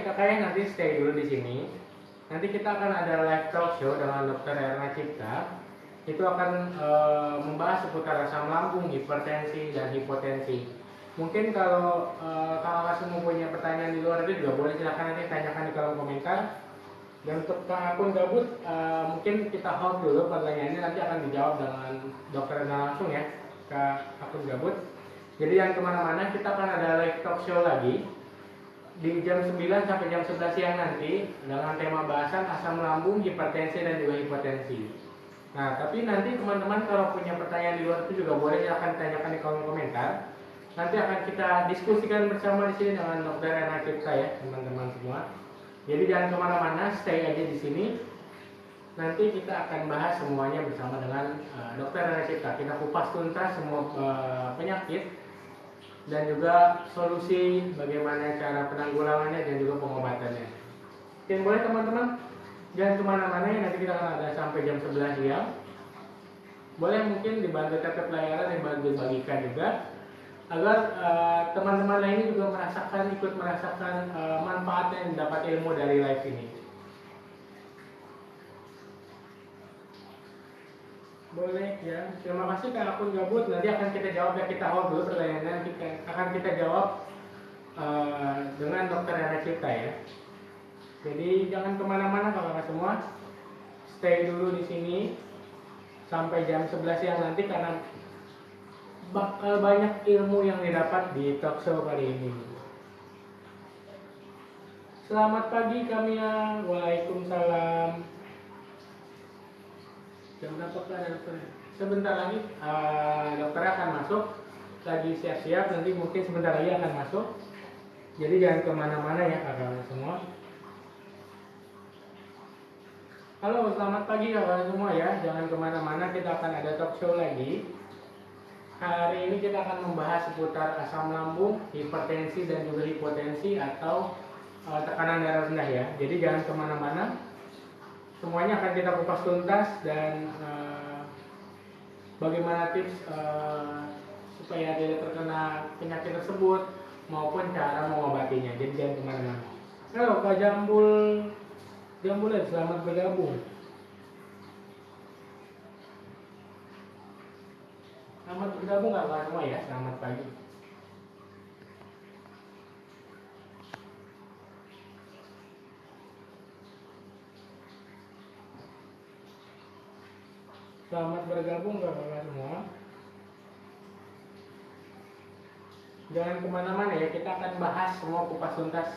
kakaknya nanti stay dulu di sini. Nanti kita akan ada live talk show dengan Dr. Erna Cipta. Itu akan membahas seputar asam lambung, hipertensi, dan hipotensi. Mungkin kalau kakak semua punya pertanyaan di luar itu juga boleh silahkan nanti tanyakan di kolom komentar. Dan untuk akun gabut, mungkin kita hold dulu pertanyaannya, nanti akan dijawab dengan Dr. Erna langsung ya ke akun gabut. Jadi jangan kemana-mana, kita akan ada live talk show lagi di jam 9 sampai jam 11 siang nanti dengan tema bahasan asam lambung, hipertensi, dan juga hipotensi. Nah, tapi nanti teman-teman kalau punya pertanyaan di luar itu juga boleh silahkan tanyakan di kolom komentar. Nanti akan kita diskusikan bersama di sini dengan Dr. Erna Cipta ya, teman-teman semua. Jadi jangan kemana-mana, stay aja di sini. Nanti kita akan bahas semuanya bersama dengan Dr. Erna Cipta. Kita kupas tuntas semua penyakit dan juga solusi bagaimana cara penanggulangannya dan juga pengobatannya. Mungkin boleh teman-teman jangan kemana-mana ya, nanti kita akan ada sampai jam 11 siang. Boleh mungkin dibantu tetap layanan, dibantu bagikan juga agar teman-teman lainnya juga ikut merasakan manfaat yang dapat ilmu dari live ini. Boleh ya, terima kasih Kak akun gabut. Nanti akan kita jawab ya, kita hold dulu pertanyaannya, akan kita jawab dengan Dr. Erna Cipta ya. Jadi jangan kemana-mana kakak semua, stay dulu di sini sampai jam 11 siang nanti karena bakal banyak ilmu yang didapat di talk show kali ini. Selamat pagi Kamia, waalaikumsalam. Jam berapa ada dokter? Sebentar lagi dokter akan masuk, lagi siap-siap, nanti mungkin sebentar lagi akan masuk. Jadi jangan kemana-mana ya kakak semua. Halo, selamat pagi kakak semua ya. Jangan kemana-mana, kita akan ada talk show lagi. Hari ini kita akan membahas seputar asam lambung, hipertensi, dan juga hipotensi atau tekanan darah rendah ya. Jadi jangan kemana-mana. Semuanya akan kita kupas tuntas dan bagaimana tips supaya tidak terkena penyakit tersebut maupun cara mengobatinya. Jadi jangan kemana-mana. Halo Kak Jambulan, selamat bergabung. Selamat bergabung Kak semua ya, selamat pagi. Selamat bergabung kakak semua. Jangan kemana-mana ya, kita akan bahas semua kupas tuntas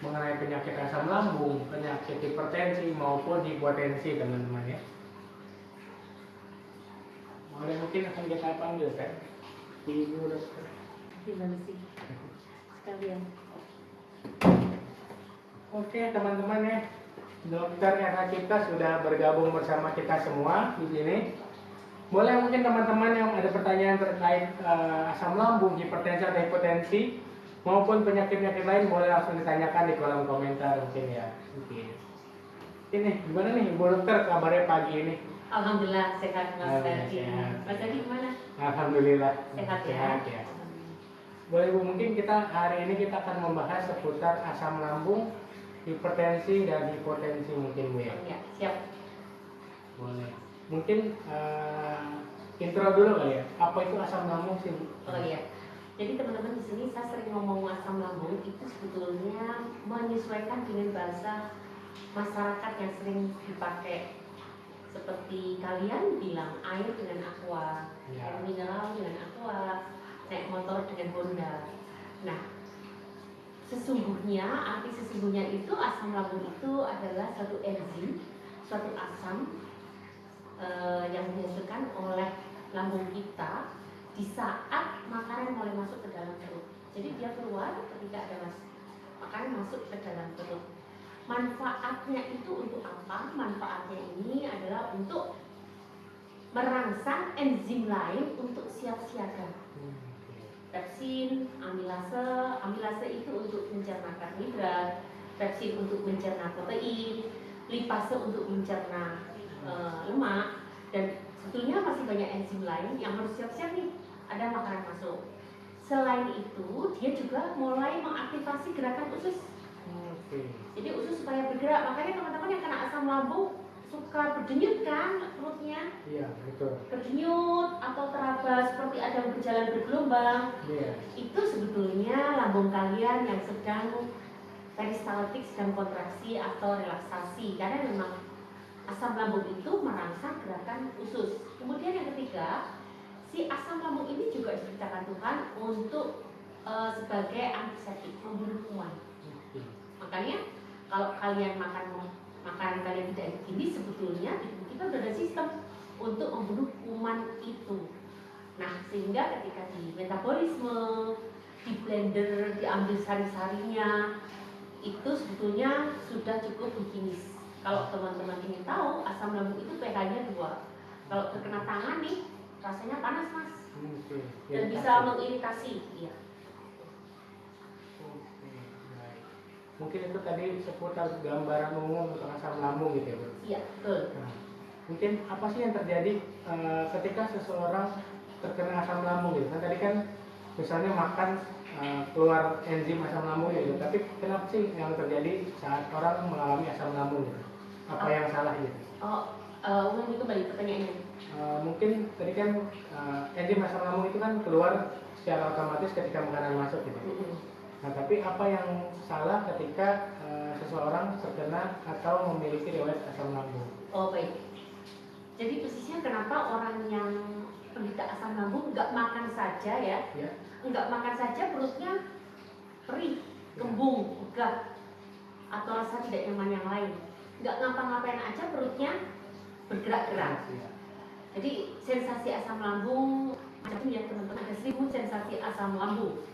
mengenai penyakit asam lambung, penyakit hipertensi maupun hipotensi teman-teman ya. Boleh mungkin akan kita panggil kan Ibu dokter. Gimana sih sekalian? Oke teman-teman ya, Dr. Erna Cipta sudah bergabung bersama kita semua di sini. Boleh mungkin teman-teman yang ada pertanyaan terkait asam lambung, hipertensi atau hipotensi maupun penyakit-penyakit lain boleh langsung ditanyakan di kolom komentar mungkin ya. Oke. Ini gimana nih Ibu Dokter kabarnya pagi ini? Alhamdulillah sehat Mas Tadi. Mas Tadi gimana? Alhamdulillah Sehat ya. Sehat ya. Boleh Bu, mungkin kita hari ini kita akan membahas seputar asam lambung, hipertensi dan hipotensi mungkin Bu ya. Ya, siap. Boleh. Mungkin intro dulu kali ya. Apa itu asam lambung sih Bu? Oh iya. Jadi teman-teman di sini saya sering ngomong asam lambung itu sebetulnya menyesuaikan dengan bahasa masyarakat yang sering dipakai. Seperti kalian bilang air dengan aqua, Ya. air mineral dengan aqua, naik motor dengan Honda. Nah, sesungguhnya arti sesungguhnya itu asam lambung itu adalah suatu enzim, suatu asam yang dihasilkan oleh lambung kita di saat makanan mulai masuk ke dalam perut. Jadi dia keluar ketika ada makanan masuk ke dalam perut. Manfaatnya itu untuk apa? Manfaatnya ini adalah untuk merangsang enzim lain untuk siap siaga. Pepsin, amilase itu untuk mencerna karbohidrat, pepsin untuk mencerna protein, lipase untuk mencerna lemak, dan sebetulnya masih banyak enzim lain yang harus siap-siap nih ada makanan masuk. Selain itu, dia juga mulai mengaktifasi gerakan usus. Oke. Jadi usus supaya bergerak. Makanya teman-teman yang kena asam lambung suka berdenyut kan perutnya, Iya, betul. berdenyut atau teraba seperti ada yang berjalan bergelombang. Iya. Itu sebetulnya lambung kalian yang sedang peristaltik, sedang kontraksi atau relaksasi, karena memang asam lambung itu merangsang gerakan usus. Kemudian yang ketiga, si asam lambung ini juga diciptakan Tuhan untuk sebagai antiseptik, membunuh kuman. Makanya kalau kalian makan makanan kalian tidak ini, sebetulnya di tubuh kita sudah ada sistem untuk membunuh kuman itu. Nah, sehingga ketika di metabolisme, di blender, diambil sari-sarinya, itu sebetulnya sudah cukup higienis. Kalau teman-teman ingin tahu, asam lambung itu pH-nya 2. Kalau terkena tangan nih, rasanya panas mas, dan bisa mengiritasi. Iya. Mungkin itu tadi seputar gambaran umum untuk asam lambung gitu ya, Bu? Iya, betul. Nah, mungkin apa sih yang terjadi ketika seseorang terkena asam lambung gitu? Kan tadi kan misalnya makan keluar enzim asam lambung gitu, tapi kenapa sih yang terjadi saat orang mengalami asam lambung gitu? Apa yang salah gitu? Ulangi kembali pertanyaannya. Mungkin tadi kan enzim asam lambung itu kan keluar secara otomatis ketika makanan masuk gitu. Nah, tapi apa yang salah ketika seseorang terkena atau memiliki riwayat asam lambung? Oh baik. Jadi persisnya kenapa orang yang penderita asam lambung nggak makan saja ya? Nggak makan saja perutnya perih, kembung, begah, atau rasa tidak nyaman yang lain. Nggak ngapa-ngapain aja perutnya bergerak-gerak. Jadi sensasi asam lambung macam ya teman-teman, ada 1000 sensasi asam lambung.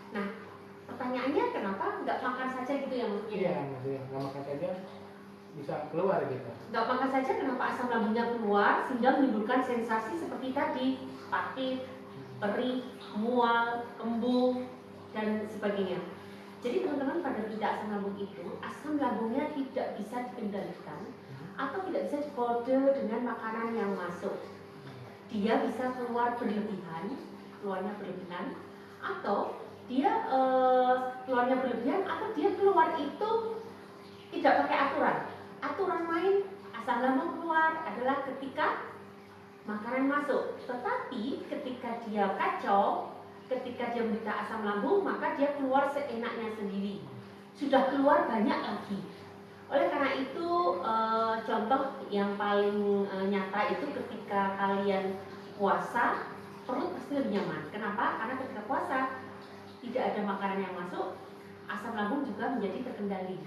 Nah, pertanyaannya kenapa nggak makan saja gitu ya maksudnya? Iya, maksudnya nggak makan saja bisa keluar gitu. Nggak makan saja kenapa asam lambungnya keluar sehingga menimbulkan sensasi seperti tadi, sakit, perih, mual, kembung, dan sebagainya. Jadi teman-teman pada penderita asam lambung itu, asam lambungnya tidak bisa dikendalikan atau tidak bisa dikode dengan makanan yang masuk. Dia bisa keluarnya berlebihan, atau dia keluarnya berlebihan, atau dia keluar itu tidak pakai aturan. Aturan main asam lambung keluar adalah ketika makanan masuk. Tetapi ketika dia kacau, ketika dia menderita asam lambung, maka dia keluar seenaknya sendiri. Sudah keluar banyak lagi. Oleh karena itu contoh yang paling nyata itu ketika kalian puasa, perut pasti lebih nyaman. Kenapa? Karena ketika puasa tidak ada makanan yang masuk, asam lambung juga menjadi terkendali.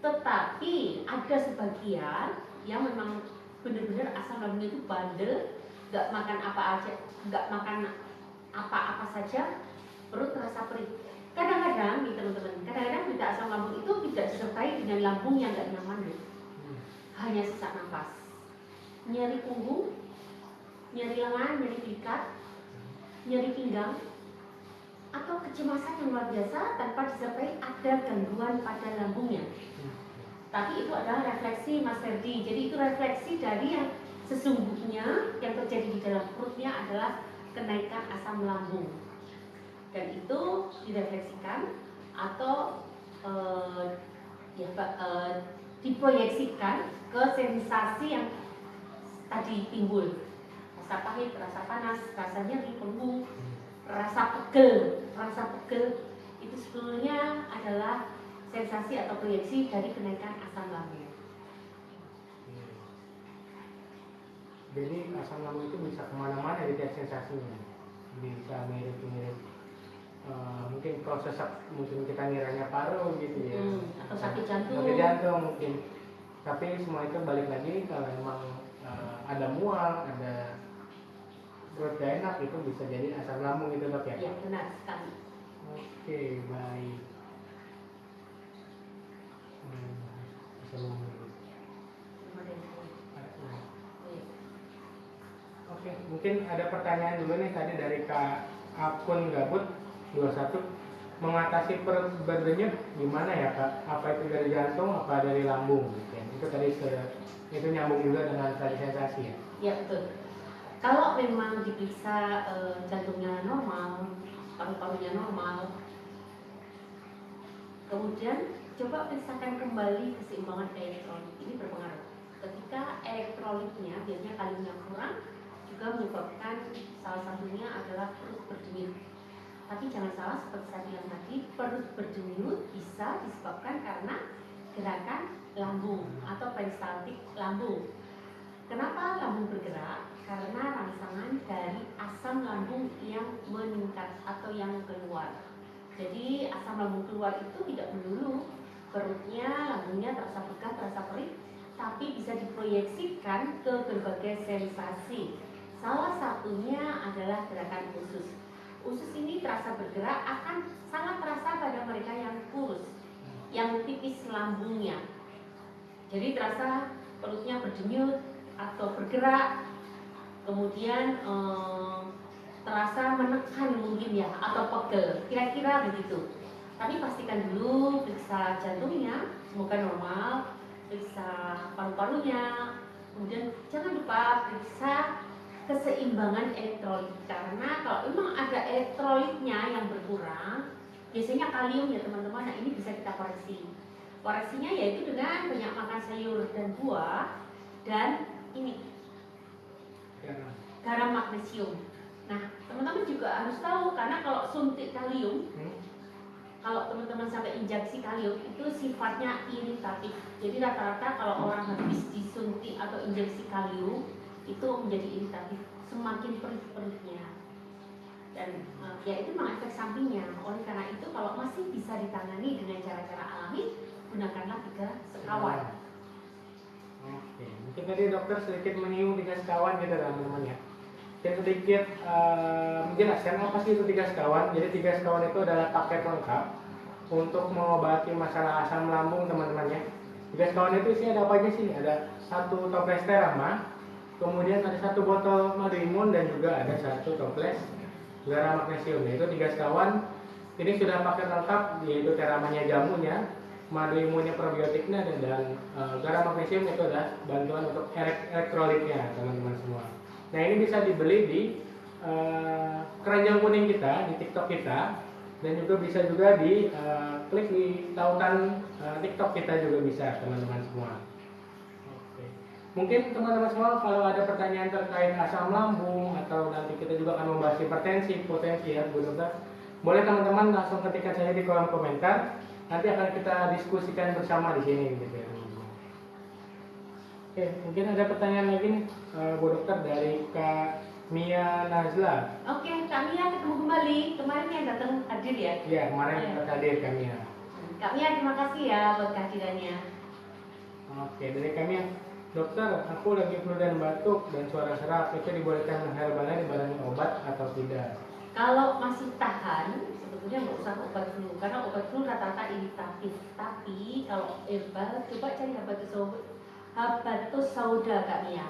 Tetapi ada sebagian yang memang benar-benar asam lambungnya itu bandel, nggak makan apa aja, nggak makan apa-apa saja, perut terasa perih. Kadang-kadang nih teman-teman, kadang-kadang berita asam lambung itu tidak disertai dengan lambung yang nggak nyaman loh. Hanya sesak nafas, nyeri punggung, nyeri lengan, nyeri belikat, nyeri pinggang, atau kecemasan yang luar biasa tanpa disertai ada gangguan pada lambungnya. Tapi itu adalah refleksi Mas Ferdi. Jadi itu refleksi dari yang sesungguhnya yang terjadi di dalam perutnya adalah kenaikan asam lambung. Dan itu direfleksikan atau diproyeksikan ke sensasi yang tadi timbul. Rasa pahit, rasa panas, rasa nyeri punggung, rasa pegel itu sebetulnya adalah sensasi atau proyeksi dari kenaikan asam lambung. Jadi asam lambung itu bisa kemana-mana di tiap sensasinya, bisa mirip-mirip mungkin kalau sesak mungkin kita ngiranya paru gitu ya, atau sakit jantung mungkin. Tapi semua itu balik lagi kalau memang ada mual, ada perut gak enak, itu bisa jadi asam lambung itu dok ya? Iya benar sekali. Oke, baik. Asam lambung. Oke, mungkin ada pertanyaan dulu nih tadi dari Kak Akun Gabut 21. Mengatasi perut berdenyut gimana ya Kak? Apa itu dari jantung, apa dari lambung? Itu tadi itu nyambung juga dengan tadi sensasi ya? Iya betul. Kalau memang diperiksa jantungnya normal, paru-parunya normal, kemudian coba periksakan kembali keseimbangan elektrolit. Ini berpengaruh. Ketika elektrolitnya biasanya kaliumnya kurang, juga menyebabkan salah satunya adalah perut berdenyut. Tapi jangan salah, seperti saya bilang tadi, perut berdenyut bisa disebabkan karena gerakan lambung atau peristaltik lambung. Kenapa lambung bergerak? Karena rangsangan dari asam lambung yang meningkat atau yang keluar. Jadi asam lambung keluar itu tidak melulu perutnya, lambungnya terasa begah, terasa perih, tapi bisa diproyeksikan ke berbagai sensasi. Salah satunya adalah gerakan usus. Usus ini terasa bergerak akan sangat terasa pada mereka yang kurus, yang tipis lambungnya. Jadi terasa perutnya berdenyut atau bergerak, kemudian terasa menekan mungkin ya, atau pegel, kira-kira begitu. Tapi pastikan dulu periksa jantungnya, semoga normal, periksa paru-parunya, kemudian jangan lupa periksa keseimbangan elektrolit, karena kalau memang ada elektrolitnya yang berkurang, biasanya kalium ya teman-teman. Nah ini bisa kita koreksi. Koreksinya yaitu dengan banyak makan sayur dan buah, dan ini garam magnesium. Nah teman-teman juga harus tahu, karena kalau suntik kalium, kalau teman-teman sampai injeksi kalium itu sifatnya iritatif. Jadi rata-rata kalau orang habis disuntik atau injeksi kalium itu menjadi iritatif, semakin perih-perihnya, dan ya itu memang efek sampingnya. Oleh karena itu kalau masih bisa ditangani dengan cara-cara alami, gunakanlah 3 sekawan. Oke, mungkin tadi dokter sedikit menyinggung 3 sekawan gitu teman-teman ya. Dan sedikit menjelaskan apa sih itu 3 sekawan. Jadi 3 sekawan itu adalah paket lengkap untuk mengobati masalah asam lambung teman-teman ya. 3 sekawan itu isinya ada apa aja sih? Ada 1 toples terama, kemudian ada 1 botol madu imun, dan juga ada 1 toples garam magnesium. Itu 3 sekawan. Ini sudah paket lengkap, yaitu teramanya jamunya, madu imunnya probiotiknya, dan garam magnesium itu adalah bantuan untuk elektrolitnya teman-teman semua. Nah ini bisa dibeli di keranjang kuning kita, di TikTok kita, dan juga bisa juga di klik di tautan TikTok kita juga bisa teman-teman semua. Oke. Mungkin teman-teman semua kalau ada pertanyaan terkait asam lambung, atau nanti kita juga akan membahas hipertensi, potensi ya Bu Dokter, boleh teman-teman langsung ketikkan saja di kolom komentar. Nanti akan kita diskusikan bersama di sini gitu ya teman-teman. Oke, mungkin ada pertanyaan lagi nih Bu Dokter dari Kak Mia Nazla. Oke, Kak Mia ketemu kembali. Kemarin yang datang hadir ya? Iya, kemarin hadir Kak Mia. Kak Mia terima kasih ya buat kehadirannya. Oke, dari Kak Mia, Dokter, aku lagi flu dan batuk dan suara serak, itu dibolehkan herbalnya dibarengi obat atau tidak? Kalau masih tahan, sebetulnya nggak usah obat flu, karena obat flu rata-rata iritatif. Tapi kalau herbal, coba cari habatus sauda Kak Mia.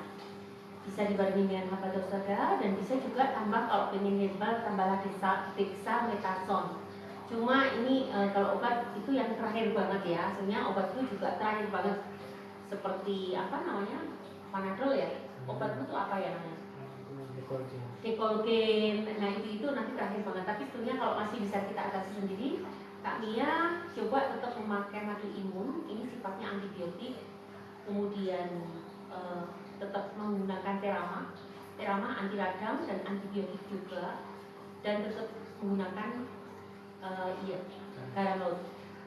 Bisa dibarengi dengan habatus sauda, dan bisa juga tambah kalau pengen herbal, tambahlah dexamethasone. Cuma ini kalau obat itu yang terakhir banget ya, sebenarnya obat flu juga terakhir banget. Seperti apa namanya, Panadol ya, obat flu itu apa ya namanya? Dekolgen. Nah itu nanti terakhir banget. Tapi sebetulnya kalau masih bisa kita atasi sendiri, Kak Mia coba tetap memakai madu imun. Ini sifatnya antibiotik. Kemudian tetap menggunakan terama anti radang dan antibiotik juga, dan tetap menggunakan garam laut.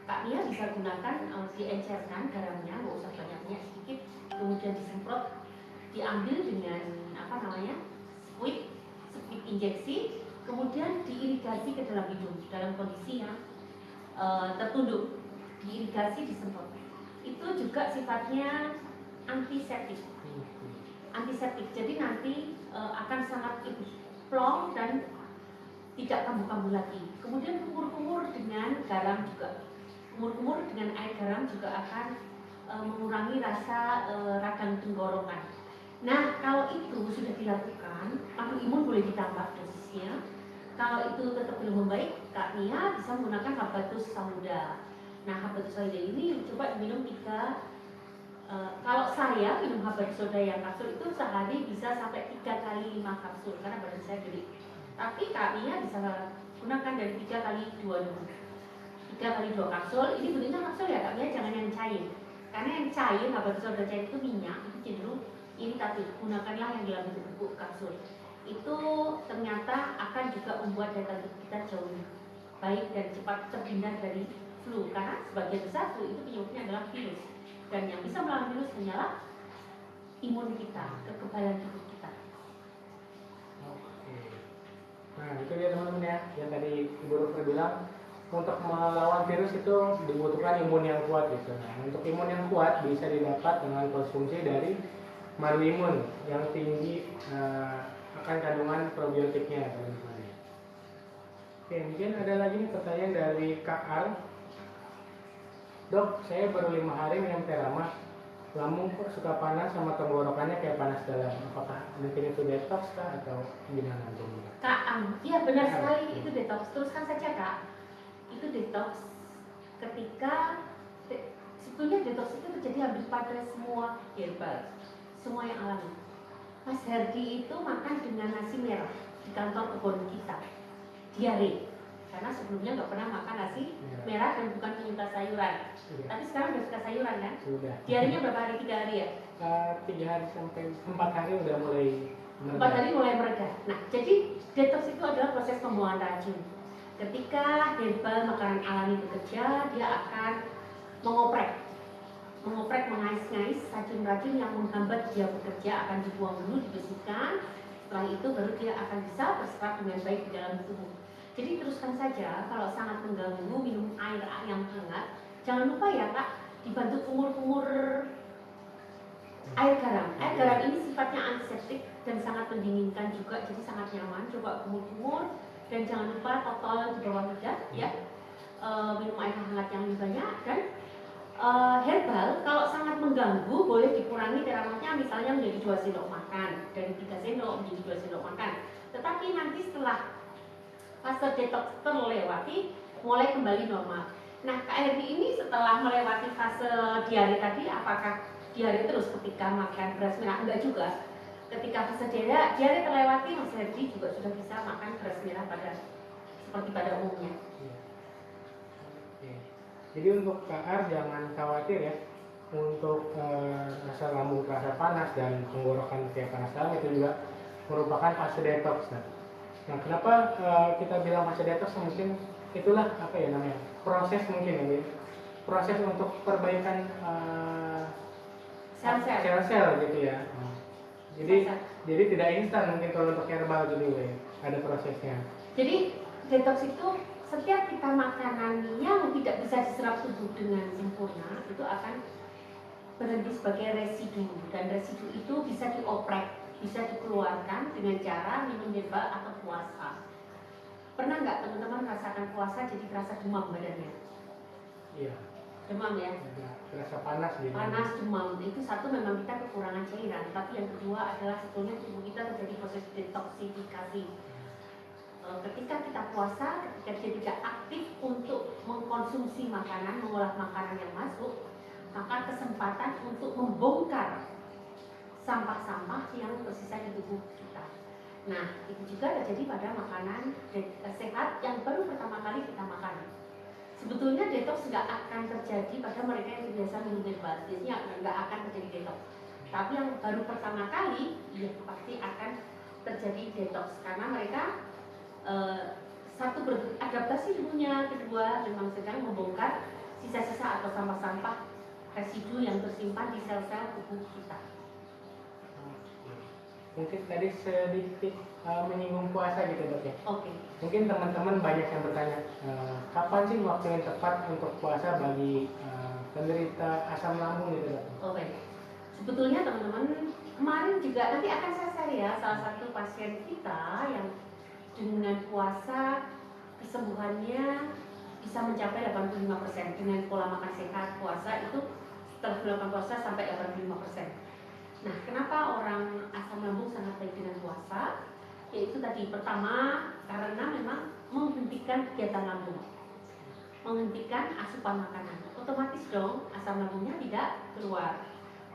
Kak Mia bisa gunakan diencerkan garamnya, nggak usah banyak-banyak, sedikit, kemudian disemprot, diambil dengan apa namanya, squid injeksi, kemudian diirigasi ke dalam hidung dalam kondisi yang tertunduk, diirigasi, disemprot. Itu juga sifatnya antiseptik. Jadi nanti akan sangat plong dan tidak kambuh-kambuh lagi. Kemudian kumur-kumur dengan garam juga. Kumur-kumur dengan air garam juga akan mengurangi rasa radang tenggorokan. Nah, kalau itu sudah dilakukan, madu imun boleh ditambah dosisnya. Kalau itu tetap belum membaik, Kak Mia bisa menggunakan habatus sauda. Nah, habatus sauda ini coba diminum 3. Kalau saya minum habatus sauda yang kapsul itu sehari bisa sampai 3 kali 5 kapsul, karena badan saya gede. Tapi Kak Mia bisa gunakan dari 3 kali 2 dulu. 3 3 kali 2 kapsul. Ini bentuknya kapsul ya Kak, ya, jangan yang cair. Karena yang cair, habatus sauda cair itu minyak, itu cenderung iritatif. Gunakanlah yang dalam bentuk bubuk kapsul. Itu ternyata akan juga membuat daya tahan tubuh kita jauh lebih baik dan cepat terhindar dari flu. Karena sebagian besar flu itu penyebabnya adalah virus. Dan yang bisa melawan virus hanyalah imun kita, kekebalan tubuh kita. Oke. Nah itu dia teman-teman ya, yang tadi Ibu Dokter bilang untuk melawan virus itu dibutuhkan imun yang kuat gitu. Nah untuk imun yang kuat bisa didapat dengan konsumsi dari madu imun yang tinggi akan kandungan probiotiknya teman-teman. Oke, mungkin ada lagi nih pertanyaan dari Kak Ar. Dok, saya baru 5 hari minum Teramas, lambung kok suka panas sama tenggorokannya kayak panas dalam. Apakah mungkin itu detox kah atau gimana? Kak Ang, iya benar sekali, itu detox. Teruskan saja Kak. Itu detox ketika sebetulnya detox itu terjadi hampir pada semua herbal, semua yang alami. Mas Hardi itu makan dengan nasi merah di kantor kebun kita, diare, karena sebelumnya nggak pernah makan nasi merah dan bukan penyuka sayuran. Tapi sekarang udah suka sayuran kan? Sudah. Diarenya berapa hari? 3 hari ya? 3 hari sampai 4 hari udah mulai 4 hari mulai mereda. Nah, jadi detox itu adalah proses pembuangan racun. Ketika herbal makanan alami bekerja, dia akan mengoprek, mengais-ngais racun-racun yang menghambat dia bekerja, akan dibuang dulu, dibersihkan. Setelah itu baru dia akan bisa berserap dengan baik di dalam tubuh. Jadi teruskan saja, kalau sangat mengganggu minum air yang hangat. Jangan lupa ya Kak, dibantu kumur-kumur air garam. Air garam ini sifatnya antiseptik dan sangat mendinginkan juga, jadi sangat nyaman. Coba kumur-kumur dan jangan lupa totol di bawah lidah ya. Minum air hangat yang lebih banyak dan herbal kalau sangat mengganggu boleh dikurangi teramasnya, misalnya menjadi 2 sendok makan, dari 3 sendok menjadi 2 sendok makan. Tetapi nanti setelah fase detox terlewati mulai kembali normal. Nah Kak Herdi ini setelah melewati fase diare tadi, apakah diare terus ketika makan beras merah? Enggak juga. Ketika fase diare terlewati, Mas Herdi juga sudah bisa makan beras merah seperti pada umumnya. Jadi untuk KR jangan khawatir ya, untuk rasa lambung terasa panas dan tenggorokan kayak panas dalam itu juga merupakan fase detox. Nah kenapa kita bilang fase detox? Mungkin itulah apa ya namanya, proses mungkin ya, proses untuk perbaikan sel-sel gitu ya. Jadi tidak instan mungkin kalau untuk herbal gitu ya, ada prosesnya. Jadi detox itu setiap kita makanan yang tidak bisa diserap tubuh dengan sempurna itu akan berhenti sebagai residu, dan residu itu bisa dioprek, bisa dikeluarkan dengan cara minum herbal atau puasa. Pernah nggak teman-teman merasakan puasa jadi terasa demam badannya? Iya. Demam ya? Terasa panas gitu. Panas, demam. Itu satu, memang kita kekurangan cairan. Tapi yang kedua adalah sebetulnya tubuh kita terjadi proses detoksifikasi. Ketika kita puasa, ketika dia tidak aktif untuk mengkonsumsi makanan, mengolah makanan yang masuk, maka kesempatan untuk membongkar sampah-sampah yang tersisa di tubuh kita. Nah, itu juga terjadi pada makanan sehat yang baru pertama kali kita makan. Sebetulnya detox nggak akan terjadi pada mereka yang biasa minum herbal, biasanya nggak akan terjadi detox. Tapi yang baru pertama kali, ya pasti akan terjadi detox karena mereka satu beradaptasi tubuhnya, kedua memang sedang membongkar sisa-sisa atau sampah-sampah residu yang tersimpan di sel-sel tubuh kita. Mungkin tadi sedikit menyinggung puasa gitu Dok ya. Oke. Mungkin teman-teman banyak yang bertanya, kapan sih waktu yang tepat untuk puasa bagi penderita asam lambung gitu Dok? Oke. Sebetulnya teman-teman kemarin juga nanti akan saya share ya salah satu pasien kita yang dengan puasa kesembuhannya bisa mencapai 85% dengan pola makan sehat. Puasa itu setelah melakukan puasa sampai 85%. Nah, kenapa orang asam lambung sangat baik dengan puasa? Yaitu tadi, pertama karena memang menghentikan kegiatan lambung, menghentikan asupan makanan, otomatis dong asam lambungnya tidak keluar.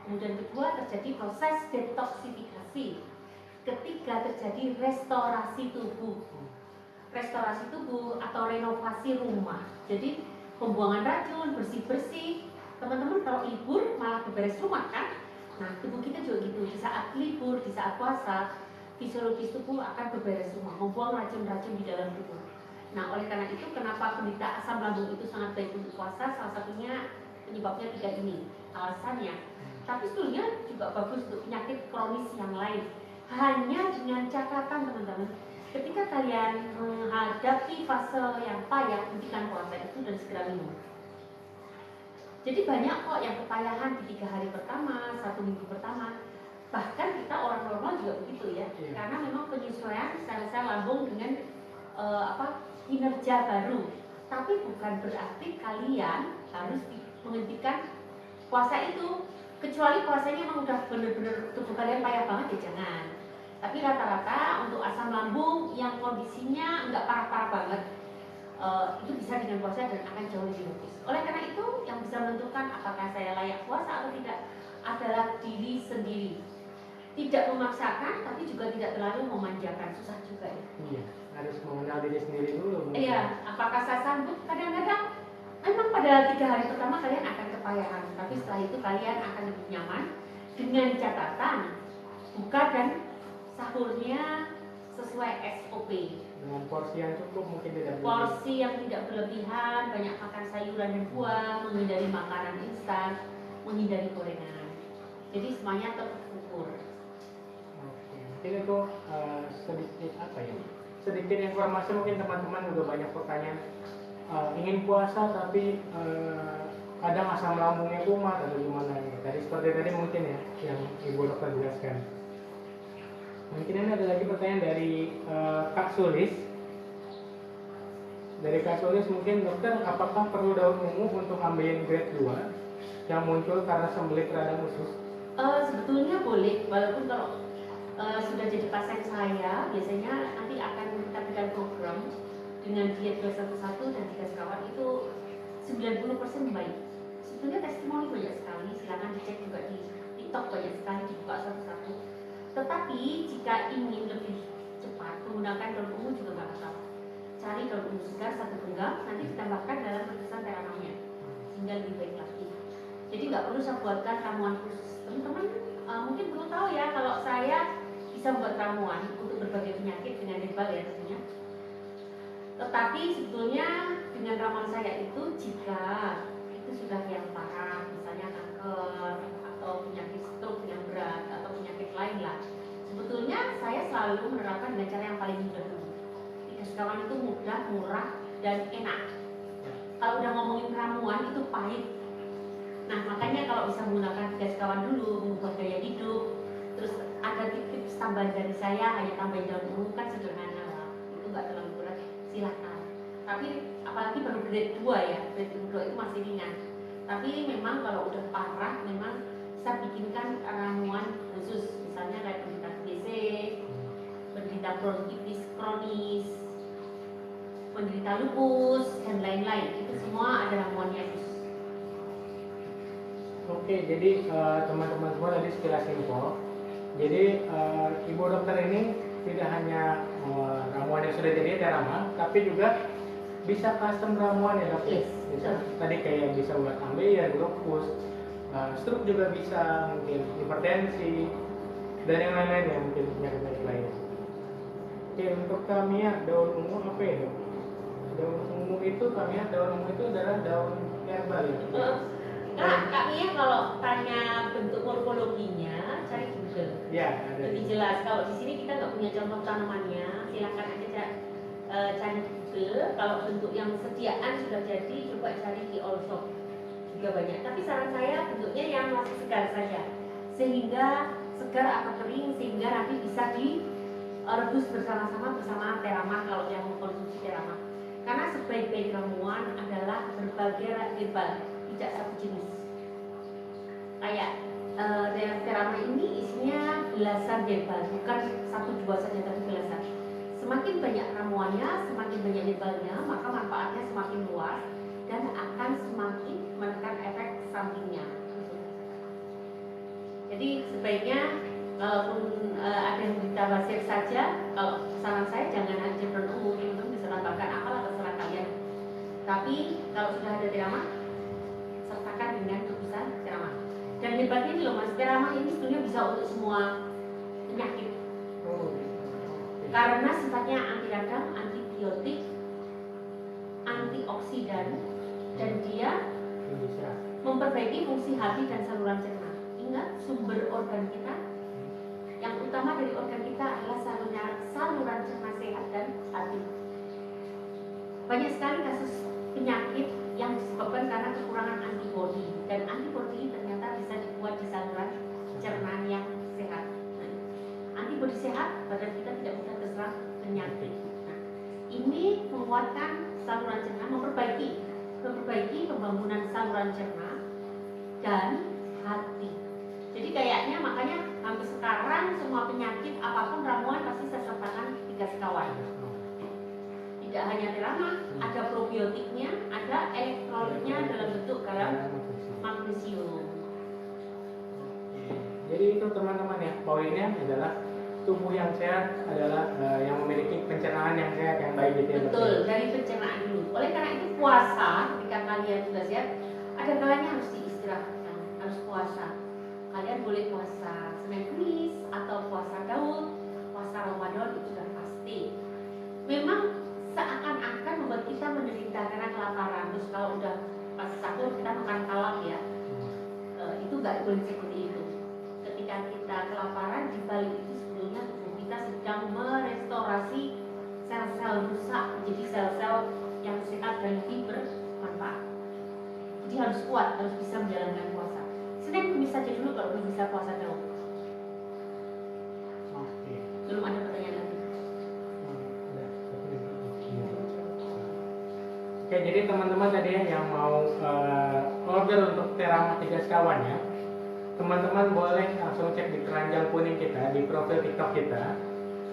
Kemudian kedua, terjadi proses detoksifikasi ketika terjadi restorasi tubuh atau renovasi rumah. Jadi pembuangan racun, bersih-bersih. Teman-teman kalau libur malah beberes rumah kan? Nah, tubuh kita juga gitu. Di saat libur, di saat puasa, fisiologis tubuh akan beberes rumah, membuang racun-racun di dalam tubuh. Nah, oleh karena itu kenapa penderita asam lambung itu sangat baik untuk puasa? Salah satunya penyebabnya 3 ini alasannya. Tapi sebetulnya juga bagus untuk penyakit kronis yang lain. Hanya dengan catatan teman-teman, ketika kalian menghadapi fase yang payah, hentikan puasa itu dan segera minum. Jadi banyak kok yang kepayahan di 3 hari pertama, 1 minggu pertama. Bahkan kita orang normal juga begitu ya, karena memang penyesuaian sel-sel lambung dengan kinerja baru. Tapi bukan berarti kalian harus menghentikan puasa itu, kecuali puasanya memang udah bener-bener tubuh kalian payah banget ya jangan. Tapi rata-rata untuk asam lambung yang kondisinya nggak parah-parah banget, itu bisa dengan puasa dan akan jauh lebih bagus. Oleh karena itu yang bisa menentukan apakah saya layak puasa atau tidak adalah diri sendiri. Tidak memaksakan tapi juga tidak terlalu memanjakan, susah juga ya. Iya, harus mengenal diri sendiri dulu. Iya, apakah saya sanggup? Kadang-kadang memang pada 3 hari pertama kalian akan kepayahan, tapi setelah itu kalian akan lebih nyaman dengan catatan buka dan sahurnya sesuai SOP. Dengan porsi yang cukup, mungkin tidak porsi yang tidak berlebihan, banyak makan sayuran dan buah, menghindari makanan instan, menghindari gorengan. Jadi semuanya terukur. Oke, mungkin itu sedikit sedikit informasi. Mungkin teman-teman juga banyak pertanyaan, ingin puasa tapi kadang asam lambungnya kumat atau gimana ya. Tadi seperti tadi mungkin ya yang Ibu Dokter jelaskan. Mungkin ini ada lagi pertanyaan dari Kak Sulis. Dari Kak Sulis, mungkin dokter, apakah perlu daun ungu untuk ambeien grade 2 yang muncul karena sembelit radang usus? Sebetulnya boleh, walaupun kalau sudah jadi pasien saya, biasanya nanti akan kita berikan program dengan diet 211 dan 3 sekawan itu 90% baik. Sebetulnya testimoni banyak sekali, silakan dicek juga di TikTok, banyak sekali dibuka satu-satu. Tetapi jika ingin lebih cepat menggunakan daun ungu juga nggak masalah. Cari daun ungu segar 1 genggam, nanti ditambahkan dalam rebusan teramanya sehingga lebih baik lagi. Jadi nggak perlu saya buatkan ramuan khusus. Teman-teman mungkin perlu tahu ya kalau saya bisa membuat ramuan untuk berbagai penyakit dengan herbal ya tentunya. Tetapi sebetulnya dengan ramuan saya itu jika itu sudah yang parah, misalnya kanker atau penyakit stroke yang berat atau penyakit lain lah, sebetulnya saya selalu menerapkan dengan cara yang paling mudah dulu. 3 sekawan itu mudah, murah, dan enak. Kalau udah ngomongin ramuan itu pahit. Nah makanya kalau bisa menggunakan 3 sekawan dulu, mengubah gaya hidup, terus ada tips tambahan dari saya, hanya tambahin daun ungu kan sederhana lah, itu nggak terlalu berat, silahkan. Tapi apalagi baru grade 2 ya, grade 2 itu masih ringan. Tapi memang kalau udah parah, memang saya bikinkan ramuan khusus, misalnya kayak penderita TBC, penderita bronkitis kronis, penderita lupus, dan lain-lain. Itu semua ada ramuannya khusus. Oke, jadi teman-teman semua tadi sekilas info. Jadi Ibu Dokter ini tidak hanya ramuan yang sudah jadi terama, tapi juga bisa custom ramuan ya dok. Yes. Bisa, tadi kayak bisa buat ambeien, lupus, stroke juga bisa, mungkin hipertensi dan yang lain-lain ya, mungkin penyakit lain. Oke, untuk Tamiya daun ungu apa ya dok? Daun ungu itu Tamiya, daun ungu itu adalah daun herbal ya. Kak Mia kalau tanya bentuk morfologinya cari Google. Ya, ada. Lebih jelas. Kalau di sini kita nggak punya contoh tanamannya, silakan aja cari Google. Kalau bentuk yang sediaan sudah jadi, coba cari di all shop juga banyak. Tapi saran saya bentuknya yang masih segar saja, sehingga segar atau kering sehingga nanti bisa direbus bersama-sama bersama terama kalau yang mengkonsumsi terama. Karena sebaik-baik ramuan adalah berbagai herbal, tidak satu jenis. Kayak terama ini isinya belasan herbal, bukan 1-2 saja tapi belasan. Semakin banyak ramuannya, semakin banyak herbalnya, maka manfaatnya semakin luas dan akan semakin menekan efek sampingnya. Jadi sebaiknya kalaupun ada yang berita basir saja, kalau saran saya jangan aja daun ungu, teman-teman bisa tambahkan apel atau serah kalian. Tapi kalau sudah ada teramah, sertakan dengan tulisan teramah. Dan hebatnya ini loh Mas, teramah ini sebenarnya bisa untuk semua penyakit. Karena sifatnya anti radang, antibiotik, antioksidan, dan dia memperbaiki fungsi hati dan saluran cerna. Ingat, sumber organ kita yang utama dari organ kita adalah saluran cerna sehat dan hati. Banyak sekali kasus penyakit yang disebabkan karena kekurangan antibodi, dan antibodi ternyata bisa dibuat di saluran cerna yang sehat. Antibodi sehat, badan kita tidak mudah terserang penyakit. Nah, ini menguatkan saluran cerna, memperbaiki pembangunan saluran cerna dan hati. Jadi kayaknya makanya hampir sekarang semua penyakit apapun ramuan pasti saya sertakan 3 sekawan. Tidak hanya teramah, ada probiotiknya, ada elektrolitnya dalam bentuk garam magnesium. Jadi itu teman-teman ya, poinnya adalah tubuh yang sehat adalah yang memiliki pencernaan yang sehat, yang baik gitu ya. Betul, dari pencernaan dulu. Oleh karena itu puasa, ketika kalian sudah sehat, ada kalanya harus diistirahatkan, harus puasa. Kalian boleh puasa Senin Kemis atau puasa Daud, puasa Ramadan itu sudah pasti. Memang seakan-akan membuat kita menderita karena kelaparan. Terus kalau udah pas sahur kita makan kalap ya, itu nggak boleh seperti itu. Ketika kita kelaparan, di balik itu sebetulnya tubuh kita sedang merestorasi sel-sel rusak menjadi sel-sel yang sehat dan lebih bermanfaat. Jadi harus kuat, harus bisa menjalankan puasa. Senin Kemis saja dulu kalau belum bisa puasa Daud. Belum ada pertanyaan lagi. Oke, jadi teman-teman tadi ya yang mau order untuk teramah 3 sekawan ya, teman-teman boleh langsung cek di keranjang kuning kita, di profil TikTok kita,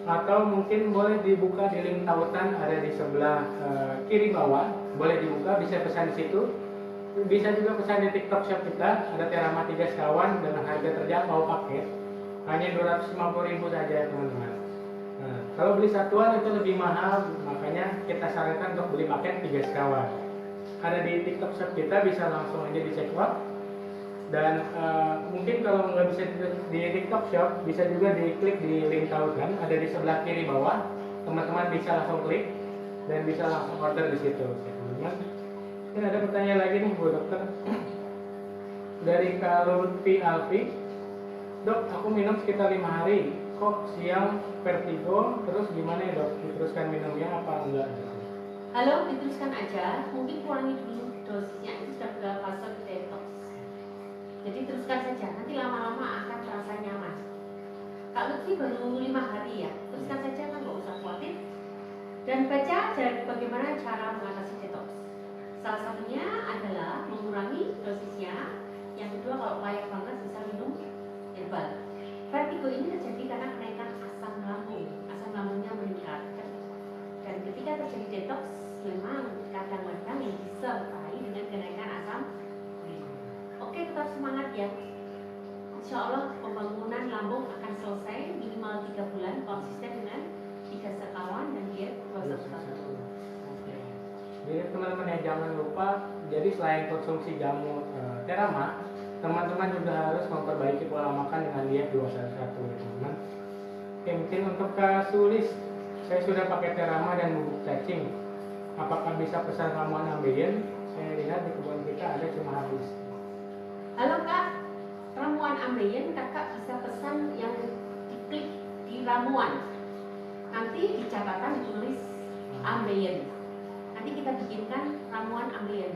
atau mungkin boleh dibuka di link tautan ada di sebelah kiri bawah, boleh dibuka, bisa pesan di situ. Bisa juga pesan di TikTok shop kita, ada teramah 3 sekawan dengan harga terjangkau paket hanya 250.000 saja teman-teman. Nah, kalau beli satuan itu lebih mahal, makanya kita sarankan untuk beli paket 3 sekawan. Ada di TikTok shop kita, bisa langsung aja di check out. Dan mungkin kalau nggak bisa di TikTok shop, bisa juga diklik di link tautan ada di sebelah kiri bawah. Teman-teman bisa langsung klik dan bisa langsung order di situ, teman-teman. Ini ada pertanyaan lagi nih Bu Dokter dari Kak Lutfi Alfi. Dok, aku minum sekitar 5 hari, kok siang vertigo, terus gimana ya dok? Diteruskan minumnya apa enggak? Halo, diteruskan aja, mungkin kurangi dulu dosisnya, itu sudah berapa fase detox. Jadi teruskan saja, nanti lama-lama akan terasa nyaman. Kak Lutfi baru 5 hari ya, teruskan saja kan nggak usah khawatir. Dan baca bagaimana cara mengatasi detox. Salah satunya adalah mengurangi dosisnya. Yang kedua, kalau layak banget bisa minum herbal. Vertigo ini terjadi karena kenaikan asam lambung. Asam lambungnya meningkat. Dan ketika terjadi detox, memang kadang-kadang yang disertai dengan kenaikan asam. Oke, tetap semangat ya. Insya Allah pembangunan lambung akan selesai minimal 3 bulan, konsisten dengan 3 sekawan dan diet 21. Jadi teman-teman ya jangan lupa, jadi selain konsumsi jamu teramah, teman-teman juga harus memperbaiki pola makan dengan diet 211 teman-teman. Oke, mungkin untuk Kak Sulis, saya sudah pakai teramah dan bubuk cacing. Apakah bisa pesan ramuan ambeien? Saya lihat di kebun kita ada cuma habis. Halo Kak, ramuan ambeien kakak bisa pesan yang diklik di ramuan. Nanti di catatan ditulis ambeien. Nanti kita bikinkan ramuan ambeien.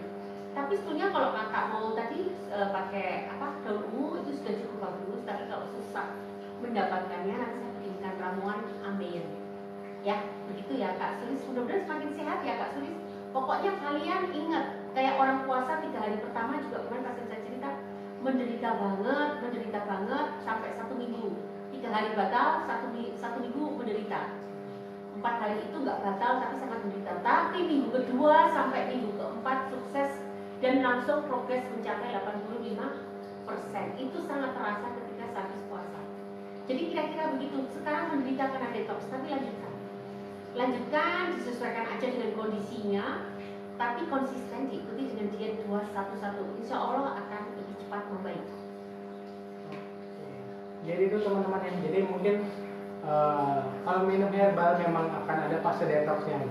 Tapi sebetulnya kalau kakak mau tadi pakai daun ungu itu sudah cukup bagus. Tapi kalau susah mendapatkannya, nanti saya bikinkan ramuan ambeien. Ya, begitu ya Kak Sulis. Mudah-mudahan semakin sehat ya Kak Sulis. Pokoknya kalian ingat, kayak orang puasa 3 hari pertama juga kemarin pasien saya cerita menderita banget sampai 1 minggu. 3 hari batal, 1 minggu menderita. 4 hari itu nggak batal tapi sangat menderita. Tapi minggu kedua sampai minggu keempat sukses dan langsung progres mencapai 85%. Itu sangat terasa ketika habis puasa. Jadi kira-kira begitu. Sekarang menderita karena detox, tapi lanjutkan, disesuaikan aja dengan kondisinya. tapi konsisten diikuti dengan diet 211, insya Allah akan lebih cepat membaik. Jadi itu teman-teman ya, jadi mungkin kalau minum herbal memang akan ada fase detoxnya.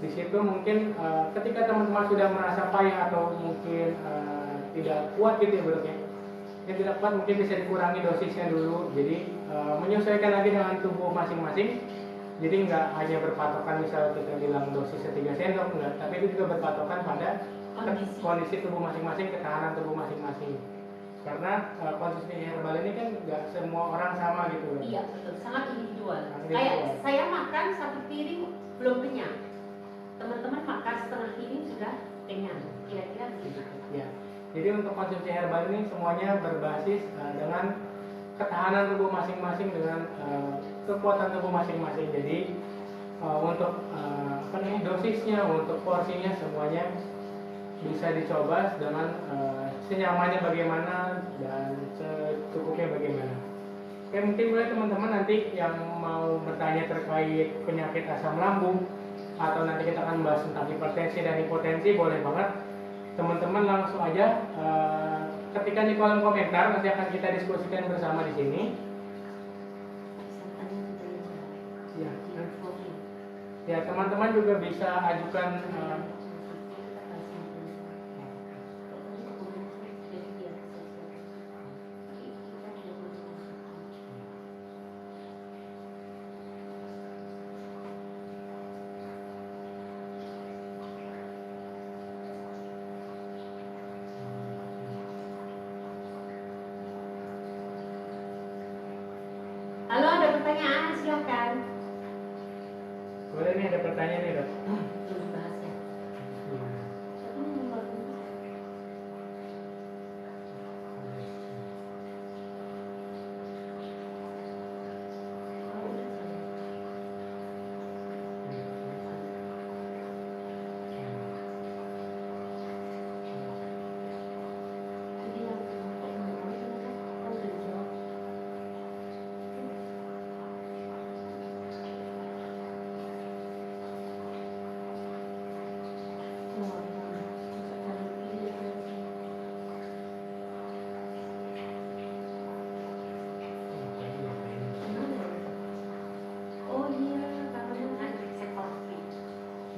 Di situ mungkin ketika teman-teman sudah merasa payah atau mungkin tidak kuat gitu ya bentuknya, yang tidak kuat mungkin bisa dikurangi dosisnya dulu. Jadi menyesuaikan lagi dengan tubuh masing-masing. Jadi nggak hanya berpatokan misal kita bilang dosisnya 3 sendok enggak, tapi itu juga berpatokan pada kondisi tubuh masing-masing, ketahanan tubuh masing-masing. Karena konsumsi herbal ini kan nggak semua orang sama gitu. Iya betul, sangat individual. Kayak saya makan 1 piring belum kenyang, teman-teman makan setengah piring sudah kenyang, kira-kira begitu. Ya. Jadi untuk konsumsi herbal ini semuanya berbasis dengan ketahanan tubuh masing-masing, dengan kekuatan tubuh masing-masing. Jadi untuk dosisnya, untuk porsinya semuanya bisa dicoba dengan senyamannya bagaimana dan secukupnya bagaimana. Oke, mungkin boleh teman-teman nanti yang mau bertanya terkait penyakit asam lambung atau nanti kita akan bahas tentang hipertensi dan hipotensi, boleh banget teman-teman langsung aja ketikkan di kolom komentar, nanti akan kita diskusikan bersama di sini. Ya, teman-teman juga bisa ajukan Halo, ada pertanyaan, silakan. boleh nih, ada pertanyaan nih dok. Belum bahas ya.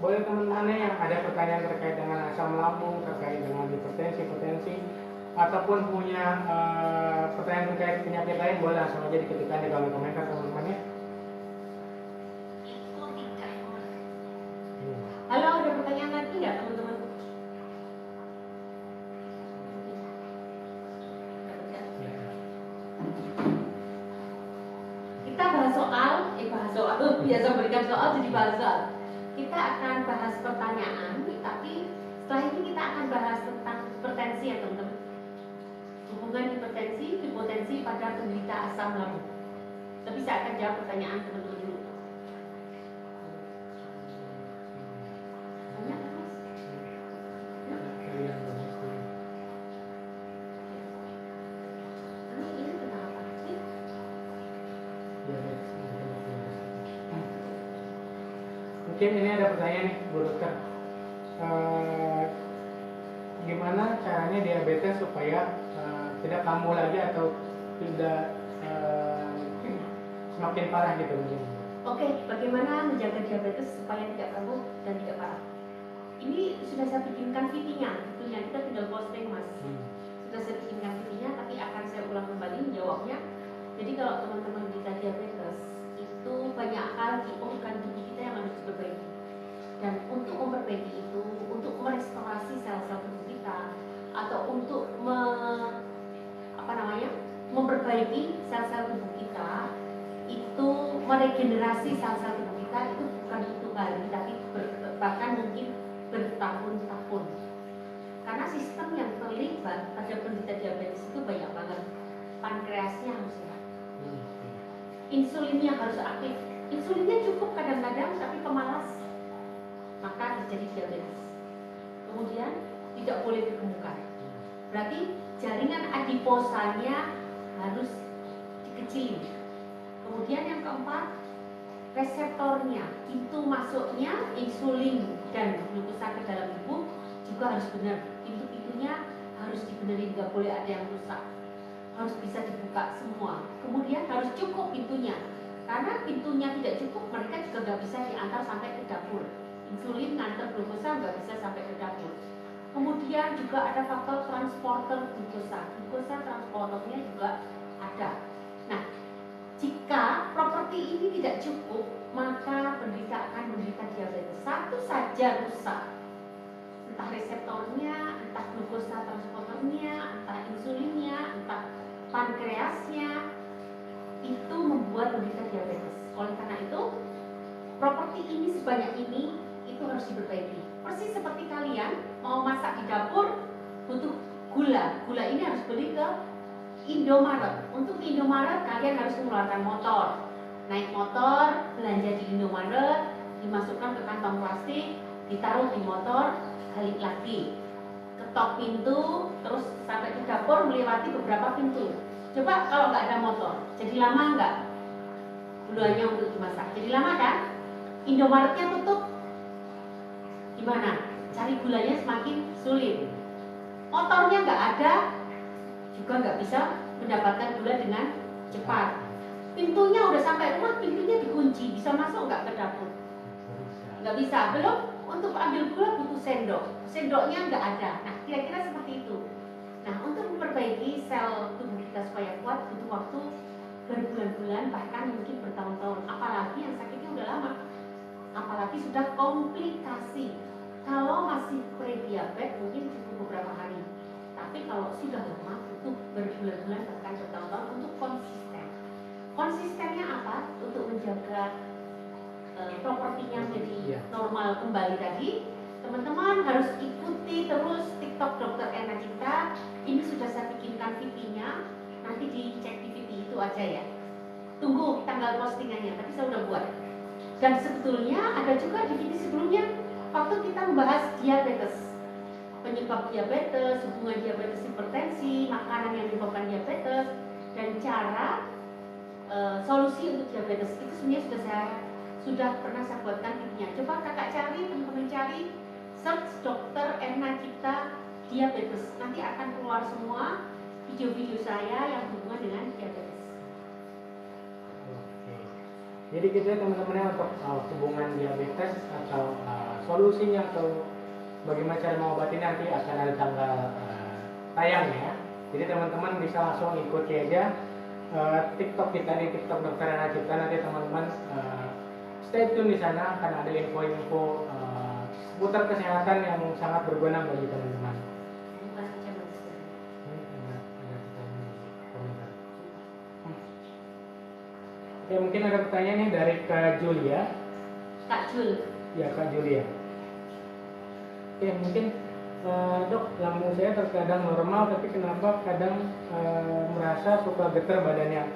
Boleh teman-teman yang ada pertanyaan terkait dengan asam lambung, terkait dengan hipertensi, ataupun punya pertanyaan terkait penyakit lain, boleh langsung aja diketikkan di kolom komentar teman-teman ya. Halo, ada pertanyaan lagi nggak teman-teman? Kita bahas soal, biasa berikan soal jadi bahas soal. Kita akan bahas pertanyaan, tapi setelah ini kita akan bahas tentang hipertensi ya teman-teman. Hubungan hipotensi pada penderita asam lambung. Tapi saya akan jawab pertanyaan teman-teman dulu. Banyak kan, Mas? Ini tentang apa sih? Mungkin ini ada pertanyaan nih Bu Dokter, gimana caranya diabetes supaya tidak kambuh lagi atau tidak semakin parah gitu mungkin? Oke, bagaimana menjaga diabetes supaya tidak kambuh dan tidak parah? Ini sudah saya bikinkan videonya, kita tinggal posting Mas. Sudah saya bikinkan videonya, tapi akan saya ulang kembali menjawabnya. Jadi kalau teman-teman kita diabetes, itu banyak hal di organ tubuh kita yang harus diperbaiki. Dan untuk memperbaiki itu, untuk merestorasi sel-sel tubuh kita, atau untuk memperbaiki sel-sel tubuh kita, itu meregenerasi sel-sel tubuh kita itu bukan untuk hari, tapi bahkan mungkin bertahun-tahun. Karena sistem yang terlibat pada penderita diabetes itu banyak banget. Pankreasnya harus sehat, insulinnya harus aktif. Insulinnya cukup kadang-kadang tapi pemalas, maka terjadi diabetes. Kemudian tidak boleh digemukkan, berarti jaringan adiposanya harus dikecilin. Kemudian yang keempat, reseptornya, pintu masuknya insulin dan glukosa ke dalam tubuh juga harus benar. Pintu-pintunya harus dibenerin, nggak boleh ada yang rusak, harus bisa dibuka semua. Kemudian harus cukup pintunya, karena pintunya tidak cukup, mereka juga nggak bisa diantar sampai ke dapur. Insulin ngantar glukosa nggak bisa sampai ke dapur. Kemudian juga ada faktor transporter glukosa. Glukosa transporternya juga ada. Nah, jika properti ini tidak cukup, maka penderita akan menderita diabetes. Satu saja rusak, entah reseptornya, entah glukosa transporternya, entah insulinnya, entah pankreasnya, itu membuat menderita diabetes. Oleh karena itu, properti ini sebanyak ini itu harus diperbaiki. Persis seperti kalian mau masak di dapur, butuh gula. Gula ini harus beli ke Indomaret. Untuk Indomaret kalian harus mengeluarkan motor, naik motor, belanja di Indomaret, dimasukkan ke kantong plastik, ditaruh di motor, balik lagi, ketok pintu, terus sampai di dapur melewati beberapa pintu. Coba kalau nggak ada motor, jadi lama nggak gulanya untuk dimasak? Jadi lama kan? Indomaretnya tutup, gimana? Cari gulanya semakin sulit. Motornya nggak ada, juga nggak bisa mendapatkan gula dengan cepat. Pintunya udah sampai rumah, pintunya dikunci, bisa masuk nggak ke dapur? Nggak bisa. Belum untuk ambil gula butuh sendok, sendoknya nggak ada. Nah, kira-kira seperti itu. Nah, untuk memperbaiki sel tubuh kita supaya kuat butuh waktu berbulan-bulan, bahkan mungkin bertahun-tahun. Apalagi yang sakitnya udah lama, apalagi sudah komplikasi. Kalau masih pre-diabetes mungkin cukup beberapa hari. Tapi kalau sudah lama butuh berbulan-bulan bahkan bertahun-tahun untuk konsisten. Konsistennya apa? Untuk menjaga propertinya menjadi normal kembali tadi. Teman-teman harus ikuti terus TikTok Dokter Erna Cipta. Ini sudah saya bikinkan VT-nya. Nanti dicek di VT itu aja ya. Tunggu tanggal postingannya, tapi saya udah buat. Dan sebetulnya ada juga di VT sebelumnya waktu kita membahas diabetes, penyebab diabetes, hubungan diabetes hipertensi, makanan yang menyebabkan diabetes, dan cara solusi untuk diabetes. Itu sebenarnya sudah pernah saya buatkan videonya. Coba kakak cari, teman-teman cari, search Dokter Erna Cipta diabetes. Nanti akan keluar semua video-video saya yang berhubungan dengan diabetes. Oke. Jadi gitu ya teman-teman, untuk hubungan diabetes atau solusinya atau bagaimana cara mengobati nanti akan ada tanggal tayang ya. Jadi teman-teman bisa langsung ikuti aja TikTok kita di TikTok Dokter Erna Cipta. Nanti teman-teman stay tune di sana, akan ada info-info seputar kesehatan yang sangat berguna bagi teman-teman. Oke, mungkin ada pertanyaan nih dari Kak Julia. Kak Jul. Ya, Kak Julia. Oke, mungkin dok, lambung saya terkadang normal, tapi kenapa kadang merasa suka getar badannya,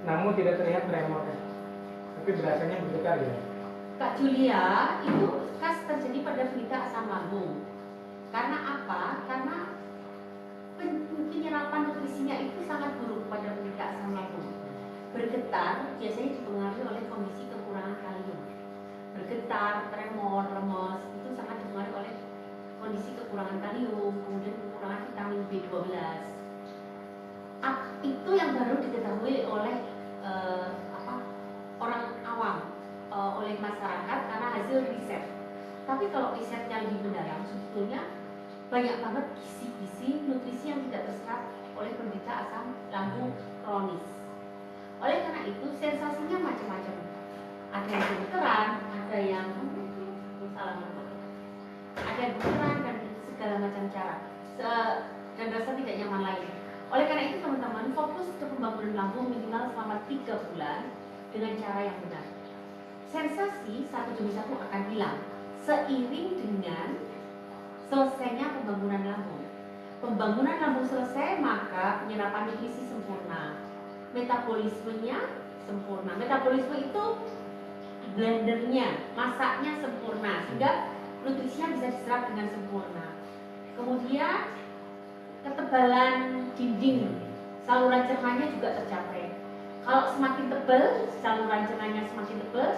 namun tidak terlihat tremor, tapi berasanya bergetar ya. Kak Julia, itu khas terjadi pada penderita asam lambung. Karena apa? Karena penyerapan nutrisinya itu sangat buruk pada penderita asam lambung. Bergetar biasanya dipengaruhi oleh kondisi kekurangan kalium. Bergetar, tremor, lemes itu sangat dipengaruhi oleh kondisi kekurangan kalium, kemudian kekurangan vitamin B12. Itu yang baru diketahui oleh orang awam, oleh masyarakat karena hasil riset. Tapi kalau risetnya lebih mendalam, sebetulnya banyak banget gizi-gizi nutrisi yang tidak terserap oleh penderita asam lambung kronis. Oleh karena itu sensasinya macam-macam. Ada yang gemeteran, ada yang gemeteran dan segala macam cara dan rasa tidak nyaman lain. Oleh karena itu teman-teman fokus ke pembangunan lambung minimal selama 3 bulan dengan cara yang benar. Sensasi satu demi satu akan hilang seiring dengan selesainya pembangunan lambung. Pembangunan lambung selesai, maka penyerapan nutrisi sempurna, metabolismenya sempurna. Metabolisme itu blendernya, masaknya sempurna sehingga nutrisinya bisa diserap dengan sempurna. Kemudian ketebalan dinding saluran cernanya juga tercapai. Kalau semakin tebal, saluran cernanya semakin tebal,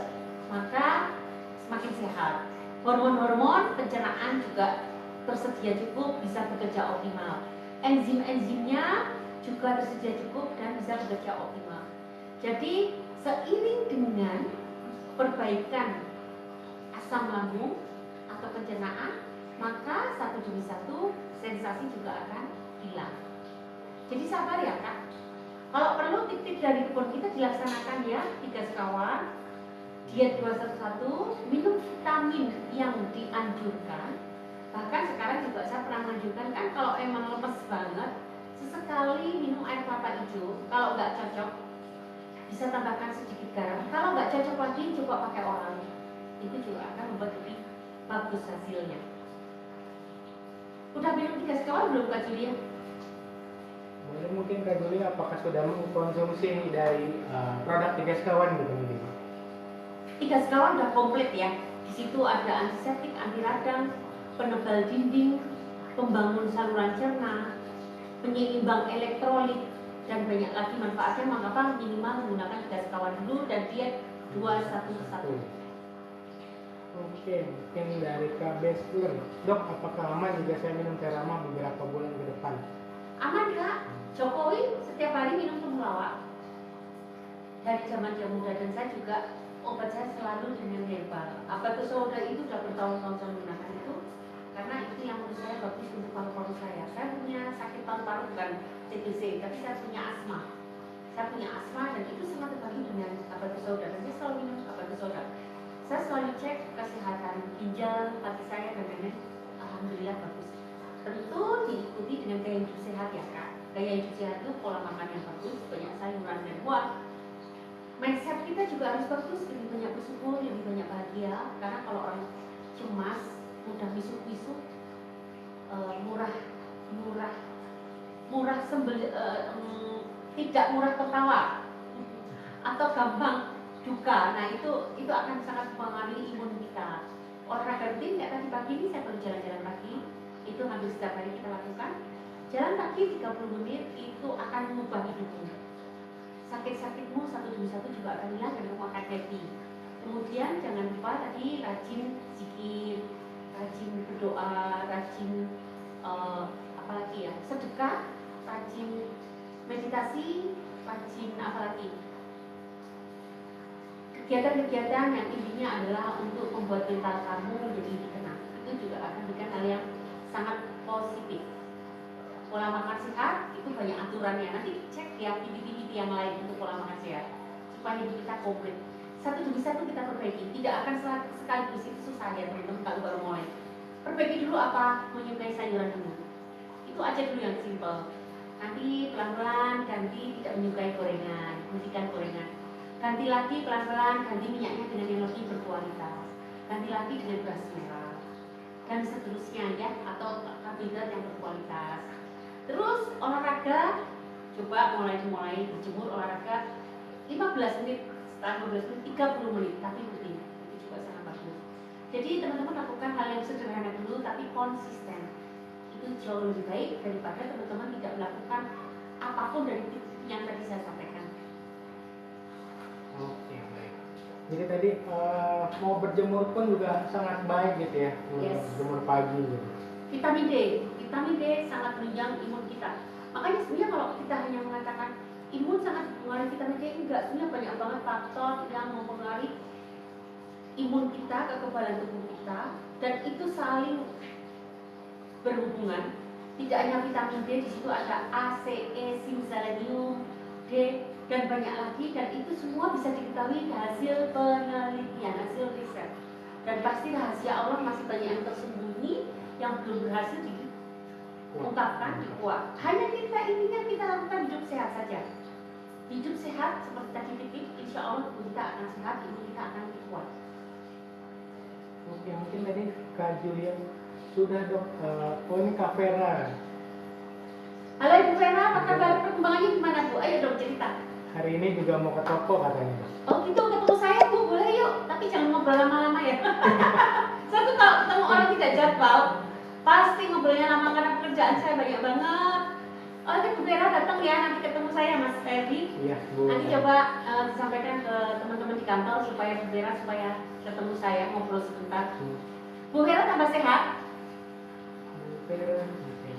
maka semakin sehat. Hormon-hormon pencernaan juga tersedia cukup, bisa bekerja optimal. Enzim-enzimnya juga tersedia cukup dan bisa bekerja optimal. Jadi seiring dengan perbaikan asam lambung atau pencernaan, maka satu demi satu sensasi juga akan hilang. Jadi sabar ya Kak. Kalau perlu tip-tip dari kebun kita dilaksanakan ya, 3 sekawan, diet 211, minum vitamin yang dianjurkan. Bahkan sekarang juga saya pernah menganjurkan kan kalau emang lemes banget, sesekali minum air kelapa hijau. Kalau nggak cocok, bisa tambahkan sedikit garam. Kalau nggak cocok lagi, coba pakai oral. Itu juga akan membuat lebih bagus hasilnya. Udah minum 3 sekawan belum Kak Julia? Boleh mungkin Kak Juli apakah sudah mengkonsumsi dari produk 3 sekawan gitu mungkin? 3 sekawan udah komplit ya. Di situ ada antiseptik, anti radang, penebal dinding, pembangun saluran cerna, penyeimbang elektrolit, dan banyak lagi manfaatnya. Mengapa minimal menggunakan 3 sekawan dulu dan diet 211. Oke, mungkin dari Kak Besler. Dok, apakah aman jika saya minum Terama beberapa bulan ke depan? Aman Kak. Jokowi setiap hari minum temulawak dari zaman dia muda, dan saya juga obat saya selalu dengan herbal. Apa itu soda itu udah bertahun-tahun saya menggunakan itu karena itu yang menurut saya bagus untuk paru-paru saya. Saya punya sakit paru-paru bukan TBC, tapi saya punya asma. Saya punya asma dan itu sangat terbantu dengan apa itu soda, dan saya selalu minum apa itu soda. Saya selalu cek kesehatan ginjal, hati saya dan lain-lain. Alhamdulillah bagus. Tentu diikuti dengan gaya hidup sehat ya Kak. Gaya hidup sehat itu pola makan yang bagus, banyak sayuran dan buah. Mindset kita juga harus bagus, lebih banyak bersyukur, lebih banyak bahagia. Karena kalau orang cemas, mudah misuk-misuk, tidak murah ketawa, atau gampang duka. Nah itu akan sangat mempengaruhi imun kita. Olahraga rutin kayak tadi pagi ini saya baru jalan-jalan pagi, itu hampir setiap hari kita lakukan. Jalan kaki 30 menit itu akan mengubah hidupmu. Sakit-sakitmu satu demi satu juga akan hilang dan kamu akan happy. Kemudian jangan lupa tadi rajin zikir, rajin berdoa, rajin apalagi ya, sedekah, rajin meditasi, rajin apalagi kegiatan-kegiatan yang intinya adalah untuk membuat mental kamu menjadi lebih tenang. Itu juga akan memberikan hal yang sangat positif. Pola makan sehat itu banyak aturannya. Nanti cek ya TV-TV yang lain untuk pola makan sehat supaya hidup kita komplit. Satu demi satu kita perbaiki. Tidak akan sekaligus, itu susah ya teman-teman kalau baru mulai. Perbaiki dulu apa, menyukai sayuran dulu. Itu aja dulu yang simple. Nanti pelan-pelan ganti tidak menyukai gorengan, hentikan gorengan. Ganti lagi pelan-pelan ganti minyaknya dengan yang lebih berkualitas. Ganti lagi dengan beras merah dan seterusnya ya, atau karbohidrat yang berkualitas. Terus olahraga, coba mulai berjemur olahraga 15 menit, setelah 15 menit 30 menit, tapi rutin. Itu juga sangat bagus. Jadi teman-teman lakukan hal yang sederhana dulu tapi konsisten. Itu jauh lebih baik daripada teman-teman tidak melakukan apapun dari yang tadi saya sampaikan. Oke, baik. Jadi tadi mau berjemur pun juga sangat baik gitu ya. Yes. Berjemur pagi gitu. Vitamin D sangat menunjang imun kita. Makanya sebenarnya kalau kita hanya mengatakan imun sangat mempengaruhi vitamin D, enggak, sebenarnya banyak banget faktor yang mempengaruhi imun kita, kekebalan tubuh kita, dan itu saling berhubungan. Tidak hanya vitamin D, di situ ada A, C, E, zinc, selenium, D, dan banyak lagi, dan itu semua bisa diketahui hasil penelitian, hasil riset. Dan pasti rahasia Allah masih banyak yang tersembunyi yang belum berhasil diungkapkan, dikuat. Hanya intinya kita lakukan hidup sehat saja. Hidup sehat seperti tadi titik, insya Allah tubuh kita akan sehat, imun kita akan kuat. Oke, mungkin tadi Kak Julia sudah dok. Oh ini Kak Vera. Halo Ibu Vera, apa kabar? Perkembangannya gimana Bu? Ayo dong cerita. Hari ini juga mau ke toko katanya. Oh gitu, ketemu saya Bu, boleh yuk. Tapi jangan ngobrol lama-lama ya. Saya tuh kalau ketemu orang tidak jadwal, pasti ngobrolnya lama karena pekerjaan saya banyak banget. Oke, Bu Vera datang ya, nanti ketemu saya Mas Ferdi. Iya, Bu. Nanti coba disampaikan ke teman-teman di kantor supaya Bu Vera supaya ketemu saya ngobrol sebentar. Bu Vera tambah sehat. Bu Vera, oke.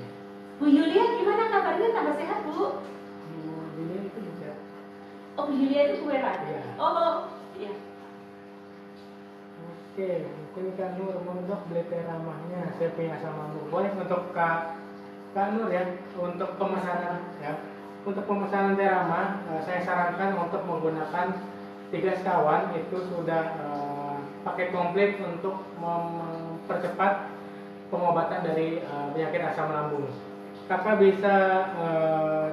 Bu Yulia gimana kabarnya, tambah sehat Bu? Bu Yulia itu bisa. Oh, Bu Yulia itu Bu Vera. Iya. Oh, iya. Oke, mungkin Kak Nur mondok beli teh ramahnya. Saya punya asam lambung. Boleh untuk Kak Nur ya, untuk pemesanan ya. Untuk pemesanan teh ramah, saya sarankan untuk menggunakan 3 sekawan. Itu sudah paket komplit untuk mempercepat pengobatan dari penyakit asam lambung. Kakak bisa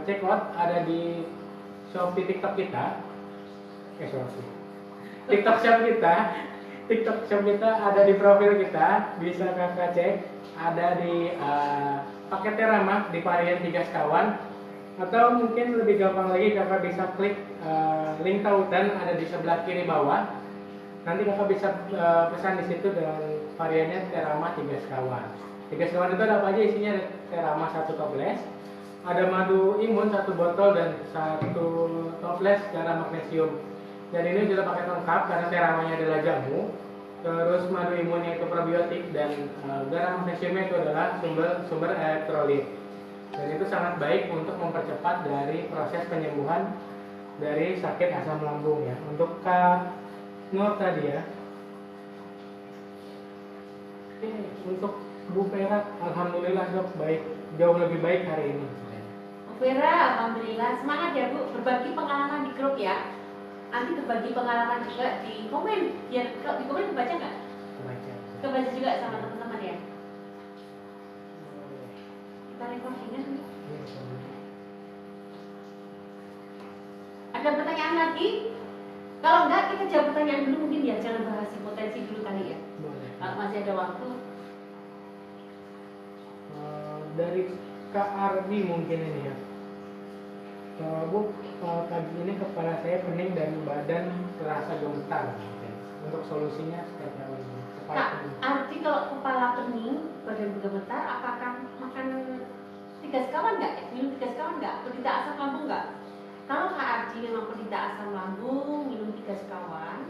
check out ada di Shopee TikTok kita. TikTok shop kita. TikTok shop kita ada di profil kita, bisa kakak cek. Ada di paket teh ramah di varian 3 sekawan. Atau mungkin lebih gampang lagi kakak bisa klik link tautan ada di sebelah kiri bawah. Nanti kakak bisa pesan di situ dengan variannya teh ramah 3 sekawan. 3 sekawan itu ada apa aja isinya? Ada teh ramah 1 toples, ada madu imun 1 botol dan 1 toples garam magnesium. Dan ini sudah paket lengkap karena teh ramahnya adalah jamu. Terus madu imunnya itu probiotik dan garam magnesiumnya itu adalah sumber elektrolit. Dan itu sangat baik untuk mempercepat dari proses penyembuhan dari sakit asam lambung ya. Untuk Kak Nur tadi ya. Oke, untuk Bu Vera, alhamdulillah dok baik, jauh lebih baik hari ini. Bu Vera, alhamdulillah semangat ya Bu, berbagi pengalaman di grup ya. Nanti berbagi pengalaman juga di komen, biar kalau di komen kebaca nggak? Kebaca juga sama teman-teman ya. Kita recordingan. Ada pertanyaan lagi? Kalau enggak kita jawab pertanyaan dulu mungkin ya, jangan bahas potensi dulu kali ya. Boleh. Kalau masih ada waktu. Dari Kak Ardi mungkin ini ya. Bu, pagi ini kepala saya pening dan badan terasa gemetar. Untuk solusinya seperti apa ini? Kak, arti kalau kepala pening, badan bergemetar, apakah makan 3 sekawan nggak? Minum 3 sekawan nggak? Penderita asam lambung nggak? Kalau Kak Ardi memang penderita asam lambung, minum 3 sekawan,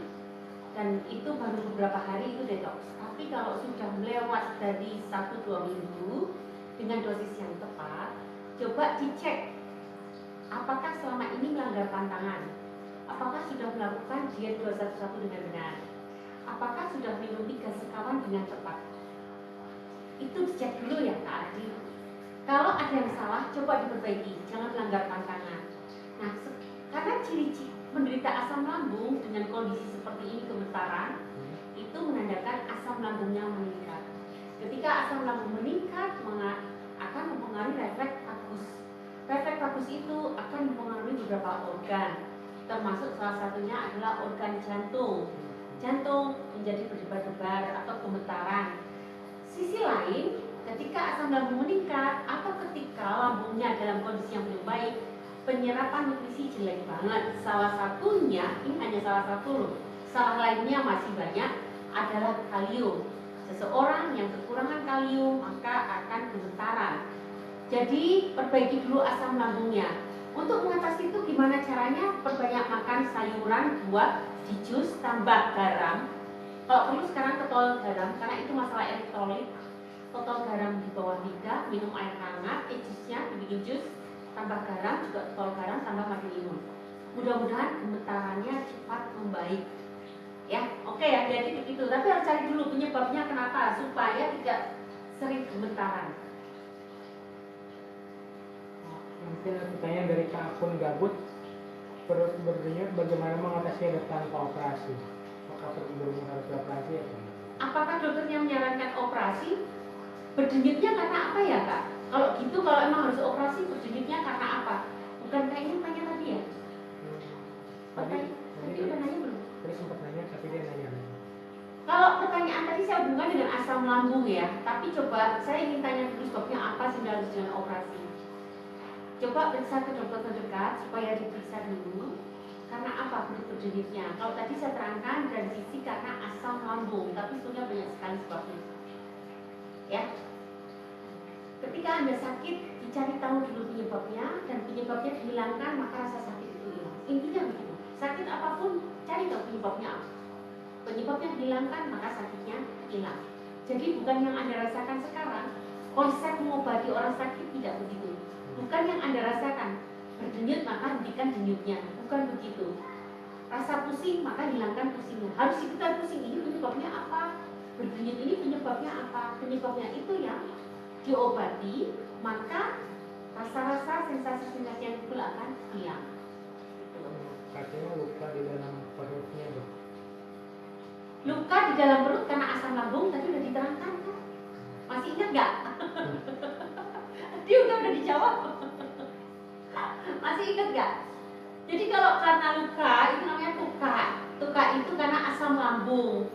dan itu baru beberapa hari itu detox. Tapi kalau sudah melewat dari 1-2 minggu dengan dosis yang tepat, coba dicek apakah selama ini melanggar pantangan, apakah sudah melakukan diet 211 dengan benar, apakah sudah minum 3 sekawan dengan tepat. Itu dicek dulu ya Kak Ardi. Kalau ada yang salah, coba diperbaiki, jangan melanggar pantangan. Nah, karena ciri-ciri menderita asam lambung dengan kondisi seperti ini gemetaran, itu menandakan asam lambungnya meningkat. Ketika asam lambung meningkat, akan mempengaruhi refleks vagus. Refleks vagus itu akan mempengaruhi beberapa organ, termasuk salah satunya adalah organ jantung. Jantung menjadi berdebar-debar atau gemetaran. Sisi lain, ketika asam lambung meningkat atau ketika lambungnya dalam kondisi yang belum baik, penyerapan nutrisi jelek banget. Salah satunya, ini hanya salah satu loh, salah lainnya masih banyak, adalah kalium. Seseorang yang kekurangan kalium maka akan gemetaran. Jadi perbaiki dulu asam lambungnya. Untuk mengatasi itu gimana caranya? Perbanyak makan sayuran, buah, di jus, tambah garam. Kalau perlu sekarang ketol garam, karena itu masalah elektrolit. Ketol garam di bawah 3, minum air hangat, jusnya dibikin jus, tambah garam, juga ketol garam, tambah madu imun. Mudah-mudahan gemetarannya cepat membaik. Ya, oke ya, jadi begitu. Tapi harus cari dulu penyebabnya kenapa, supaya tidak sering gemetaran. Mungkin pertanyaan dari Kak akun gabut, perut berdenyut bagaimana mengatasi tanpa operasi? Apakah perut harus dioperasi atau tidak? Apakah dokternya menyarankan operasi? Berdenyutnya karena apa ya Kak? Kalau gitu, kalau emang harus operasi, berdenyutnya karena apa? Bukan kayaknya tanya tadi ya? Tadi udah nanya belum? Tadi sempat nanya, tapi dia nanya. Kalau pertanyaan tadi saya hubungkan dengan asam lambung ya, tapi coba saya ingin tanya dulu sebabnya apa sehingga harus dengan operasi. Coba periksa ke dokter terdekat supaya diperiksa dulu karena apa berdenyutnya. Kalau tadi saya terangkan dari sisi karena asam lambung, tapi sebenarnya banyak sekali sebabnya. Ya. Ketika Anda sakit, dicari tahu dulu penyebabnya, dan penyebabnya dihilangkan, maka rasa sakit itu hilang. Intinya begitu. Sakit apapun, cari tahu penyebabnya apa. Penyebabnya dihilangkan, maka sakitnya hilang. Jadi bukan yang Anda rasakan sekarang, konsep mengobati orang sakit tidak begitu. Bukan yang Anda rasakan, berdenyut maka hentikan denyutnya, bukan begitu. Rasa pusing maka hilangkan pusingnya. Harus ikutan pusing, ini penyebabnya apa? Berdenyut ini penyebabnya apa? Penyebabnya itu yang diobati, maka rasa-rasa sensasi-sensasi yang timbul akan hilang. Katanya luka di dalam perutnya, Dok. Luka di dalam perut karena asam lambung tadi udah diterangkan kan? Masih ingat nggak? Dia udah dijawab. Masih ingat nggak? Jadi kalau karena luka itu namanya tuka. Tuka itu karena asam lambung.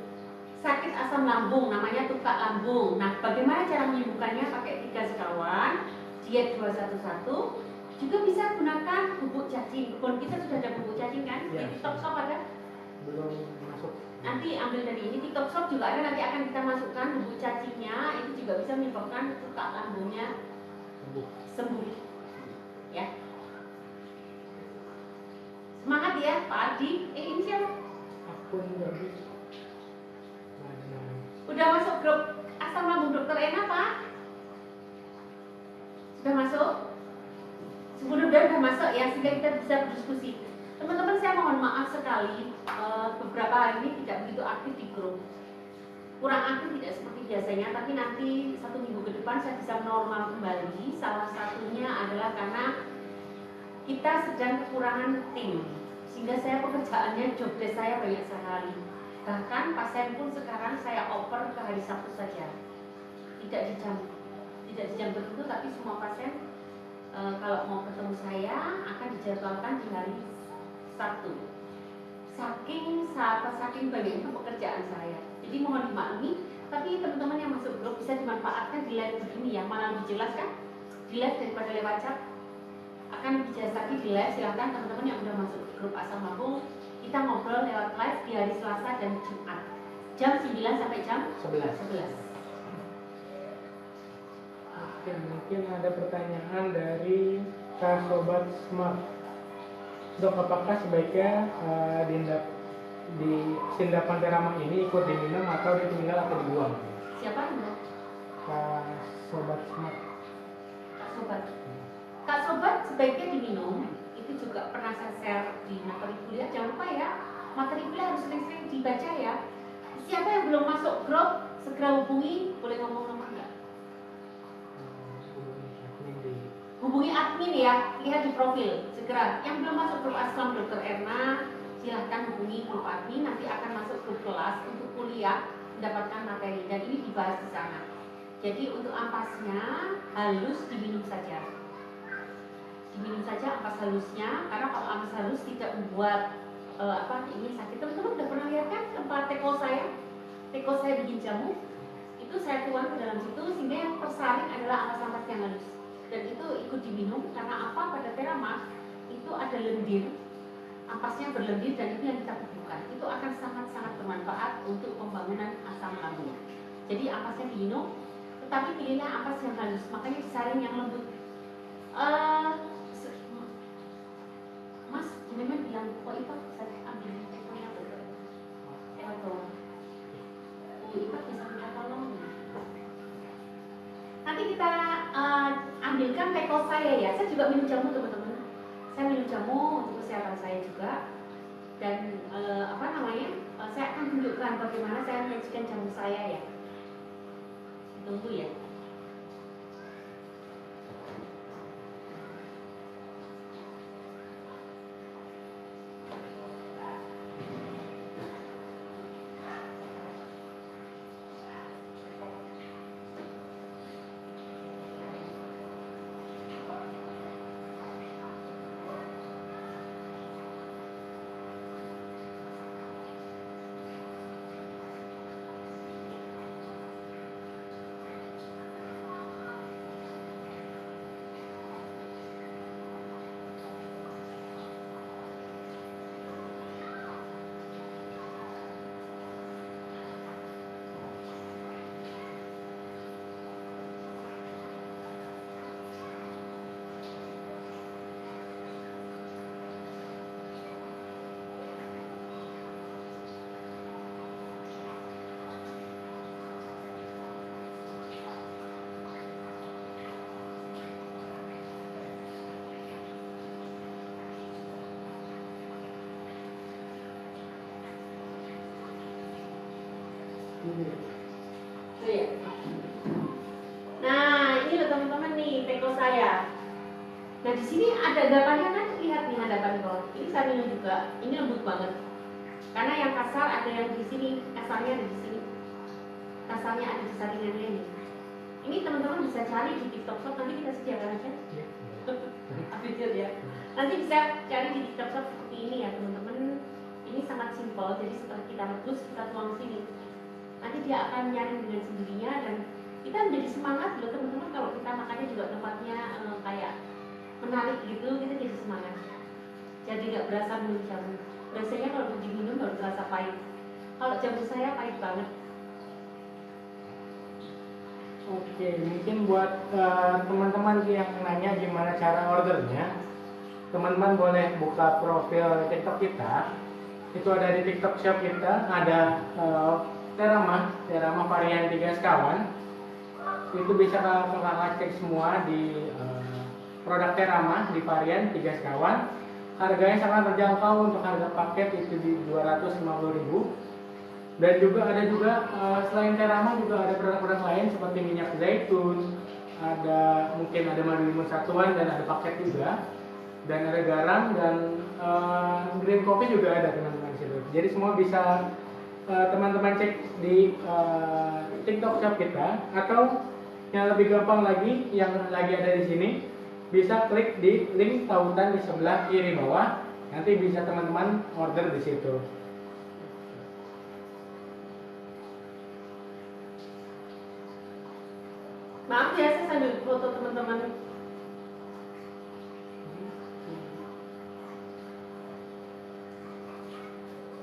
Sakit asam lambung namanya tuka lambung. Nah, bagaimana cara menyembuhkannya? Pakai 3 sekawan, diet 211. Juga bisa gunakan bubuk cacing. Kebun kita sudah ada bubuk cacing kan? Ya. Di TikTok Shop ada? Belum masuk. Nanti ambil dari ini, TikTok Shop juga ada, nanti akan kita masukkan bubuk cacingnya. Itu juga bisa menyebabkan tuka lambungnya sembuh. Ya. Semangat ya Pak Adi. Ini siapa? Akun nggak bisa. Udah masuk grup asam lambung dokter Ena Pak? Sudah masuk? Mudah-mudahan sudah masuk ya, sehingga kita bisa berdiskusi. Teman-teman, saya mohon maaf sekali, beberapa hari ini tidak begitu aktif di grup. Kurang aktif tidak seperti biasanya, tapi nanti 1 minggu ke depan saya bisa normal kembali. Salah satunya adalah karena kita sedang kekurangan tim, sehingga saya pekerjaannya, job desk saya banyak sekali. Bahkan pasien pun sekarang saya oper ke hari Sabtu saja, tidak di jam tertentu, tapi semua pasien kalau mau ketemu saya akan dijadwalkan di hari Sabtu. Saking banyaknya pekerjaan saya, jadi mohon dimaklumi. Tapi teman-teman yang masuk grup bisa dimanfaatkan di live begini ya, malah lebih jelas kan di live daripada lewat chat. Akan lebih jelas lagi di live. Silahkan teman-teman yang udah masuk grup asam lambung, kita ngobrol lewat live di hari Selasa dan Jumat jam 9 sampai jam 11. Oke, mungkin ada pertanyaan dari Kak Sobat Smart. Dok, apakah sebaiknya di sindapan teramak ini ikut diminum atau ditinggal atau dibuang? Siapa Anda? Kak Sobat Smart. Kak Sobat sebaiknya diminum. Itu juga pernah saya share di materi kuliah. Jangan lupa ya, materi kuliah harus sering-sering dibaca ya. Siapa yang belum masuk grup, segera hubungi. Boleh ngomong nomor nggak? Hubungi admin ya, lihat di profil segera. Yang belum masuk grup asam Dr. Erna, silahkan hubungi grup admin. Nanti akan masuk grup kelas untuk kuliah, mendapatkan materi, dan ini dibahas di sana. Jadi untuk ampasnya halus diminum saja. Diminum saja ampas halusnya, karena kalau ampas halus tidak membuat ini sakit. Teman-teman udah pernah lihat kan tempat teko saya bikin jamu, itu saya tuang ke dalam situ sehingga yang tersaring adalah ampas-ampas yang halus. Dan itu ikut diminum karena apa? Pada teramak itu ada lendir, ampasnya berlendir, dan itu yang kita butuhkan. Itu akan sangat-sangat bermanfaat untuk pembangunan asam lambung. Jadi ampasnya diminum, tetapi pilihlah ampas yang halus, makanya disaring yang lembut. Mas, memang bilang kok itu saya ambil tekonya betul. Atau itu bisa minta tolong. Nanti kita ambilkan teko saya ya. Saya juga minum jamu teman-teman. Saya minum jamu untuk kesehatan saya juga. Dan saya akan tunjukkan bagaimana saya menyajikan jamu saya ya. Tunggu ya. Oh, ya. Nah, ini loh teman-teman nih teko saya. Nah di sini ada endapannya kan, lihat nih endapan bawah. Ini saya minum juga. Ini lembut banget. Karena yang kasar ada yang di sini, kasarnya ada di sini. Kasarnya ada di saringannya ini. Ini teman-teman bisa cari di TikTok Shop, nanti kita sediakan aja. Update ya. Nanti bisa cari di TikTok Shop seperti ini ya teman-teman. Ini sangat simpel, jadi setelah kita rebus kita tuang sini. Nanti dia akan nyaring dengan sendirinya dan kita menjadi semangat loh teman-teman kalau kita makannya juga tempatnya kayak menarik gitu, kita jadi semangat. Jadi nggak berasa minum jamu. Biasanya kalau diminum baru terasa pahit. Kalau jamu saya pahit banget. Oke, mungkin buat teman-teman yang nanya gimana cara ordernya, teman-teman boleh buka profil TikTok kita. Itu ada di TikTok Shop kita, ada Terama varian 3 sekawan. Itu bisa kakak cek semua di produk Terama di varian 3 sekawan. Harganya sangat terjangkau, untuk harga paket itu di 250.000. Dan juga ada selain Terama juga ada produk-produk lain seperti minyak zaitun, ada mungkin ada madu limun satuan dan ada paket juga. Dan ada garam dan green coffee juga ada teman-teman di situ. Jadi semua bisa teman-teman cek di TikTok Shop kita, atau yang lebih gampang lagi yang lagi ada di sini bisa klik di link tautan di sebelah kiri bawah. Nanti bisa teman-teman order di situ. Maaf ya, saya sambil foto teman-teman.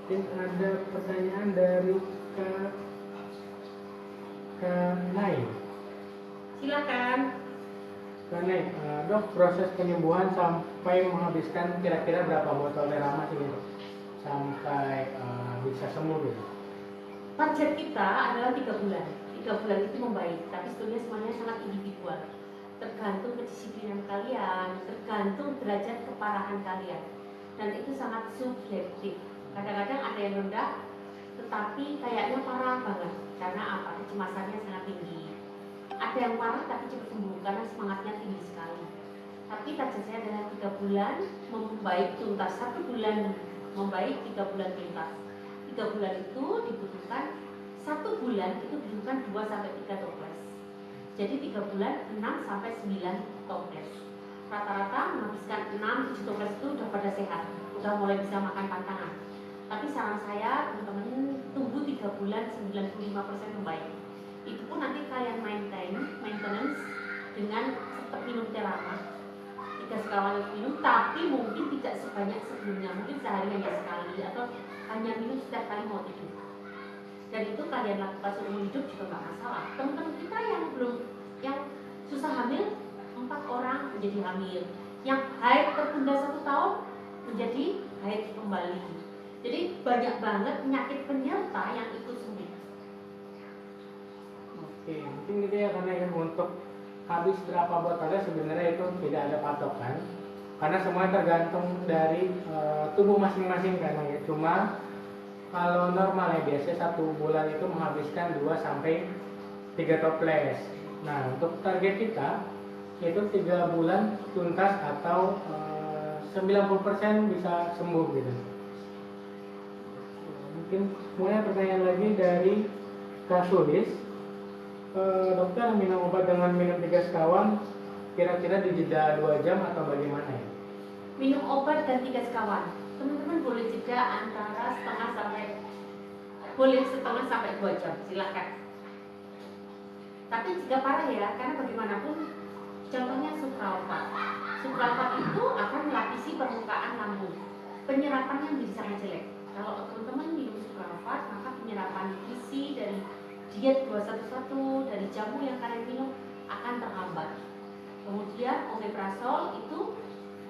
Mungkin ada pertanyaan dari Kak Nai. Silakan. Kak Nai, dok, proses penyembuhan sampai menghabiskan kira-kira berapa botol Terama sih dok? Sampai bisa sembuh gitu? Target kita adalah 3 bulan. 3 bulan itu membaik, tapi sebetulnya semuanya sangat individual. Tergantung kedisiplinan kalian, tergantung derajat keparahan kalian. Dan itu sangat subjektif. Kadang-kadang ada yang rendah, tetapi kayaknya parah banget. Karena apa? Kecemasannya sangat tinggi. Ada yang parah tapi cepat sembuh karena semangatnya tinggi sekali. Tapi target saya adalah 3 bulan membaik tuntas. 1 bulan membaik, 3 bulan tuntas. 3 bulan itu dibutuhkan, 1 bulan itu dibutuhkan 2-3 toples. Jadi 3 bulan 6-9 toples. Rata-rata menghabiskan 6-7 toples itu udah pada sehat, udah mulai bisa makan pantangan. Tapi saran saya teman-teman tunggu 3 bulan 95% membaik. Itu pun nanti kalian maintenance dengan tetap minum Terama 3 sekawan minum, tapi mungkin tidak sebanyak sebelumnya. Mungkin sehari hanya sekali atau hanya minum setiap kali mau tidur. Dan itu kalian lakukan seumur hidup juga nggak masalah. Teman-teman kita yang susah hamil, 4 orang menjadi hamil. Yang haid tertunda 1 tahun menjadi haid kembali. Jadi banyak banget penyakit penyerta yang ikut sembuh. Oke, mungkin gitu ya, karena yang untuk habis berapa botolnya sebenarnya itu tidak ada patokan, karena semuanya tergantung dari tubuh masing-masing kan ya. Cuma kalau normal ya biasanya 1 bulan itu menghabiskan 2-3 toples. Nah untuk target kita itu 3 bulan tuntas atau 90% bisa sembuh gitu. Mungkin mulai pertanyaan lagi dari Kak Sulis. Dokter, minum obat dengan minum 3 sekawan kira-kira di jeda 2 jam atau bagaimana ya? Minum obat dan 3 sekawan, teman-teman boleh jeda antara setengah sampai 2 jam, silakan. Tapi jika parah ya, karena bagaimanapun contohnya sukralfat. Sukralfat itu akan melapisi permukaan lambung. Penyerapannya menjadi sangat jelek. Kalau teman-teman minum sukralfat, maka penyerapan gizi dari diet 211 dari jamu yang kalian minum akan terhambat. Kemudian omeprazol itu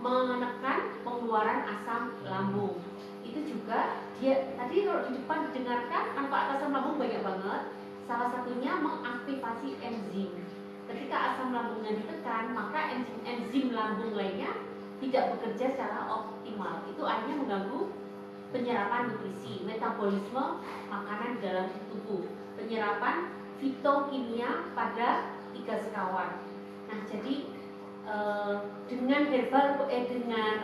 menekan pengeluaran asam lambung. Itu juga dia tadi kalau di depan didengarkan manfaat asam lambung banyak banget. Salah satunya mengaktifasi enzim. Ketika asam lambungnya ditekan, maka enzim lambung lainnya tidak bekerja secara optimal. Itu akhirnya mengganggu penyerapan nutrisi, metabolisme makanan di dalam tubuh. penyerapan fitokimia pada 3 sekawan. Nah, jadi dengan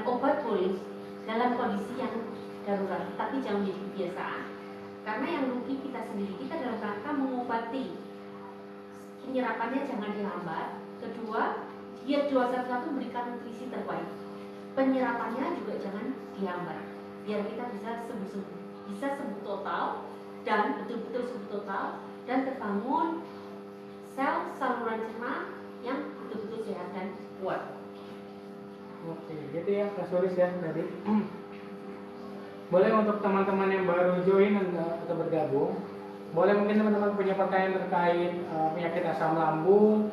obat boleh dalam kondisi yang darurat, tapi jangan menjadi kebiasaan. Karena yang rugi kita sendiri, kita dalam rangka mengobati, penyerapannya jangan dihambat. Kedua, dia 211 memberikan nutrisi terbaik. Penyerapannya juga jangan dihambat, biar kita bisa sembuh total dan betul-betul sembuh total dan terbangun sel saluran cerna yang betul-betul sehat dan kuat. Oke, gitu ya Kak Sulis ya tadi. Boleh untuk teman-teman yang baru join atau bergabung, boleh mungkin teman-teman punya pertanyaan terkait penyakit asam lambung,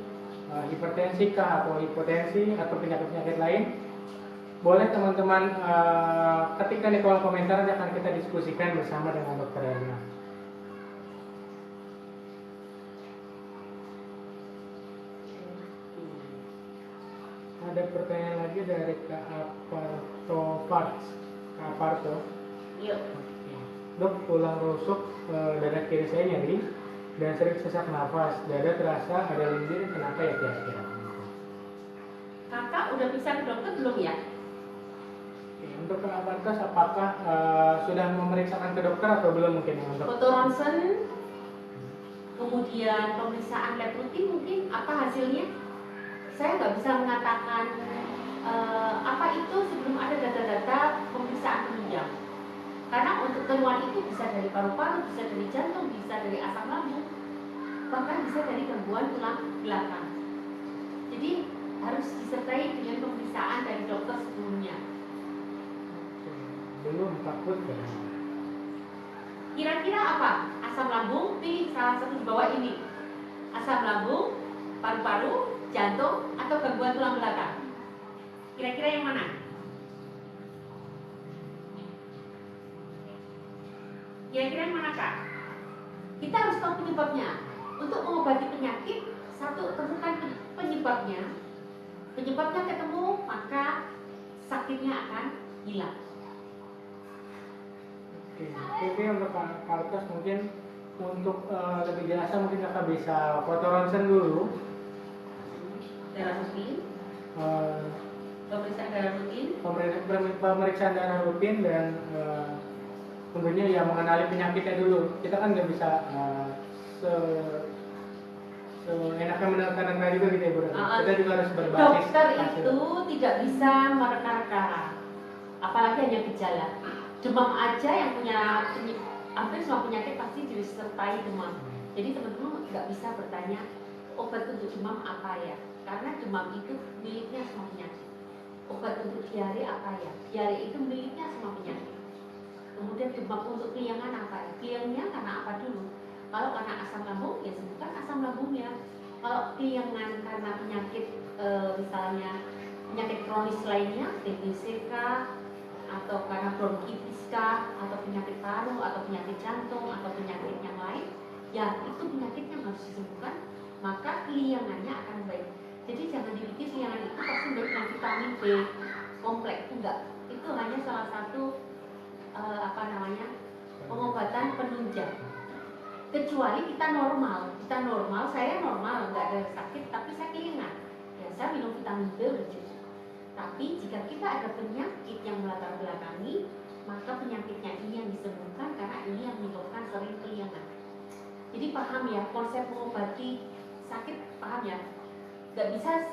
hipertensi kah atau hipotensi atau penyakit-penyakit lain. Boleh teman-teman ketikkan di kolom komentar, nanti akan kita diskusikan bersama dengan Dr. Erna. Ada pertanyaan lagi dari Kak Aparto. Yuk. Dok, tulang rusuk dada kiri saya nyeri dan sering sesak nafas. Dada terasa ada lendir, kenapa ya kira-kira? Kakak udah bisa ke dokter belum ya? Untuk Kak Aparto, apakah sudah memeriksakan ke dokter atau belum mungkin untuk Foto ronsen, kemudian pemeriksaan lab rutin mungkin apa hasilnya? Saya nggak bisa mengatakan apa itu sebelum ada data-data pemeriksaan penunjang. Karena untuk keluhan itu bisa dari paru-paru, bisa dari jantung, bisa dari asam lambung, bahkan bisa dari gangguan tulang belakang. Jadi harus disertai dengan pemeriksaan dari dokter sebelumnya. belum takut kan? Kira-kira apa? Asam lambung, pilih salah satu di bawah ini. Asam lambung, paru-paru, jantung, atau gangguan tulang belakang. Kira-kira yang mana? Kira-kira yang mana, Kak? Kita harus tahu penyebabnya. Untuk mengobati penyakit, satu, temukan penyebabnya. Penyebabnya ketemu, maka sakitnya akan hilang. Oke, untuk Kak Kartos mungkin untuk lebih jelasnya mungkin Kakak bisa foto ronsen dulu. Darah rutin, pemeriksaan darah rutin, pemeriksaan darah rutin dan tentunya ya mengenali penyakitnya dulu. Kita kan nggak bisa seenaknya menekan juga gitu ya Bu. Kita juga harus berbasis dokter hasil. itu tidak bisa mereka-reka, apalagi hanya gejala. Demam aja yang punya hampir semua penyakit pasti disertai demam. Jadi teman-teman nggak bisa bertanya obat untuk demam apa ya, karena demam itu miliknya semua penyakit. Obat untuk diare apa ya, diare itu miliknya semua penyakit. Kemudian demam untuk keliangan apa ya, keliangnya karena apa dulu? Kalau karena asam lambung ya sembuhkan asam lambungnya. Kalau keliangan karena penyakit misalnya penyakit kronis lainnya, TBC atau karena bronkitis atau penyakit paru atau penyakit jantung atau penyakit yang lain, ya itu penyakitnya harus disembuhkan, maka keliangannya akan baik. Jadi jangan dipikir keliangan itu pasti baik dengan vitamin B kompleks, enggak. Itu hanya salah satu pengobatan penunjang. Kecuali kita normal, saya normal, nggak ada sakit, tapi saya keliangan, ya saya minum vitamin B udah cukup. Tapi jika kita ada penyakit yang melatar belakangi, maka penyakitnya ini yang disembuhkan karena ini yang menyebabkan sering keliangan. Jadi paham ya konsep mengobati sakit, paham ya? Gak bisa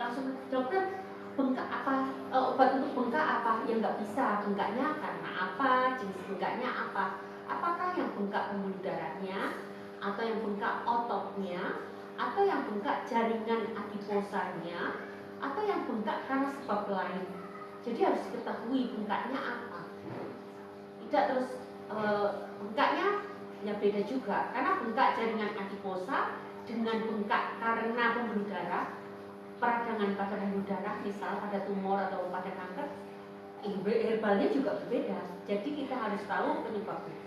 langsung dokter bengkak apa, obat untuk bengkak apa? Yang nggak bisa, bengkaknya karena apa? Jenis bengkaknya apa? Apakah yang bengkak pembuluh darahnya, atau yang bengkak ototnya, atau yang bengkak jaringan adiposanya, atau yang bengkak karena sebab lain. Jadi harus diketahui bengkaknya apa. Tidak terus bengkaknya ya beda juga. Karena bengkak jaringan adiposa dengan bengkak karena pembuluh darah, peradangan pada pembuluh darah, misal pada tumor atau pada kanker, herbalnya juga berbeda. Jadi kita harus tahu penyebabnya.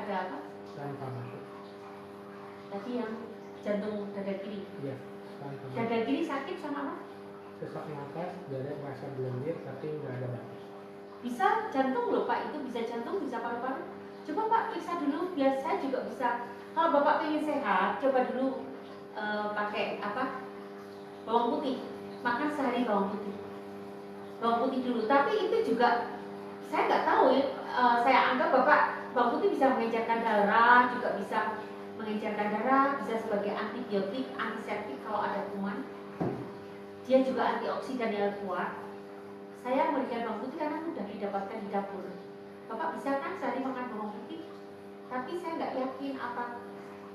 ada apa? tanpa masuk. Tadi yang jantung dada kiri. Iya, tanpa masuk. Dada kiri sakit sama apa? Sesak napas, dada terasa berlendir tapi nggak ada batuk. Bisa jantung loh Pak, itu bisa jantung, bisa paru-paru. Coba Pak periksa dulu, biar saya juga bisa. Kalau Bapak pengen sehat, coba dulu pakai apa? Bawang putih. Makan sehari bawang putih. Bawang putih dulu. Tapi itu juga saya nggak tahu ya. Saya anggap Bapak bawang putih bisa mengencerkan darah, juga bisa mengencerkan darah, bisa sebagai antibiotik, antiseptik kalau ada kuman. Dia juga antioksidan yang kuat. Saya memberikan bawang putih karena mudah didapatkan di dapur. Bapak bisa kan sehari makan bawang putih? Tapi saya nggak yakin apa,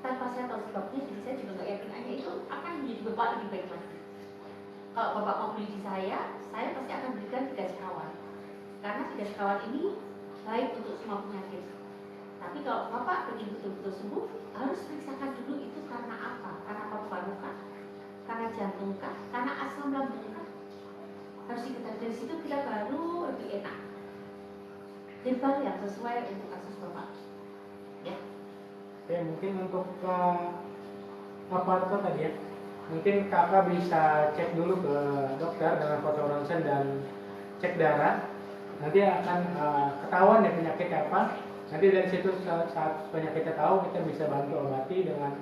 tanpa saya tahu sebabnya, jadi saya juga nggak yakin hanya itu akan menjadi Bapak lebih baik lagi. Kalau Bapak mau beli di saya pasti akan berikan 3 sekawan. Karena 3 sekawan ini baik untuk semua penyakit. Tapi kalau Bapak ingin betul-betul sembuh, harus periksakan dulu itu karena apa? Karena paru-paru kah? Karena jantung kah? Karena asam lambung kah? Harus diketahui, dari situ kita baru lebih enak herbal yang sesuai untuk kasus Bapak ya. Oke, mungkin untuk apa itu tadi ya, mungkin kakak bisa cek dulu ke dokter dengan foto ronsen dan cek darah, nanti akan ketahuan ya penyakit apa. Nanti dari situ saat penyakitnya tahu, kita bisa bantu obati dengan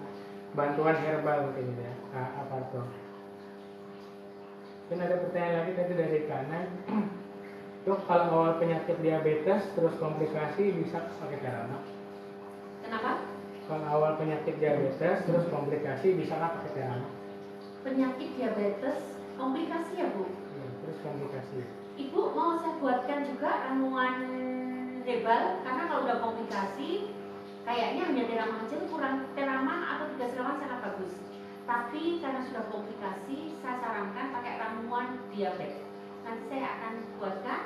bantuan herbal mungkin ya. Apa itu? Mungkin ada pertanyaan lagi tadi dari kanan. Dok, kalau awal penyakit diabetes terus komplikasi bisa pakai cara apa? Kenapa? Kalau awal penyakit diabetes terus komplikasi bisa pakai cara apa? Penyakit diabetes komplikasi ya Bu? Ya, terus komplikasi. Ibu mau saya buatkan juga ramuan herbal, karena kalau udah komplikasi kayaknya hanya teramah aja kurang, teramah atau 3 sekawan sangat bagus. Tapi karena sudah komplikasi, saya sarankan pakai ramuan diabetes. Nanti saya akan buatkan.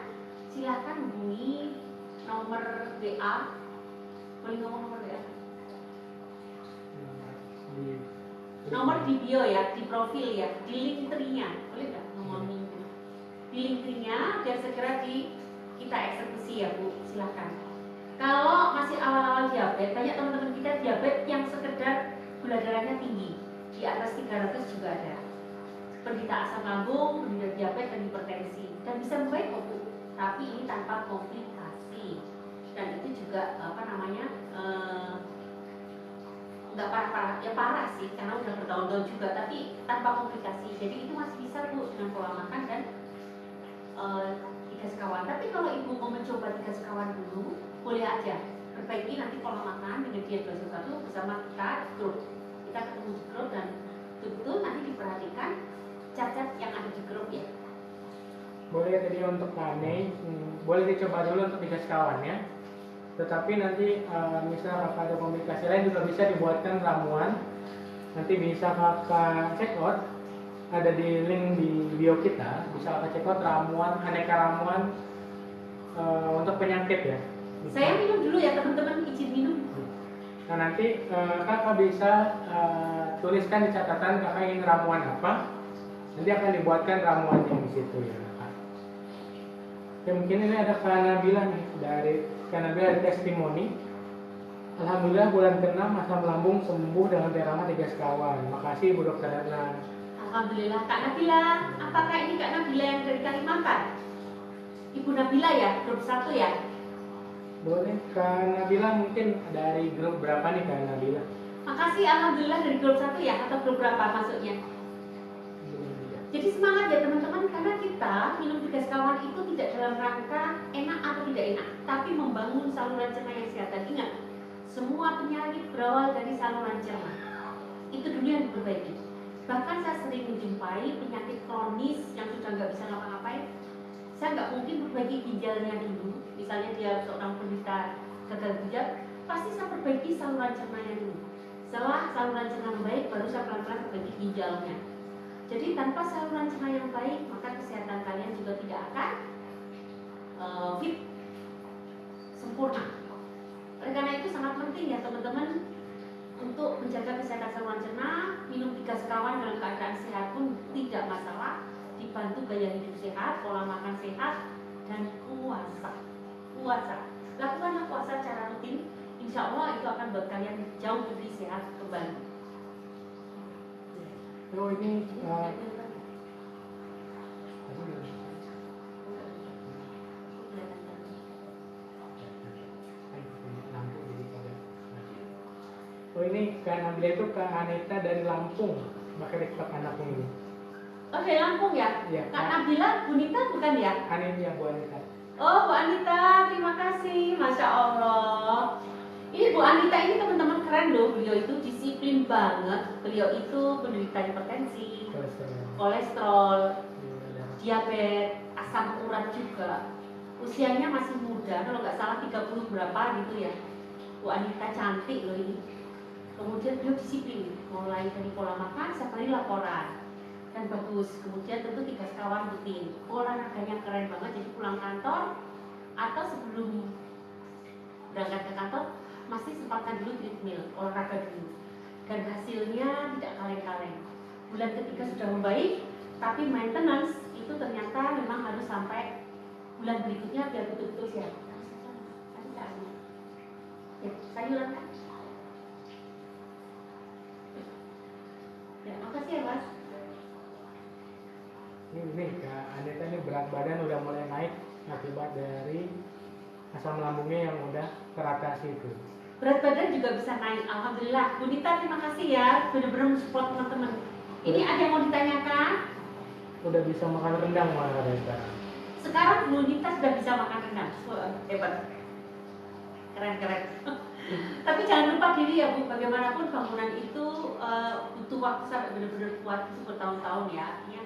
Silahkan hubungi nomor WA. Boleh ngomong nomor WA? Nomor di bio ya, di profil ya, di link tree-nya. Boleh nggak ngomongin? Di link tree-nya biar segera kita eksekusi ya Bu. Silahkan. Kalau masih awal-awal diabetes, banyak teman-teman kita diabetes yang sekedar gula darahnya tinggi, di atas 300 juga ada. Penderita asam lambung, penderita diabetes dan hipertensi, dan bisa membaik kok Bu. Tapi ini tanpa komplikasi. Dan itu juga apa namanya? Nggak parah-parah, ya parah sih karena udah bertahun-tahun juga, tapi tanpa komplikasi. Jadi itu masih bisa Bu dengan pola makan dan 3 sekawan. Tapi kalau Ibu mau mencoba 3 sekawan dulu, boleh aja perbaiki nanti pola makan dengan diet 211 bersama kita grup. Kita ketemu di grup dan betul-betul nanti diperhatikan cacat yang ada di grup ya. Boleh tadi untuk kami, boleh dicoba dulu untuk 3 sekawan ya. Tetapi nanti misalnya kakak ada komplikasi lain juga bisa dibuatkan ramuan. Nanti bisa kakak check out, ada di link di bio kita, bisa kakak check out ramuan, aneka ramuan untuk penyakit ya. Bisa. Saya minum dulu ya teman-teman, izin minum. Nah nanti kakak bisa tuliskan di catatan kakak ingin ramuan apa, nanti akan dibuatkan ramuannya di situ ya kakak. Oke, mungkin ini ada Kak Nabila nih, dari Kak Nabila dari testimoni. Alhamdulillah bulan ke-6 asam lambung sembuh dengan terama 3 sekawan. Makasih Bu Dokter Erna. Alhamdulillah Kak Nabila. Apakah ini Kak Nabila yang dari Kalimantan? Ibu Nabila ya, grup 1 ya? Boleh Kak Nabila, mungkin dari grup berapa nih Kak Nabila? Makasih, Alhamdulillah dari grup 1 ya, atau grup berapa masuknya? Jadi semangat ya teman-teman, karena kita minum 3 sekawan itu tidak dalam rangka enak atau tidak enak, tapi membangun saluran cerna yang sehat. Dan ingat, semua penyakit berawal dari saluran cerna. Itu dulu yang diperbaiki. Bahkan saya sering menjumpai penyakit kronis yang sudah nggak bisa ngapa-ngapain. Saya nggak mungkin perbaiki ginjalnya dulu. Misalnya dia seorang penderita gagal ginjal, pasti saya perbaiki saluran cernanya dulu. Setelah saluran cerna baik, baru saya pelan-pelan perbaiki ginjalnya. Jadi tanpa saluran cerna yang baik, maka kesehatan kalian juga tidak akan fit, sempurna. Oleh karena itu sangat penting ya teman-teman untuk menjaga kesehatan saluran cerna. Minum 3 sekawan dalam keadaan sehat pun tidak masalah, dibantu gaya hidup sehat, pola makan sehat, dan puasa. Lakukanlah puasa secara rutin. insya Allah itu akan buat kalian jauh lebih sehat kembali. Oh ini oh ini Kak Nabila itu Kak Anita dari Lampung, pakai rekap anaknya ini. Oh dari Lampung ya? Iya. Kak Nabila, Bu Nita bukan ya? Anita ya Bu Anita. Oh Bu Anita, terima kasih, Masya Allah. Ini Bu Anita ini teman-teman keren loh, beliau itu disiplin banget. Beliau itu penderita hipertensi, kolesterol, diabetes, asam urat juga. Usianya masih muda, kalau nggak salah 30 berapa gitu ya. Bu Anita cantik loh ini. Kemudian beliau disiplin, mulai dari pola makan, setiap hari laporan dan bagus. Kemudian tentu 3 sekawan rutin, olahraganya keren banget. Jadi pulang kantor atau sebelum berangkat ke kantor masih sempatkan dulu treadmill, olahraga dulu. Dan hasilnya tidak kaleng-kaleng. Bulan ketiga sudah membaik, tapi maintenance itu ternyata memang harus sampai bulan berikutnya biar betul-betul sehat. Ya, sayuran kan? Ya, makasih ya Mas. Ini Kak Anita ini berat badan udah mulai naik akibat dari asam lambungnya yang udah teratasi itu. Berat badan juga bisa naik, alhamdulillah. Bu Nita terima kasih ya, benar-benar support teman-teman. Ini ada yang mau ditanyakan? Udah bisa makan rendang malah katanya sekarang. Sekarang Bu Nita sudah bisa makan rendang, hebat, keren. Tapi jangan lupa diri ya Bu, bagaimanapun bangunan itu butuh waktu sampai benar-benar kuat itu bertahun-tahun ya. Artinya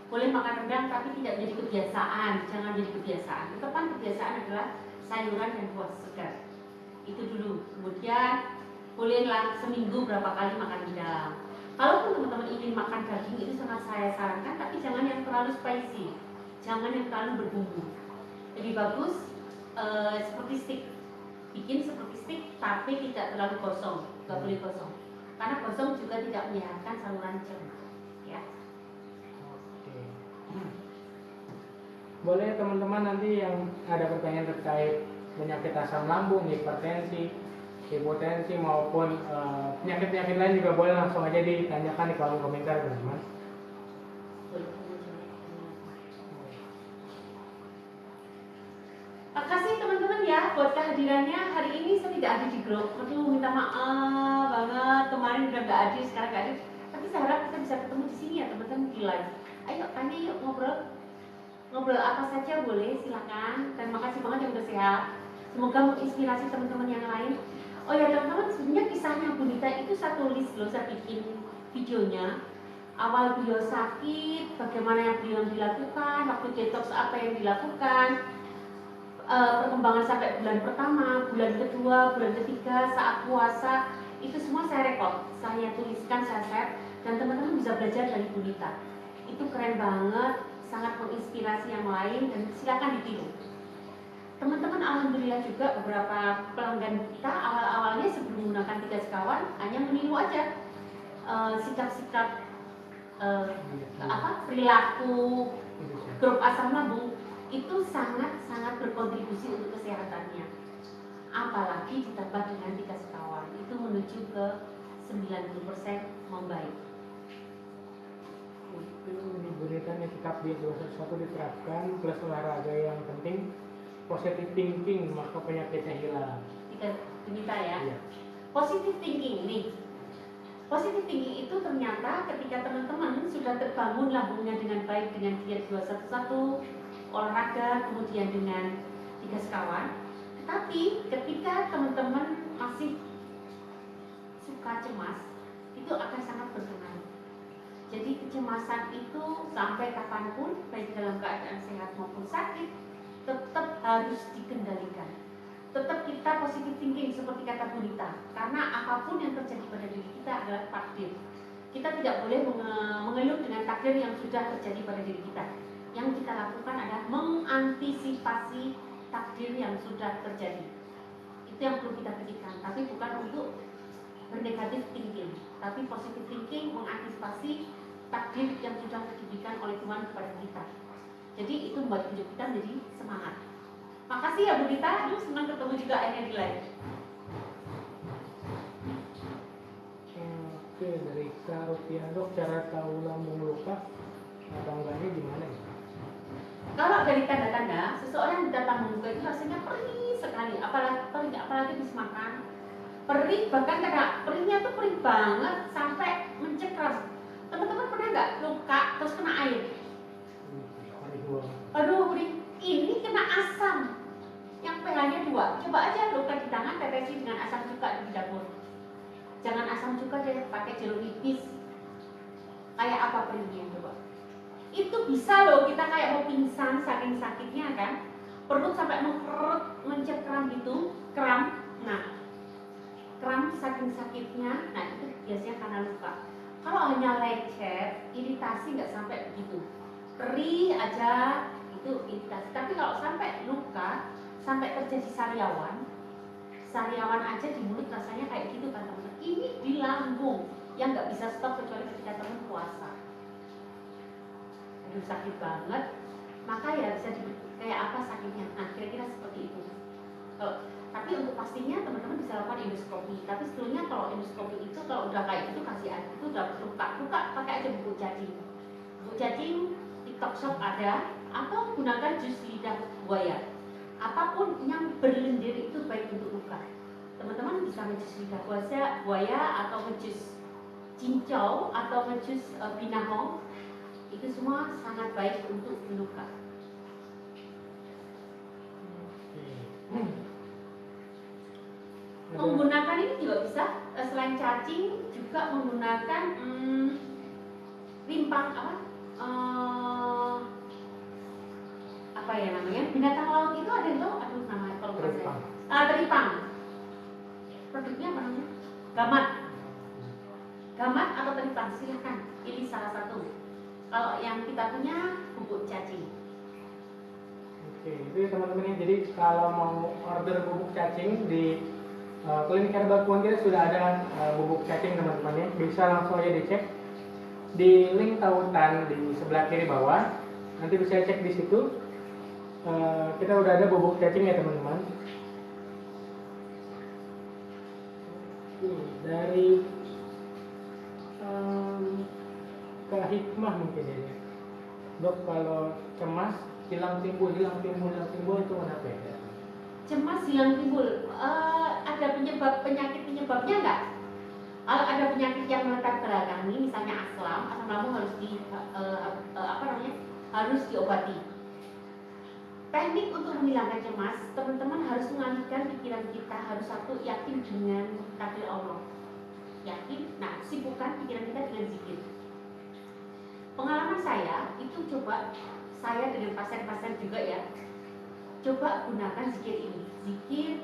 boleh makan rendang tapi tidak menjadi kebiasaan, jangan jadi kebiasaan. Tetapkan kebiasaan adalah sayuran dan buah segar. Itu dulu. Kemudian bolehlah seminggu berapa kali makan rendang. Kalaupun teman-teman ingin makan daging itu sangat saya sarankan, tapi jangan yang terlalu spicy, jangan yang terlalu berbumbu. Lebih bagus seperti steak, bikin seperti steak tapi tidak terlalu gosong, nggak boleh gosong. Karena gosong juga tidak menyehatkan saluran cerna. Ya. Oke. Boleh teman-teman nanti yang ada pertanyaan terkait penyakit asam lambung, hipertensi, hipotensi maupun penyakit-penyakit lain juga boleh langsung aja ditanyakan di kolom komentar teman-teman. Makasih teman-teman ya buat kehadirannya. Hari ini saya tidak ada di grup. Aduh minta maaf banget, kemarin udah nggak hadir, sekarang nggak hadir. Tapi saya harap kita bisa ketemu di sini ya teman-teman di live. Ayo tanya yuk, ngobrol apa saja boleh, silakan. Dan makasih banget yang udah sehat. Semoga menginspirasi teman-teman yang lain. Oh ya teman-teman, sebenarnya kisahnya Bu Nita itu saya tulis loh, saya bikin videonya. Awal beliau sakit, bagaimana yang beliau dilakukan, waktu detox apa yang dilakukan, perkembangan sampai bulan pertama, bulan kedua, bulan ketiga, saat puasa, itu semua saya rekod, saya tuliskan, saya share, dan teman-teman bisa belajar dari Bu Nita. Itu keren banget, sangat menginspirasi yang lain, dan silakan ditiru. Teman-teman alhamdulillah juga beberapa pelanggan kita awal-awalnya sebelum menggunakan 3 sekawan hanya meniru aja sikap-sikap perilaku grup asam lambung. Itu sangat-sangat berkontribusi untuk kesehatannya. Apalagi ditambah dengan 3 sekawan, itu menuju ke 90% membaik. Ini beritanya kitab di 21 diterapkan plus olahraga yang penting, positive thinking maka penyakitnya hilang. Kita ya. Iya. Positive thinking nih. Positive thinking itu ternyata ketika teman-teman sudah terbangun lambungnya dengan baik dengan diet 211, olahraga, kemudian dengan 3 sekawan. Tetapi ketika teman-teman masih suka cemas, itu akan sangat berpengaruh. Jadi kecemasan itu sampai kapanpun, baik dalam keadaan sehat maupun sakit, tetap harus dikendalikan. Tetap kita positive thinking seperti kata Bu Nita, karena apapun yang terjadi pada diri kita adalah takdir. Kita tidak boleh mengeluh dengan takdir yang sudah terjadi pada diri kita. Yang kita lakukan adalah mengantisipasi takdir yang sudah terjadi. Itu yang perlu kita pikirkan, tapi bukan untuk bernegatif thinking, tapi positive thinking mengantisipasi takdir yang sudah diberikan oleh Tuhan kepada kita. Jadi itu membuat hidup kita menjadi semangat. Makasih ya Bu Dita, aduh senang ketemu juga akhirnya di live. ya dok, cara tahu lambung luka atau enggaknya gimana ya? Kalau dari tanda-tanda seseorang yang datang membuka itu rasanya perih sekali, apalagi habis makan, perih, bahkan perihnya tuh perih banget sampai mencekram. Teman-teman pernah nggak luka terus kena air? Perih banget. Aduh, perih. Ini kena asam yang pH-nya 2. Coba aja luka di tangan tetesi dengan asam cuka di dapur. Jangan asam cuka deh, pakai jeruk nipis. Kayak apa perihnya coba? Itu bisa loh, kita kayak mau pingsan saking sakitnya kan, perut sampai mengkerut, mencekram gitu, kram. Nah, kram saking sakitnya, nah itu biasanya karena luka. Kalau hanya lecet, iritasi nggak sampai begitu, perih aja itu iritasi. Tapi kalau sampai luka, sampai terjadi sariawan aja di mulut rasanya kayak gitu kan teman-teman. Ini di lambung yang nggak bisa stop kecuali ketika teman puasa. Aduh sakit banget, maka ya bisa kayak apa sakitnya. Nah kira-kira seperti itu. Tapi untuk pastinya teman-teman bisa lakukan endoskopi. Tapi sebetulnya kalau endoskopi itu kalau udah kayak gitu kasih aja, itu udah luka pakai aja bubuk cacing. Bubuk cacing TikTok Shop ada, atau gunakan jus lidah buaya. Apapun yang berlendir itu baik untuk luka. Teman-teman bisa ngejus lidah buaya atau ngejus cincau atau ngejus binahong. Itu semua sangat baik untuk luka. Menggunakan ini juga bisa, selain cacing juga menggunakan rimpang apa ya namanya, binatang laut itu ada yang tahu, aduh namanya kalau Teripang. Teripang. Produknya apa namanya? Gamat atau teripang, silahkan pilih salah satu. Kalau yang kita punya bubuk cacing. Oke, itu ya teman-teman ya. Jadi kalau mau order bubuk cacing di klinik herbal Kuon kita sudah ada bubuk cacing teman-teman ya. Bisa langsung aja dicek di link tautan di sebelah kiri bawah. Nanti bisa cek di situ. Kita udah ada bubuk cacing ya teman-teman. Dari Kak Hikmah mungkin ya. Dok, kalau cemas hilang timbul itu kenapa ya? Cemas hilang timbul, ada penyebabnya nggak? Kalau ada penyakit yang melekat belakangi, misalnya asam lambung harus harus diobati. Teknik untuk menghilangkan cemas, teman-teman harus mengalihkan pikiran kita, harus satu, yakin dengan takdir Allah. Yakin, nah sibukkan pikiran kita dengan zikir. Pengalaman saya itu saya dengan pasien-pasien juga ya, coba gunakan zikir ini. Zikir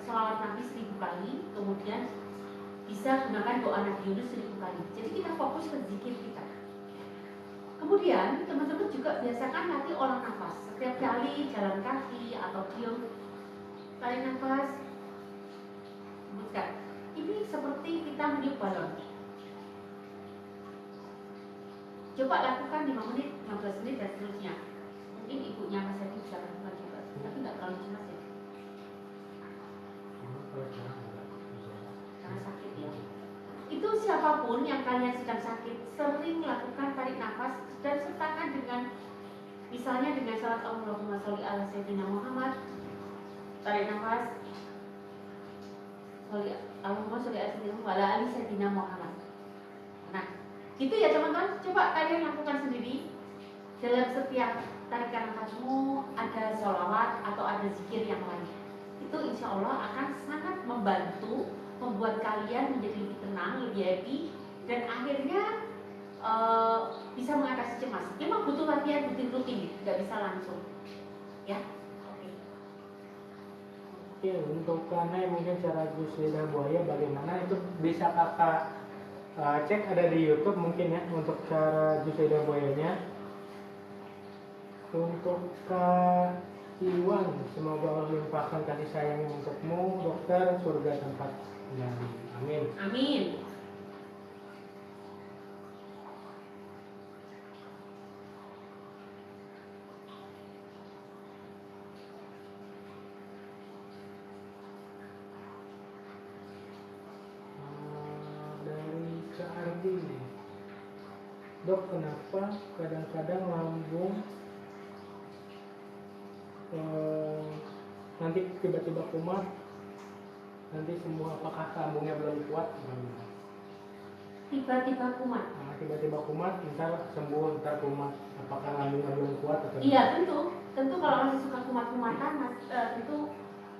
sholawat Nabi 1000 kali, kemudian bisa gunakan doa Nabi Yunus 1000 kali. Jadi kita fokus ke zikir kita. Kemudian teman-teman juga biasakan nanti olah nafas. Setiap kali jalan kaki atau diem, tarik nafas, hembuskan. Ini seperti kita meniup balon. Coba lakukan 5 menit, 15 menit dan seterusnya. Mungkin ibunya Mas Edi bisa lakukan juga, tapi nggak terlalu cemas ya. Karena sakit ya. Itu siapapun yang kalian sedang sakit, sering lakukan tarik nafas dan sertakan dengan misalnya dengan salat Allahumma sholli ala sayyidina Muhammad. Tarik nafas. Allahumma sholli ala sayyidina Muhammad. Nah, gitu ya teman-teman. Coba kalian lakukan sendiri. Dalam setiap tarikan nafasmu ada sholawat atau ada zikir yang lain. Itu insya Allah akan sangat membantu membuat kalian menjadi lebih tenang, lebih happy, dan akhirnya bisa mengatasi cemas. Memang butuh latihan rutin, nggak bisa langsung. Ya, oke. Oke, untuk karena mungkin cara jus lidah buaya bagaimana itu bisa kakak cek ada di YouTube mungkin ya untuk cara jus lidah buayanya. Untuk Kak Iwan, semoga Allah limpahkan kasih sayang untukmu, dokter, surga tempat tinggal. Amin. Amin. Dari Kak Ardi Dok, kenapa kadang-kadang lambung nanti tiba-tiba kumat, nanti sembuh, apakah lambungnya belum kuat? Tiba-tiba kumat. Nah, tiba-tiba kumat, ntar sembuh, ntar kumat. Apakah lambungnya belum kuat atau? Iya, tentu kalau masih suka kumat-kumatan, tentu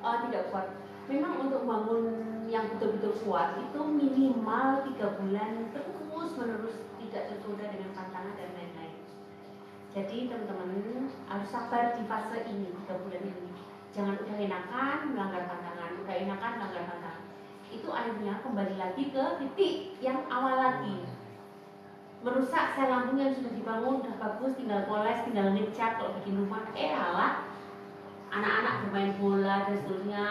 tidak kuat. Memang untuk bangun yang betul-betul kuat itu minimal 3 bulan terus menerus tidak tergoda dengan tantangan dan lain-lain. Jadi teman-teman harus sabar di fase ini, 3 bulan ini. Jangan udah enakan melanggar tantangan, udah enakan melanggar tantangan. Itu akhirnya kembali lagi ke titik yang awal lagi. Merusak sel lambung yang sudah dibangun, udah bagus, tinggal poles, tinggal ngecat kalau bikin rumah. Alah, anak-anak bermain bola dan seterusnya,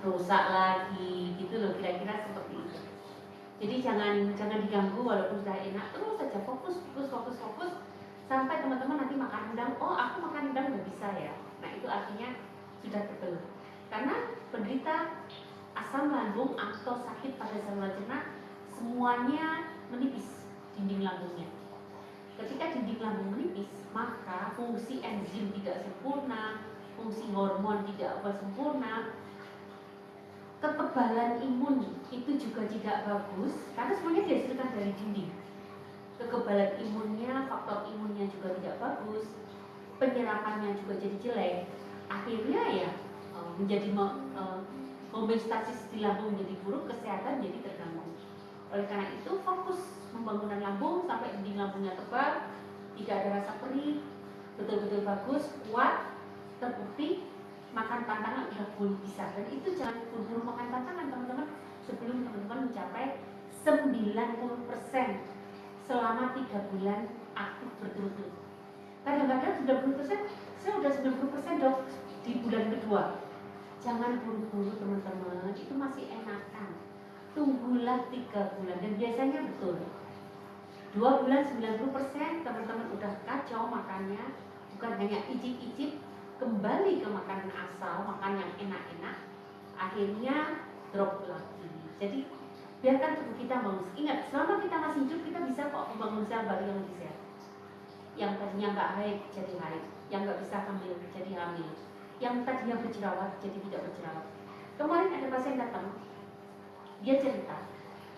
rusak lagi, gitu loh, kira-kira seperti itu. Jadi jangan diganggu walaupun sudah enak, terus saja fokus sampai teman-teman nanti makan rendang. Oh, aku makan rendang nggak bisa ya. Nah, itu artinya sudah tebel. Karena penderita asam lambung atau sakit pada saluran cerna semuanya menipis dinding lambungnya. Ketika dinding lambung menipis, maka fungsi enzim tidak sempurna, fungsi hormon tidak sempurna, kekebalan imun itu juga tidak bagus karena semuanya dihasilkan dari dinding. Kekebalan imunnya, faktor imunnya juga tidak bagus, penyerapannya juga jadi jelek. Akhirnya ya menjadi homeostasis di lambung menjadi buruk, kesehatan jadi terganggu. Oleh karena itu fokus pembangunan lambung sampai dinding lambungnya tebal, tidak ada rasa perih, betul-betul bagus, kuat, terbukti. Makan tantangan udah boleh bisa, dan itu jangan buru-buru makan tantangan teman-teman sebelum teman-teman mencapai 90% selama 3 bulan aktif berturut-turut. Kadang-kadang 90%, saya udah 90% dok di bulan kedua. Jangan buru-buru teman-teman, itu masih enakan. Tunggulah 3 bulan dan biasanya betul. 2 bulan 90% teman-teman udah kacau makannya, bukan hanya icip-icip, kembali ke makanan asal, makan yang enak-enak, akhirnya drop lagi. Jadi biarkan tubuh kita bangun. Ingat, selama kita masih hidup kita bisa kok membangun sel baru yang lebih sehat. Yang tadinya nggak haid jadi haid, yang nggak bisa hamil jadi hamil, yang tadinya berjerawat jadi tidak berjerawat. Kemarin ada pasien datang, dia cerita,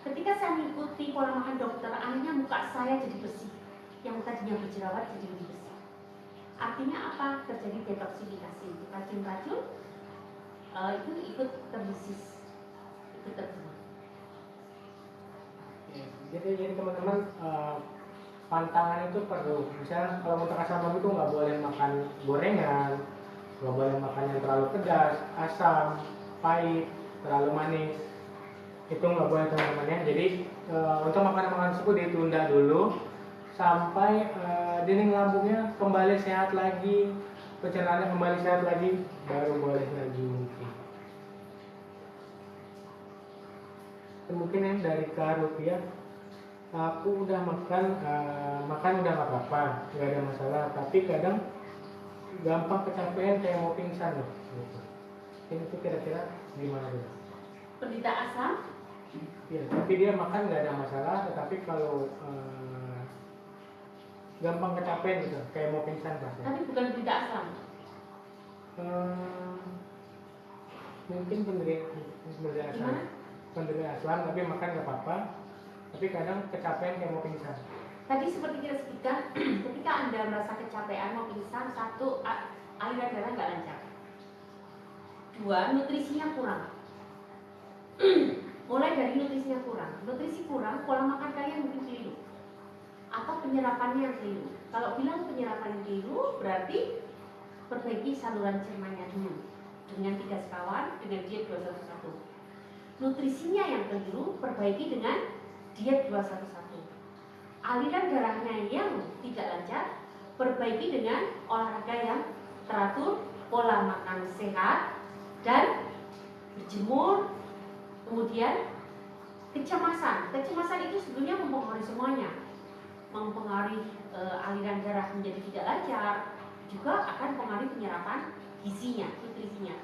ketika saya mengikuti pola makan dokter, akhirnya muka saya jadi bersih, yang tadinya berjerawat jadi lebih bersih. Artinya apa? Terjadi detoksifikasi. Racun-racun itu ikut terbisis, ikut terbuang. Jadi teman-teman, pantangan itu perlu. Misalnya kalau untuk asam lambung itu nggak boleh makan gorengan, nggak boleh makan yang terlalu pedas, asam, pahit, terlalu manis. Itu nggak boleh teman-teman ya. Jadi untuk makanan-makanan tersebut ditunda dulu sampai dinding lambungnya kembali sehat lagi, pencernaannya kembali sehat lagi, baru boleh lagi mungkin. Mungkin yang dari Kak Rupiah, aku udah makan udah nggak apa-apa, nggak ada masalah, tapi kadang gampang kecapean kayak mau pingsan loh. Ini tuh kira-kira gimana tuh? Penderita asam? Ya, tapi dia makan nggak ada masalah, tetapi kalau gampang kecapean gitu, kayak mau pingsan pasti. Tapi bukan penderita asam. Mungkin penderita asam. Penderita asam tapi makan nggak apa-apa, tapi kadang kecapean kayak mau pingsan. Tadi seperti kita sebutkan, ketika Anda merasa kecapean mau pingsan, 1, aliran darah nggak lancar. 2, nutrisinya kurang. Mulai dari nutrisinya kurang. Nutrisi kurang, pola makan kalian mungkin keliru, atau penyerapannya yang keliru. Kalau bilang penyerapan yang keliru, berarti perbaiki saluran cernanya dulu dengan 3 sekawan, dengan diet 211. Nutrisinya yang keliru, perbaiki dengan diet 211. Aliran darahnya yang tidak lancar, perbaiki dengan olahraga yang teratur, pola makan sehat, dan berjemur. Kemudian kecemasan itu sebenarnya mempengaruhi semuanya, mempengaruhi aliran darah menjadi tidak lancar, juga akan mempengaruhi penyerapan gizinya, nutrisinya.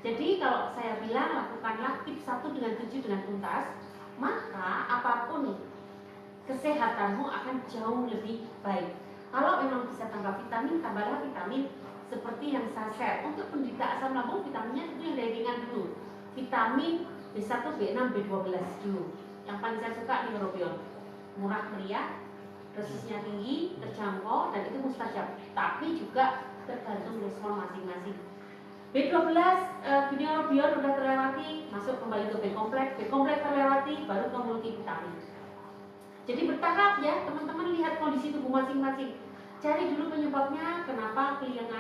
Jadi kalau saya bilang lakukanlah tips 1 dengan 7 dengan tuntas, maka apapun kesehatanmu akan jauh lebih baik. Kalau memang bisa tambah vitamin, tambahlah vitamin seperti yang saya share. Untuk penderita asam lambung, vitaminnya itu yang dari ringan dulu. Vitamin B1, B6, B12 dulu. Yang paling saya suka neurobion. Murah meriah, dosisnya tinggi, terjangkau, dan itu mustajab. Tapi juga tergantung respon masing-masing. B12, neurobion udah terlewati, masuk kembali ke B kompleks. B kompleks terlewati, baru ke multivitamin. Jadi bertahap ya, teman-teman lihat kondisi tubuh masing-masing. Cari dulu penyebabnya, kenapa tidak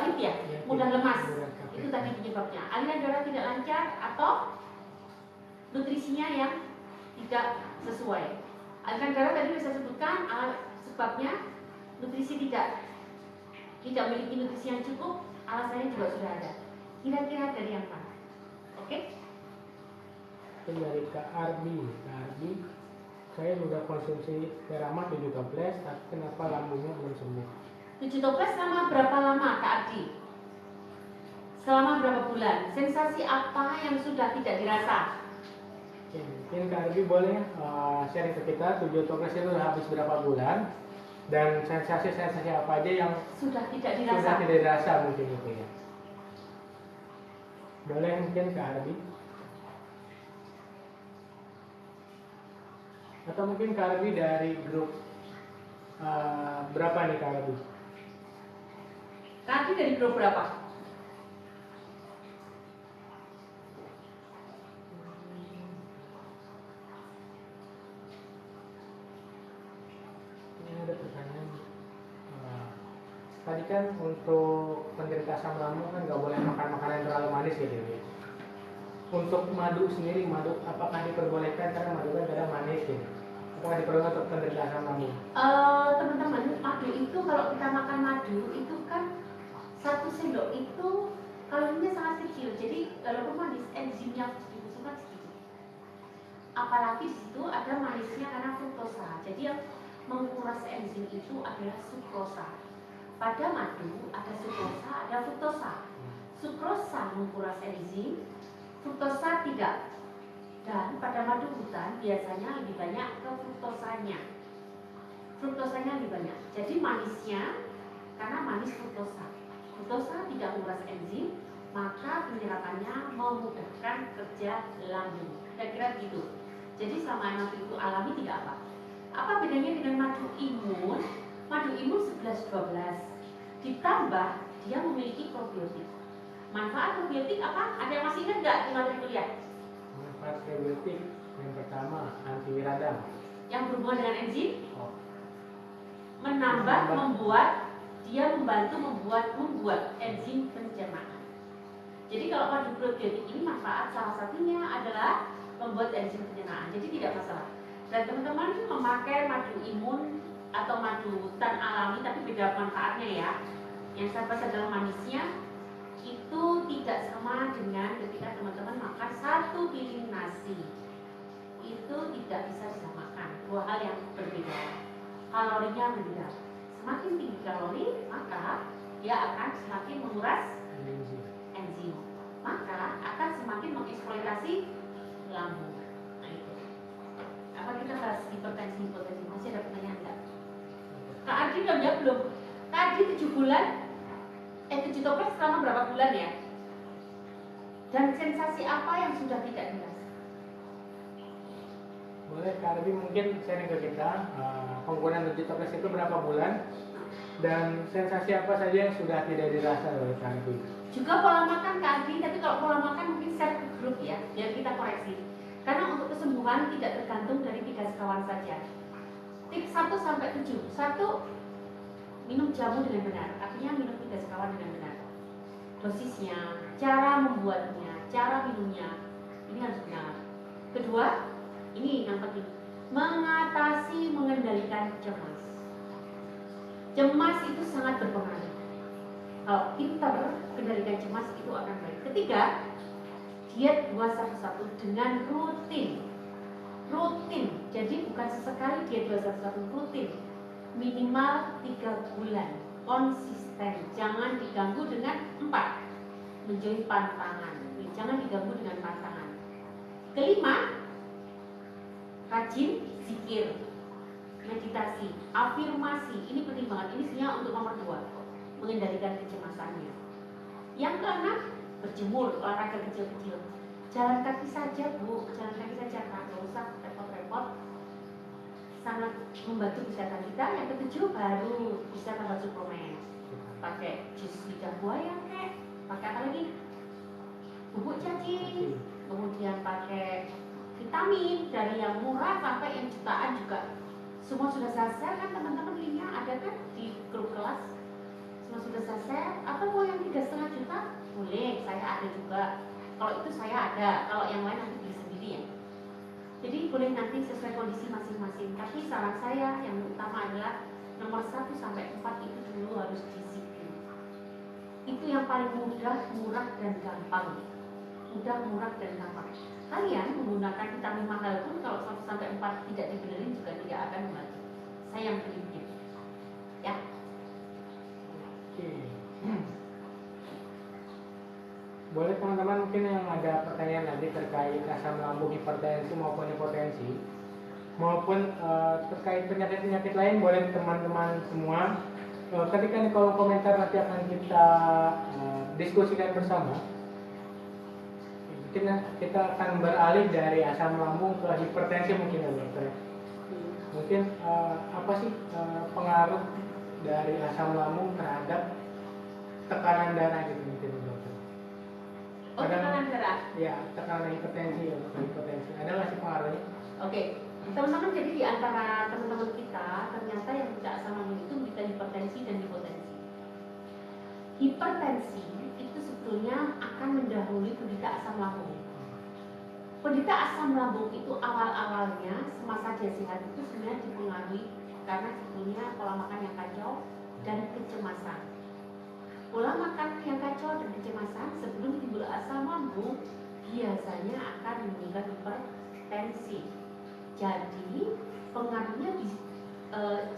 fit ya, mudah lemas. Itu tadi penyebabnya. Aliran darah tidak lancar atau nutrisinya yang tidak sesuai. Aliran darah tadi bisa sebutkan sebabnya nutrisi tidak memiliki nutrisi yang cukup, alasannya juga sudah ada. Kira-kira dari yang mana? Oke? Dari Kak Ardi. Saya sudah konsumsi Teramat 7 toples, tapi kenapa lambungnya belum sembuh? 7 toples selama berapa lama Kak Ardi? Selama berapa bulan? Sensasi apa yang sudah tidak dirasa? Oke, mungkin Kak Ardi boleh sharing ke kita 7 toples itu sudah habis berapa bulan, dan sensasi apa aja yang sudah tidak dirasa? Mungkin itu ya. Boleh mungkin Kak Ardi? Atau mungkin Kak Ardi dari grup berapa nih Kak Ardi? Kak Ardi dari grup berapa? Ini ada pertanyaan. Tadi kan untuk penderita asam lambung kan nggak boleh makan makanan yang terlalu manis gitu ya. Untuk madu sendiri, apakah diperbolehkan karena madu kan kadang manis gitu? Apakah diperbolehkan untuk penderita asam lambung? Teman-teman, madu itu kalau kita makan madu itu kan 1 sendok itu kalorinya sangat kecil. Jadi walaupun manis, enzimnya dibutuhkan sedikit. Apalagi di situ ada manisnya karena fruktosa. Jadi yang menguras enzim itu adalah sukrosa. Pada madu ada sukrosa, ada fruktosa. Sukrosa menguras enzim, fruktosa tidak. Dan pada madu hutan biasanya lebih banyak ke fruktosanya. Fruktosanya lebih banyak. Jadi manisnya karena manis fruktosa. Fruktosa tidak menguras enzim, maka penyerapannya memudahkan kerja lambung. Kira-kira begitu. Jadi selama madu itu alami tidak apa. Apa bedanya dengan madu imun? Madu imun 11-12. Ditambah dia memiliki probiotik. Manfaat probiotik apa? Ada yang masih ingat nggak di materi kuliah? Manfaat probiotik yang pertama anti radang. Yang berhubungan dengan enzim? Menambah, membuat, dia membuat enzim pencernaan. Jadi kalau madu probiotik ini manfaat salah satunya adalah membuat enzim pencernaan. Jadi tidak masalah. Dan teman-teman memakai madu imun atau madu hutan alami tapi beda manfaatnya ya. Yang saya bahas adalah manisnya itu tidak sama dengan ketika teman-teman makan 1 piring nasi. Itu tidak bisa disamakan. 2 hal yang berbeda. Kalorinya berbeda. Semakin tinggi kalori, maka dia akan semakin menguras enzim. Maka akan semakin mengeksploitasi lambung. Nah itu. Apa kita bahas hipertensi? Masih ada pertanyaan enggak? Kak Ardi udah jawab belum? Kak Ardi 7 bulan 7 toples selama berapa bulan ya? Dan sensasi apa yang sudah tidak dirasa? Boleh Kak Ardi mungkin sharing ke kita penggunaan 7 toples itu berapa bulan dan sensasi apa saja yang sudah tidak dirasa oleh Kak Ardi? Juga pola makan Kak Ardi, tapi kalau pola makan mungkin share ke grup ya, biar kita koreksi. Karena untuk kesembuhan tidak tergantung dari 3 sekawan saja. Tips 1-7. 1. Minum jamu dengan benar, artinya minum 3 sekawan dengan benar. Dosisnya, cara membuatnya, cara minumnya, ini harus benar. Kedua, ini yang penting, mengendalikan cemas. Cemas itu sangat berpengaruh. Kalau pintar kendalikan cemas itu akan baik. Ketiga, diet 211 dengan rutin. Jadi bukan sesekali diet 211, rutin. Minimal 3 bulan konsisten, jangan diganggu dengan 4 menjadi pantangan, jangan diganggu dengan pantangan. Kelima, rajin zikir, meditasi, afirmasi. Ini penting banget. Ini sebenarnya untuk nomor 2, mengendalikan kecemasannya. Yang keenam, berjemur, olahraga kecil-kecil. Jalan kaki saja Bu, jalan kaki saja, nggak usah repot-repot. Sangat membantu kesehatan kita. Yang ketujuh, baru bisa tambah suplemen. Pakai jus lidah buaya kek, pakai apa lagi? Bubuk cacing, kemudian pakai vitamin dari yang murah sampai yang jutaan juga. Semua sudah saya share kan teman-teman, linknya ada kan di grup kelas. Semua sudah saya share. Atau mau yang 3,5 juta? Boleh, saya ada juga. Kalau itu saya ada, kalau yang lain nanti beli sendiri ya. Jadi boleh nanti sesuai kondisi masing-masing. Tapi saran saya yang utama adalah nomor 1 sampai 4 itu dulu harus disiplin. Itu yang paling mudah, murah dan gampang. Mudah, murah dan gampang. Kalian menggunakan vitamin mahal pun kalau 1 sampai 4 tidak dibenerin juga tidak akan membantu. Saya yang prinsip. Ya. Oke. Boleh teman-teman mungkin yang ada pertanyaan nanti terkait asam lambung, hipertensi maupun hipotensi, maupun terkait penyakit-penyakit lain, boleh teman-teman semua ketika di kolom komentar nanti akan kita diskusikan bersama. Mungkin kita akan beralih dari asam lambung ke hipertensi mungkin ya dokter. Mungkin apa sih pengaruh dari asam lambung terhadap tekanan darah gitu mungkin dokter? Oh, tekanan darah? Ya, tekanan hipertensi ya, hipertensi. Ada nggak sih pengaruhnya? Oke, teman-teman, jadi di antara teman-teman kita ternyata yang tidak asam lambung itu bisa hipertensi dan hipotensi. Hipertensi itu sebetulnya akan mendahului penderita asam lambung. Penderita asam lambung itu awal-awalnya semasa dia sehat itu sebenarnya dipengaruhi karena sebetulnya pola makan yang kacau dan kecemasan. Pola makan yang kacau dan kecemasan sebelum timbul asam lambung biasanya akan menimbulkan hipertensi. Jadi pengaruhnya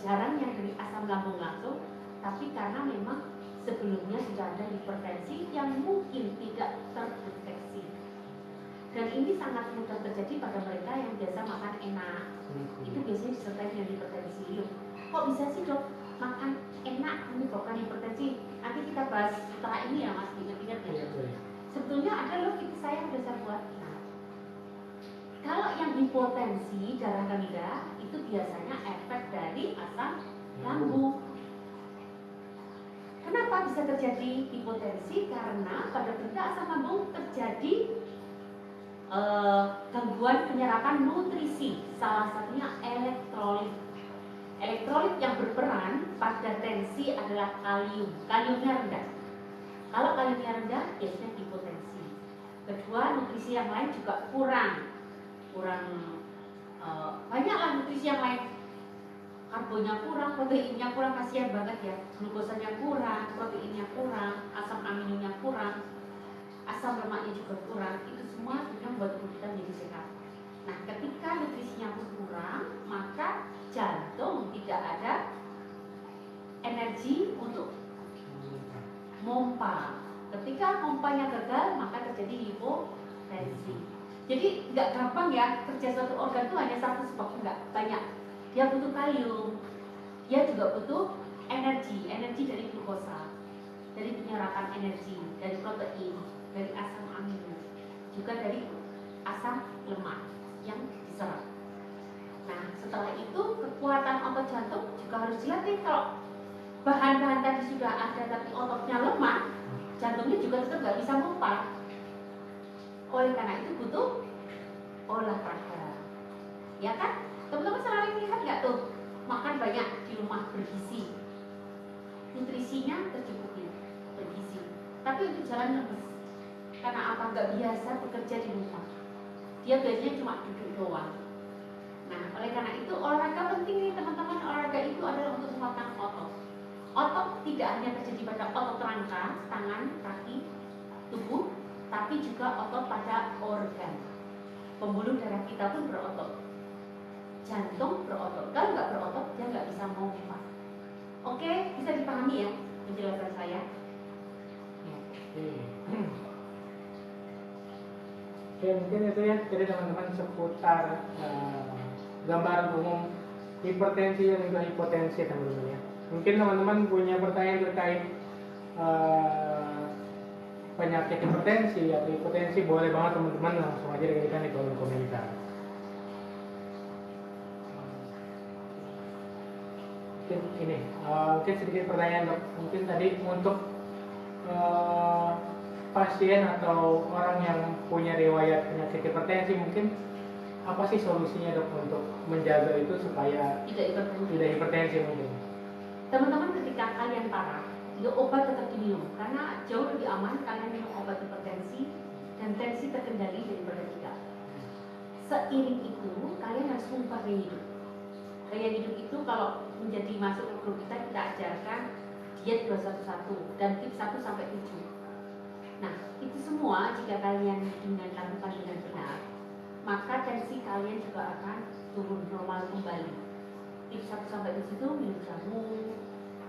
jarang yang dari asam lambung langsung, tapi karena memang sebelumnya sudah ada hipertensi yang mungkin tidak terdeteksi. Dan ini sangat mudah terjadi pada mereka yang biasa makan enak. Itu biasanya disertai dengan hipertensi. Loh, kok bisa sih dok makan enak menyebabkan hipertensi? Nanti kita bahas setelah ini ya Mas, ingat-ingat ya. Sebetulnya ada loh kita saya sudah saya buat. Nah, kalau yang hipotensi darah rendah itu biasanya efek dari asam lambung. Kenapa bisa terjadi hipotensi? Karena pada penderita asam lambung terjadi gangguan penyerapan nutrisi, salah satunya elektrolit. Elektrolit yang berperan pada tensi adalah kalium. Kaliumnya rendah. Kalau kaliumnya rendah, biasanya hipotensi. Kedua, nutrisi yang lain juga kurang banyaklah nutrisi yang lain. Karbonya kurang, proteinnya kurang, kasihan banget ya. Glukosanya kurang, proteinnya kurang, asam aminonya kurang, asam lemaknya juga kurang. Itu semua sebenarnya membuat tubuh kita menjadi sehat. Nah, ketika nutrisinya pun kurang, maka jantung tidak ada energi untuk mompa. Ketika pompanya gagal, maka terjadi hipotensi. Jadi nggak gampang ya, kerja suatu organ itu hanya satu sebab, enggak, banyak. Dia butuh kalium, dia juga butuh energi dari glukosa, dari penyerapan energi, dari protein, dari asam amino, juga dari asam lemak yang diserap. Nah, setelah itu kekuatan otot jantung juga harus dilatih. Kalau bahan-bahan tadi sudah ada tapi ototnya lemah, jantungnya juga tetap nggak bisa mompa. Oleh karena itu butuh olahraga, ya kan? Teman-teman selalu lihat nggak tuh, makan banyak di rumah bergizi, nutrisinya tercukupi, bergizi. Tapi untuk jalan lemes, karena apa? Nggak biasa bekerja di rumah. Dia biasanya cuma duduk doang. Nah, oleh karena itu olahraga penting nih teman-teman. Olahraga itu adalah untuk menguatkan otot. Otot tidak hanya terjadi pada otot rangka, tangan, kaki, tubuh, tapi juga otot pada organ. Pembuluh darah kita pun berotot, jantung berotot. Kalau nggak berotot, dia nggak bisa mompa. Oke, bisa dipahami ya penjelasan saya? Oke, mungkin itu ya jadi teman-teman seputar gambaran umum hipertensi dan juga hipotensi teman-teman ya. Mungkin teman-teman punya pertanyaan terkait penyakit hipertensi atau hipotensi, boleh banget teman-teman langsung aja dikirikan di kolom komentar. Mungkin ini mungkin sedikit pertanyaan dok. Mungkin tadi untuk pasien atau orang yang punya riwayat penyakit hipertensi, mungkin apa sih solusinya dok untuk menjaga itu supaya tidak hipertensi mungkin? Teman-teman, ketika kalian parah, ya obat tetap diminum karena jauh lebih aman kalian minum obat hipertensi dan tensi terkendali daripada tidak. Seiring itu kalian harus mengubah gaya hidup. Gaya hidup itu kalau menjadi masuk ke grup kita ajarkan diet 211 dan tips 1 sampai 7. Nah, itu semua jika kalian dengan lakukan dengan benar, maka tensi kalian juga akan turun normal kembali. Tips 1 sampai 7 itu minum jamu.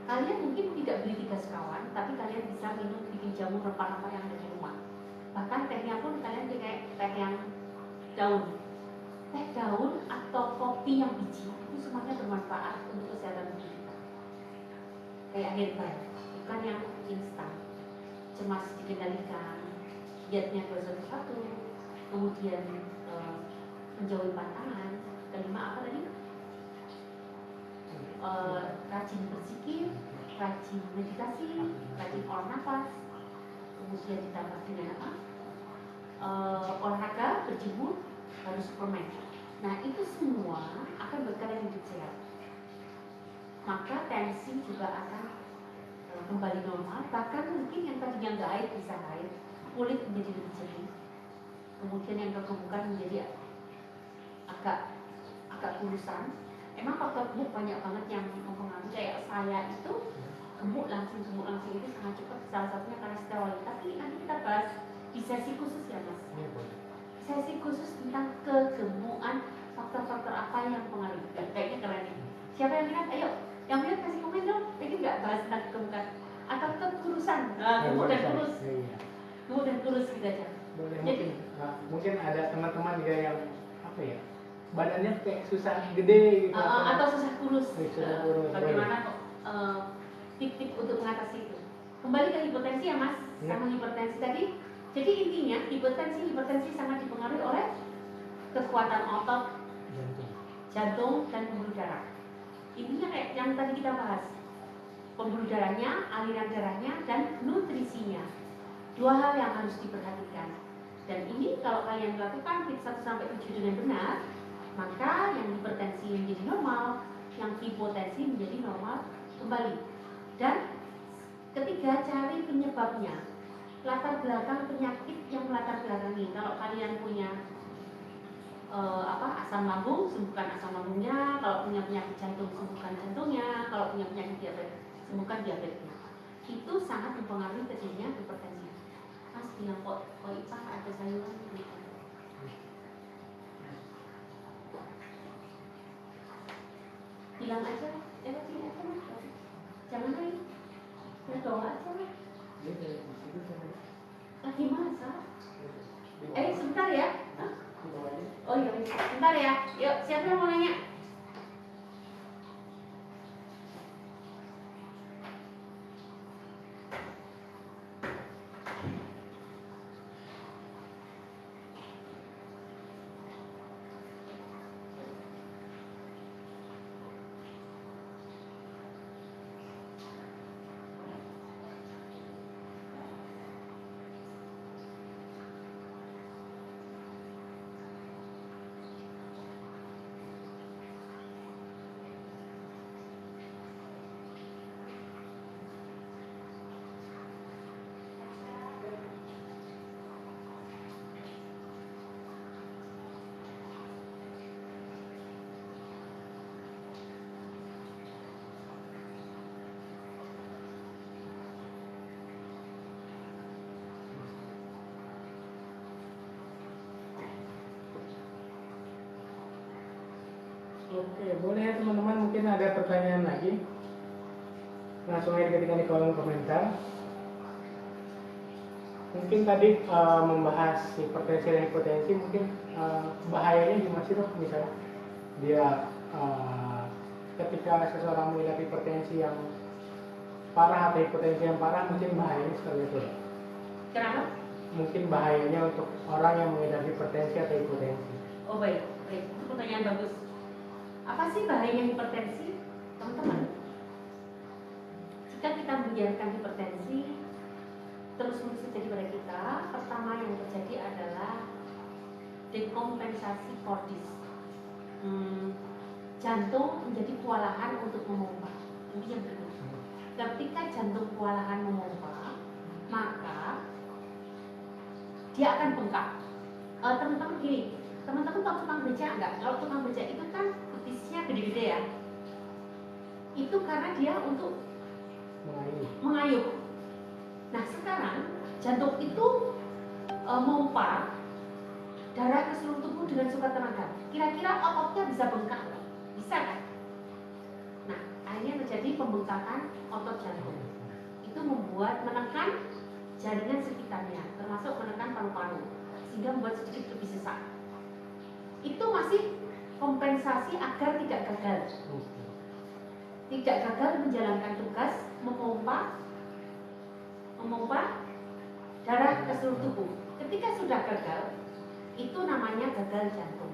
Kalian mungkin tidak beli 3 sekawan, tapi kalian bisa bikin jamu rempah-rempah yang ada di rumah. Bahkan tehnya pun kalian pakai teh yang daun. Teh daun atau kopi yang biji itu semuanya bermanfaat untuk kesehatan tubuh kita. Kayak herbal, bukan yang instan. Cemas dikendalikan, dietnya 211, kemudian menjauhi pantangan. Kelima apa tadi? Rajin berzikir, rajin meditasi, rajin olah nafas, kemudian ditambah dengan apa? Olahraga, berjemur, baru suplemen. Nah, itu semua akan berkalian hidup sehat. Maka tensi juga akan kembali normal. Bahkan mungkin yang tadinya nggak air bisa air, kulit menjadi lebih jernih, kemudian yang kegemukan menjadi agak kurusan. Emang faktor gemuk banyak banget yang mempengaruhi. Kayak saya itu gemuk langsing itu sangat cepat. Salah satunya karena steroid. Tapi nanti kita bahas di sesi khusus ya mas. Sesi khusus tentang kegemukan, faktor-faktor apa yang mempengaruhi. Kayaknya keren nih. Siapa yang lihat? Ayo, yang lihat kasih komen dong. Ini nggak bahas tentang kegemukan atau kekurusan. Gemuk dan kurus. Gemuk dan kurus gitu aja. Boleh. Mungkin ada teman-teman juga yang apa ya, badannya kayak susah gede gitu, atau susah kurus. Bagaimana tip-tip untuk mengatasi itu? Kembali ke hipertensi ya mas, sama hipertensi tadi. Jadi intinya hipertensi sangat dipengaruhi oleh kekuatan otot, jantung dan pembuluh darah. Intinya kayak yang tadi kita bahas, pembuluh darahnya, aliran darahnya, dan nutrisinya. 2 hal yang harus diperhatikan. Dan ini kalau kalian melakukan tips 1 sampai 7 dengan benar, maka yang hipertensi menjadi normal, yang hipotensi menjadi normal kembali. Dan ketiga, cari penyebabnya. Latar belakang penyakit yang melatar belakangi. Kalau kalian punya asam lambung, sembuhkan asam lambungnya. Kalau punya penyakit jantung, sembuhkan jantungnya. Kalau punya penyakit diabetes, sembuhkan diabetesnya. Itu sangat mempengaruhi terjadinya hipertensi. Mas bilang kok Ipah ada sayuran gitu. Bilang aja, jangan lagi, berdoa aja lah. Lagi masak. Sebentar ya. Oh iya, sebentar ya. Yuk, siapa yang mau nanya? Oke, boleh ya teman-teman, mungkin ada pertanyaan lagi, langsung aja ketikkan di kolom komentar. Mungkin tadi membahas hipertensi dan hipotensi, mungkin bahayanya gimana sih dok misalnya? dia ketika seseorang mengidap hipertensi yang parah atau hipertensi yang parah, mungkin bahayanya seperti itu. Kenapa? Mungkin bahayanya untuk orang yang mengidap hipertensi atau hipotensi. Oh baik, baik. Itu pertanyaan bagus. Apa sih bahayanya hipertensi, teman-teman? Jika kita membiarkan hipertensi terus-menerus terjadi pada kita, pertama yang terjadi adalah dekompensasi kordis. Jantung menjadi kewalahan untuk memompa. Ini yang berikut. Ketika jantung kewalahan memompa, maka dia akan bengkak. Teman-teman gini, teman-teman tahu tukang beca enggak? Kalau tukang beca itu kan betisnya gede-gede ya. Itu karena dia untuk mengayuh. Nah sekarang jantung itu memompa darah ke seluruh tubuh dengan sekuat tenaga. Kira-kira ototnya bisa bengkak nggak? Bisa kan? Nah akhirnya terjadi pembengkakan otot jantung. Itu menekan jaringan sekitarnya, termasuk menekan paru-paru, sehingga membuat sedikit lebih sesak. Itu masih kompensasi agar tidak gagal. Tidak gagal menjalankan tugas memompa darah ke seluruh tubuh. Ketika sudah gagal, itu namanya gagal jantung.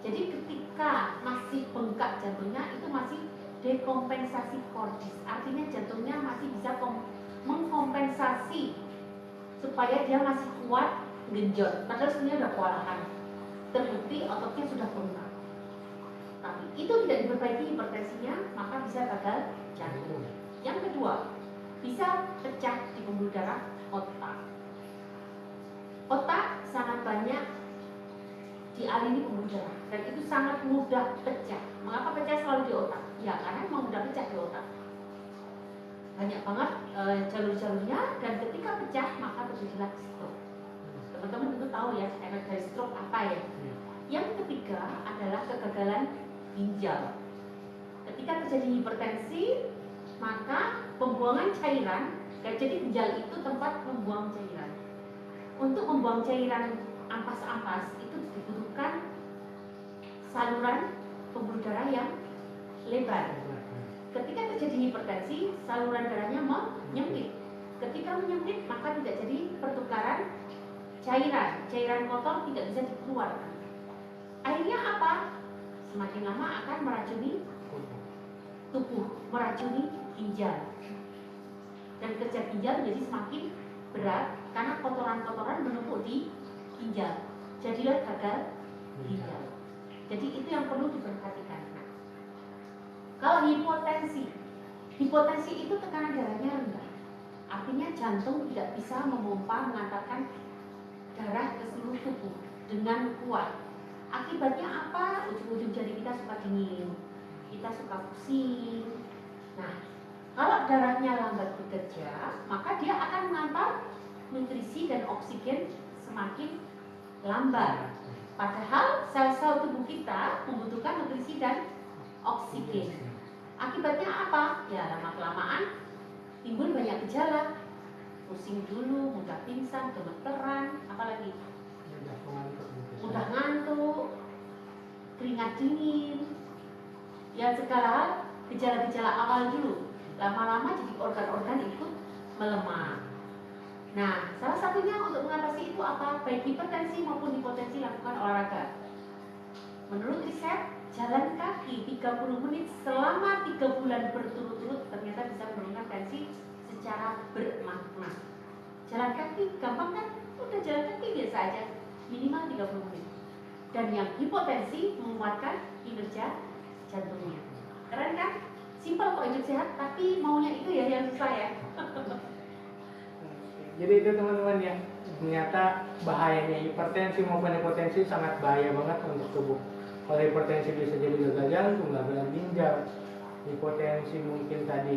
Jadi ketika masih bengkak jantungnya, itu masih dekompensasi kordis. Artinya jantungnya masih bisa mengkompensasi supaya dia masih kuat genjot. Padahal sebenarnya udah kewalahan. Terbukti ototnya sudah bengkak. Tapi itu tidak diperbaiki hipertensinya, maka bisa gagal jantung. Yang kedua, bisa pecah di pembuluh darah otak. Otak sangat banyak dialiri pembuluh darah dan itu sangat mudah pecah. Mengapa pecah selalu di otak? Ya karena memang mudah pecah di otak. Banyak banget jalur-jalurnya dan ketika pecah maka terjadilah stroke. Teman-teman tentu tahu ya efek dari stroke apa ya. Yang ketiga adalah kegagalan ginjal. Ketika terjadi hipertensi, maka pembuangan cairan, jadi ginjal itu tempat membuang cairan. Untuk membuang cairan ampas-ampas itu dibutuhkan saluran pembuluh darah yang lebar. Ketika terjadi hipertensi, saluran darahnya menyempit. Ketika menyempit, maka tidak jadi pertukaran cairan kotor tidak bisa dikeluarkan. Akhirnya apa? Semakin lama akan meracuni tubuh, meracuni ginjal. Dan kerja ginjal menjadi semakin berat karena kotoran-kotoran menumpuk di ginjal. Jadilah gagal ginjal. Jadi itu yang perlu diperhatikan. Kalau hipotensi itu tekanan darahnya rendah. Artinya jantung tidak bisa memompa mengantarkan darah ke seluruh tubuh dengan kuat. Akibatnya apa? Ujung-ujung jari kita suka dingin, kita suka pusing. Nah, kalau darahnya lambat bekerja, maka dia akan mengantar nutrisi dan oksigen semakin lambat. Padahal sel-sel tubuh kita membutuhkan nutrisi dan oksigen. Akibatnya apa? Ya lama-kelamaan timbul banyak gejala. Pusing dulu, mudah pingsan, gemeteran, apalagi mudah ngantuk, keringat dingin. Ya segala hal, gejala-gejala awal dulu. Lama-lama jadi organ-organ ikut melemah. Nah, salah satunya untuk mengatasi itu apa? Baik hipertensi maupun hipotensi lakukan olahraga. Menurut riset, jalan kaki 30 menit selama 3 bulan berturut-turut ternyata bisa menurunkan tensi secara bermakna. Jalan kaki gampang kan? Udah jalan kaki biasa aja, minimal 30 menit. Dan yang hipotensi menguatkan kinerja jantungnya. Keren kan? Simpel kok hidup sehat, tapi maunya itu ya yang susah ya. Jadi itu teman-teman ya, ternyata bahayanya hipertensi maupun hipotensi sangat bahaya banget untuk tubuh. Kalau hipertensi bisa jadi gagal jantung, gagal ginjal. Hipotensi mungkin tadi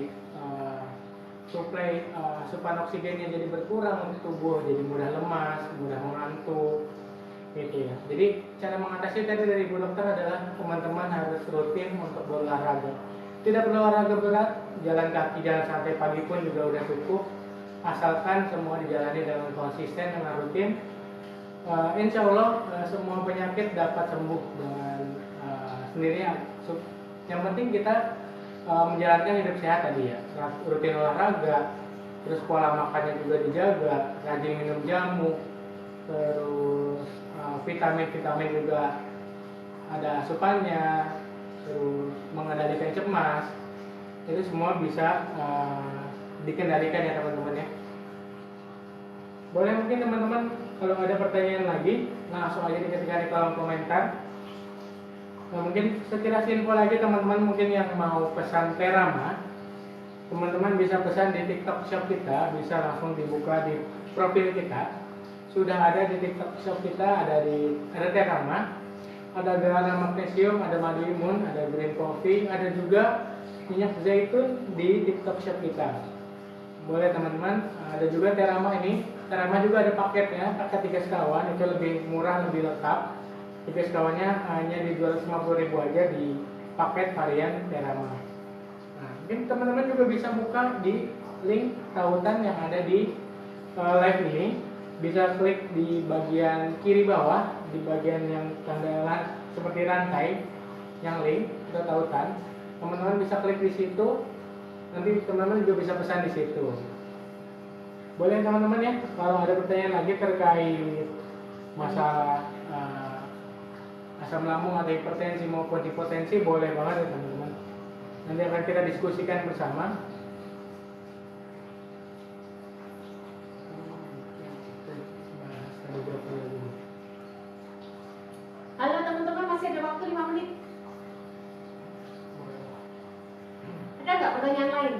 suplai asupan oksigennya jadi berkurang untuk tubuh, jadi mudah lemas, mudah mengantuk, gitu ya. Jadi cara mengatasi tadi dari Bu Dokter adalah teman-teman harus rutin untuk berolahraga. Tidak perlu olahraga berat, jalan kaki, jalan santai pagi pun juga udah cukup. Asalkan semua dijalani dengan konsisten, dengan rutin, insya Allah semua penyakit dapat sembuh dengan sendiri ya. Yang penting kita menjalankan hidup sehat tadi ya, rutin olahraga, terus pola makannya juga dijaga, rajin minum jamu, terus vitamin-vitamin juga ada asupannya, terus mengendalikan cemas, itu semua bisa dikendalikan ya teman-teman ya. Boleh mungkin teman-teman kalau ada pertanyaan lagi langsung aja diketikkan di kolom komentar. Nah, mungkin sekilas info lagi teman-teman, mungkin yang mau pesan Terama, teman-teman bisa pesan di TikTok Shop kita, bisa langsung dibuka di profil kita. Sudah ada di TikTok Shop kita, ada Terama, ada Guarana Magnesium, ada madu imun, ada green coffee, ada juga minyak zaitun di TikTok Shop kita. Boleh teman-teman, ada juga Terama ini. Terama juga ada paketnya, paket 3 sekawan, itu lebih murah, lebih lengkap. 3 sekawannya hanya di 250.000 aja di paket varian Terama. Nah, mungkin teman-teman juga bisa buka di link tautan yang ada di live ini. Bisa klik di bagian kiri bawah, di bagian yang tanda seperti rantai, yang link atau tautan. Teman-teman bisa klik di situ. Nanti teman-teman juga bisa pesan di situ. Boleh teman-teman ya, kalau ada pertanyaan lagi terkait masalah asam lambung atau hipertensi maupun hipotensi, boleh banget ya teman-teman. Nanti akan kita diskusikan bersama. Halo teman-teman, masih ada waktu 5 menit. Ada nggak pertanyaan lain?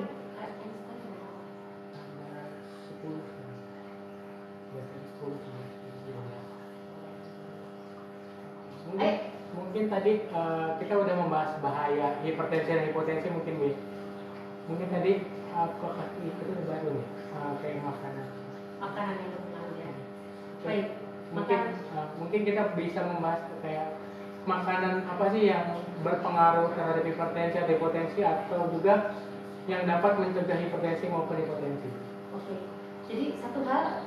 Mungkin tadi kita udah membahas bahaya hipertensi dan hipotensi, mungkin tadi itu baru nih, kayak makanan Makanan yang berpengaruh ya. Baik, Baik, mungkin kita bisa membahas kayak makanan apa sih yang berpengaruh terhadap hipertensi atau hipotensi, atau juga yang dapat mencegah hipertensi maupun hipotensi. Oke. Jadi satu hal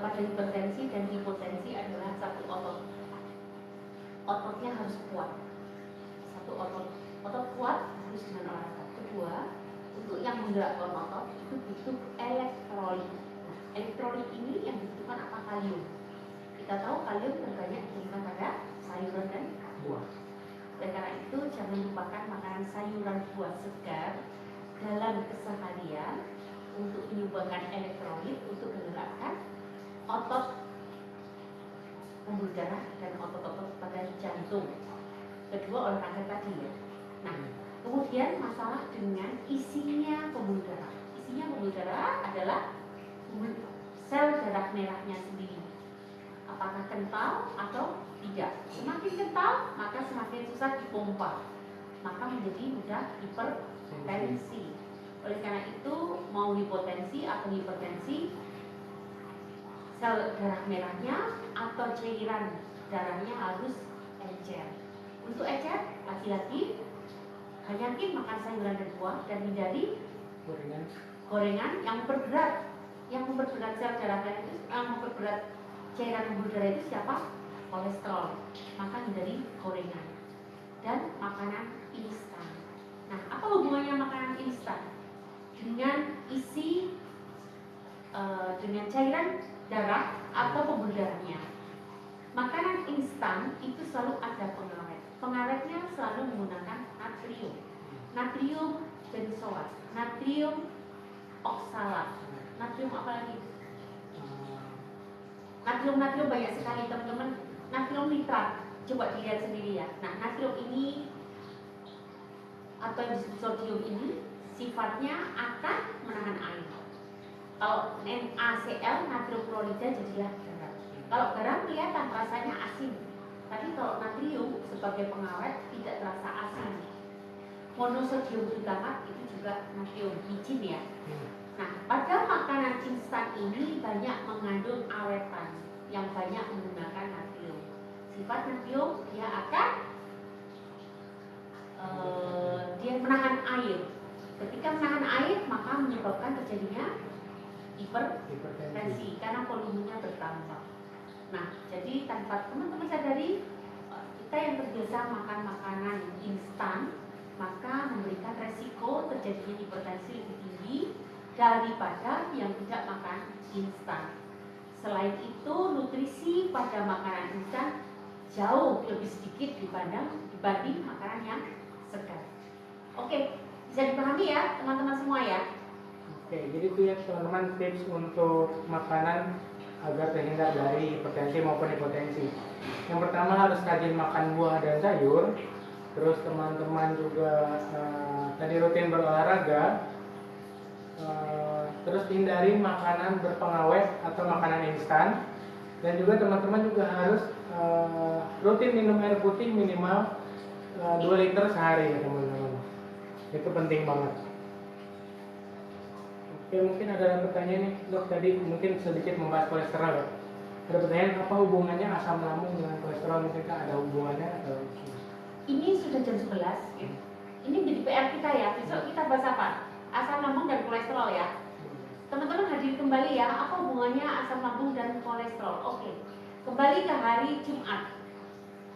pada hipertensi dan hipotensi adalah satu otot. Ototnya harus kuat. Satu otot kuat harus dengan olahraga. Kedua, untuk yang menggerakkan otot itu butuh elektrolit. Nah, elektrolit ini yang dibutuhkan apa? Kalium. Kita tahu kalium terbanyak ditemukan pada sayuran dan buah. Oleh karena itu jangan lupakan makanan sayuran buah segar dalam keseharian untuk menyumbangkan elektrolit untuk menggerakkan otot pembuluh darah dan otot-otot pada jantung. Kedua, olahraga tadi ya. Nah, kemudian masalah dengan isinya pembuluh darah. Isinya pembuluh darah adalah sel darah merahnya sendiri. Apakah kental atau tidak? Semakin kental maka semakin susah dipompa, maka menjadi mudah hipertensi. Oleh karena itu, mau hipotensi atau hipertensi, sel darah merahnya atau cairan darahnya harus encer. Untuk encer, laki-laki banyakin makan sayuran dan buah dan hindari gorengan yang berberat. Yang memperberat sel darah merah itu, yang memperberat cairan pembuluh darah itu siapa? Kolesterol. Maka hindari gorengan dan makanan instan. Nah, apa hubungannya makanan instan dengan isi dengan cairan darah atau pembuluh darahnya? Makanan instan itu selalu ada pengawet. Pengawetnya selalu menggunakan natrium benzoat, natrium oksalat, natrium apa lagi? Natrium banyak sekali teman-teman. Natrium nitrat, coba dilihat sendiri ya. Nah, natrium ini atau yang disebut sodium ini sifatnya akan menahan air. Kalau NaCl, natrium klorida, jadilah garam. Kalau garam kelihatan rasanya asin, tapi kalau natrium sebagai pengawet tidak terasa asin. Monosodium glutamat itu juga natrium, micin ya. Nah, pada makanan instan ini banyak mengandung awetan yang banyak menggunakan natrium. Sifat natrium dia akan dia menahan air. Ketika menahan air maka menyebabkan terjadinya hipertensi karena volumenya bertambah. Nah, jadi tanpa teman-teman sadari kita yang terbiasa makan makanan instan, maka memberikan resiko terjadinya hipertensi lebih tinggi daripada yang tidak makan instan. Selain itu, nutrisi pada makanan instan jauh lebih sedikit dibanding makanan yang segar. Oke, bisa dipahami ya teman-teman semua ya? Oke, jadi itu ya teman-teman tips untuk makanan agar terhindar dari hipertensi maupun hipotensi. Yang pertama harus rajin makan buah dan sayur. Terus teman-teman juga tadi rutin berolahraga. Terus hindari makanan berpengawet atau makanan instan. Dan juga teman-teman juga harus rutin minum air putih minimal 2 liter sehari ya teman-teman. Itu penting banget. Oke, mungkin ada pertanyaan nih dok, tadi mungkin sedikit membahas kolesterol ya. Ada pertanyaan, apa hubungannya asam lambung dengan kolesterol? Mungkinkah ada hubungannya atau? Ini sudah jam 11 ya. Ini menjadi PR kita ya. Besok kita bahas apa? Asam lambung dan kolesterol ya. Teman-teman hadir kembali ya. Apa hubungannya asam lambung dan kolesterol? Oke. Kembali ke hari Jumat.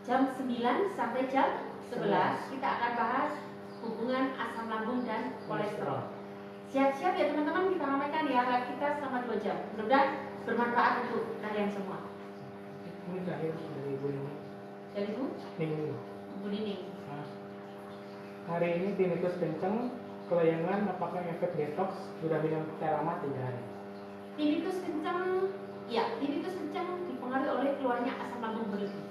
Jam 9 sampai jam 11 kita akan bahas hubungan asam lambung dan kolesterol. Siap-siap ya teman-teman, kita ramaikan ya live kita selama 2 jam. Mudah-mudahan bermanfaat untuk kalian semua. Ini terakhir dari Ibu Nining. Dari Bu? Nining. Bu Nining. Hari ini tinnitus kencang, kelayangan, apakah efek detox? Sudah minum Teramat 3 hari. Tinnitus kencang, ya tinnitus kencang dipengaruhi oleh keluarnya asam lambung berlebih.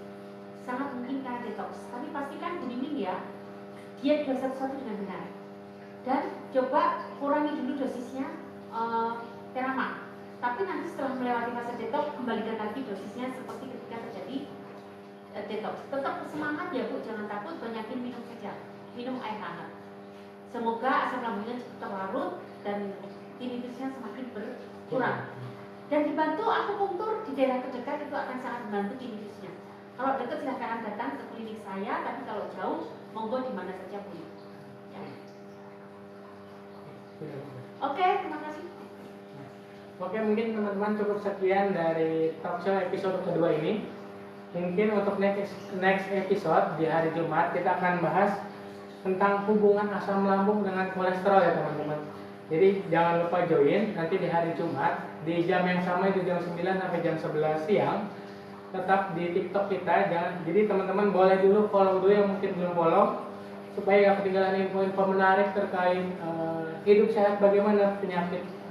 Sangat mungkin karena detox. Tapi pastikan Bu Nining ya, diet satu-satu dengan benar. Dan coba kurangi dulu dosisnya Teramat. Tapi nanti setelah melewati fase detox, kembalikan lagi dosisnya seperti ketika terjadi detox. Tetap semangat ya Bu, jangan takut, banyakin minum saja, minum air hangat. Semoga asam lambungnya cepat terlarut dan tinnitusnya semakin berkurang. Dan dibantu akupunktur di daerah terdekat itu akan sangat membantu tinnitusnya. Kalau dekat silahkan datang ke klinik saya, tapi kalau jauh monggo di mana saja boleh. Ya. Oke, terima kasih. Oke, mungkin teman-teman cukup sekian dari talk show episode kedua ini. Mungkin untuk next episode di hari Jumat kita akan bahas tentang hubungan asam lambung dengan kolesterol ya teman-teman. Jadi jangan lupa join nanti di hari Jumat di jam yang sama, itu jam 9 sampai jam 11 siang. Tetap di TikTok kita. Jadi teman-teman boleh dulu follow dulu yang mungkin belum follow, supaya gak ketinggalan info-info menarik terkait hidup sehat bagaimana,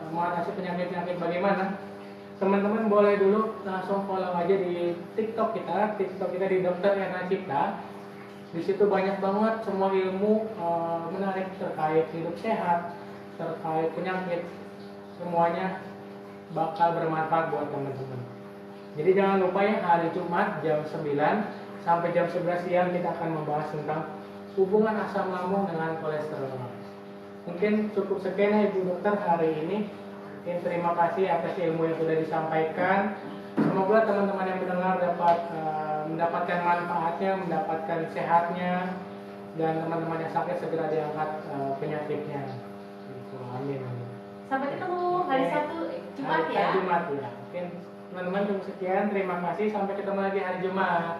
mengatasi penyakit-penyakit bagaimana. Teman-teman boleh dulu langsung follow aja di TikTok kita di Dr. Erna Cipta. Di situ banyak banget semua ilmu menarik terkait hidup sehat, terkait penyakit, semuanya bakal bermanfaat buat teman-teman. Jadi jangan lupa ya, hari Jumat jam 9 sampai jam 11 siang kita akan membahas tentang hubungan asam lambung dengan kolesterol. Mungkin cukup sekian ya Ibu Dokter hari ini. Mungkin terima kasih atas ilmu yang sudah disampaikan. Semoga teman-teman yang mendengar dapat mendapatkan manfaatnya, mendapatkan sehatnya, dan teman-teman yang sakit segera diangkat penyakitnya. Gitu. Amin. Sampai ketemu hari Sabtu, Jumat ya. Hari Jumat ya. Mungkin teman-teman cukup sekian. Terima kasih. Sampai ketemu lagi hari Jumat.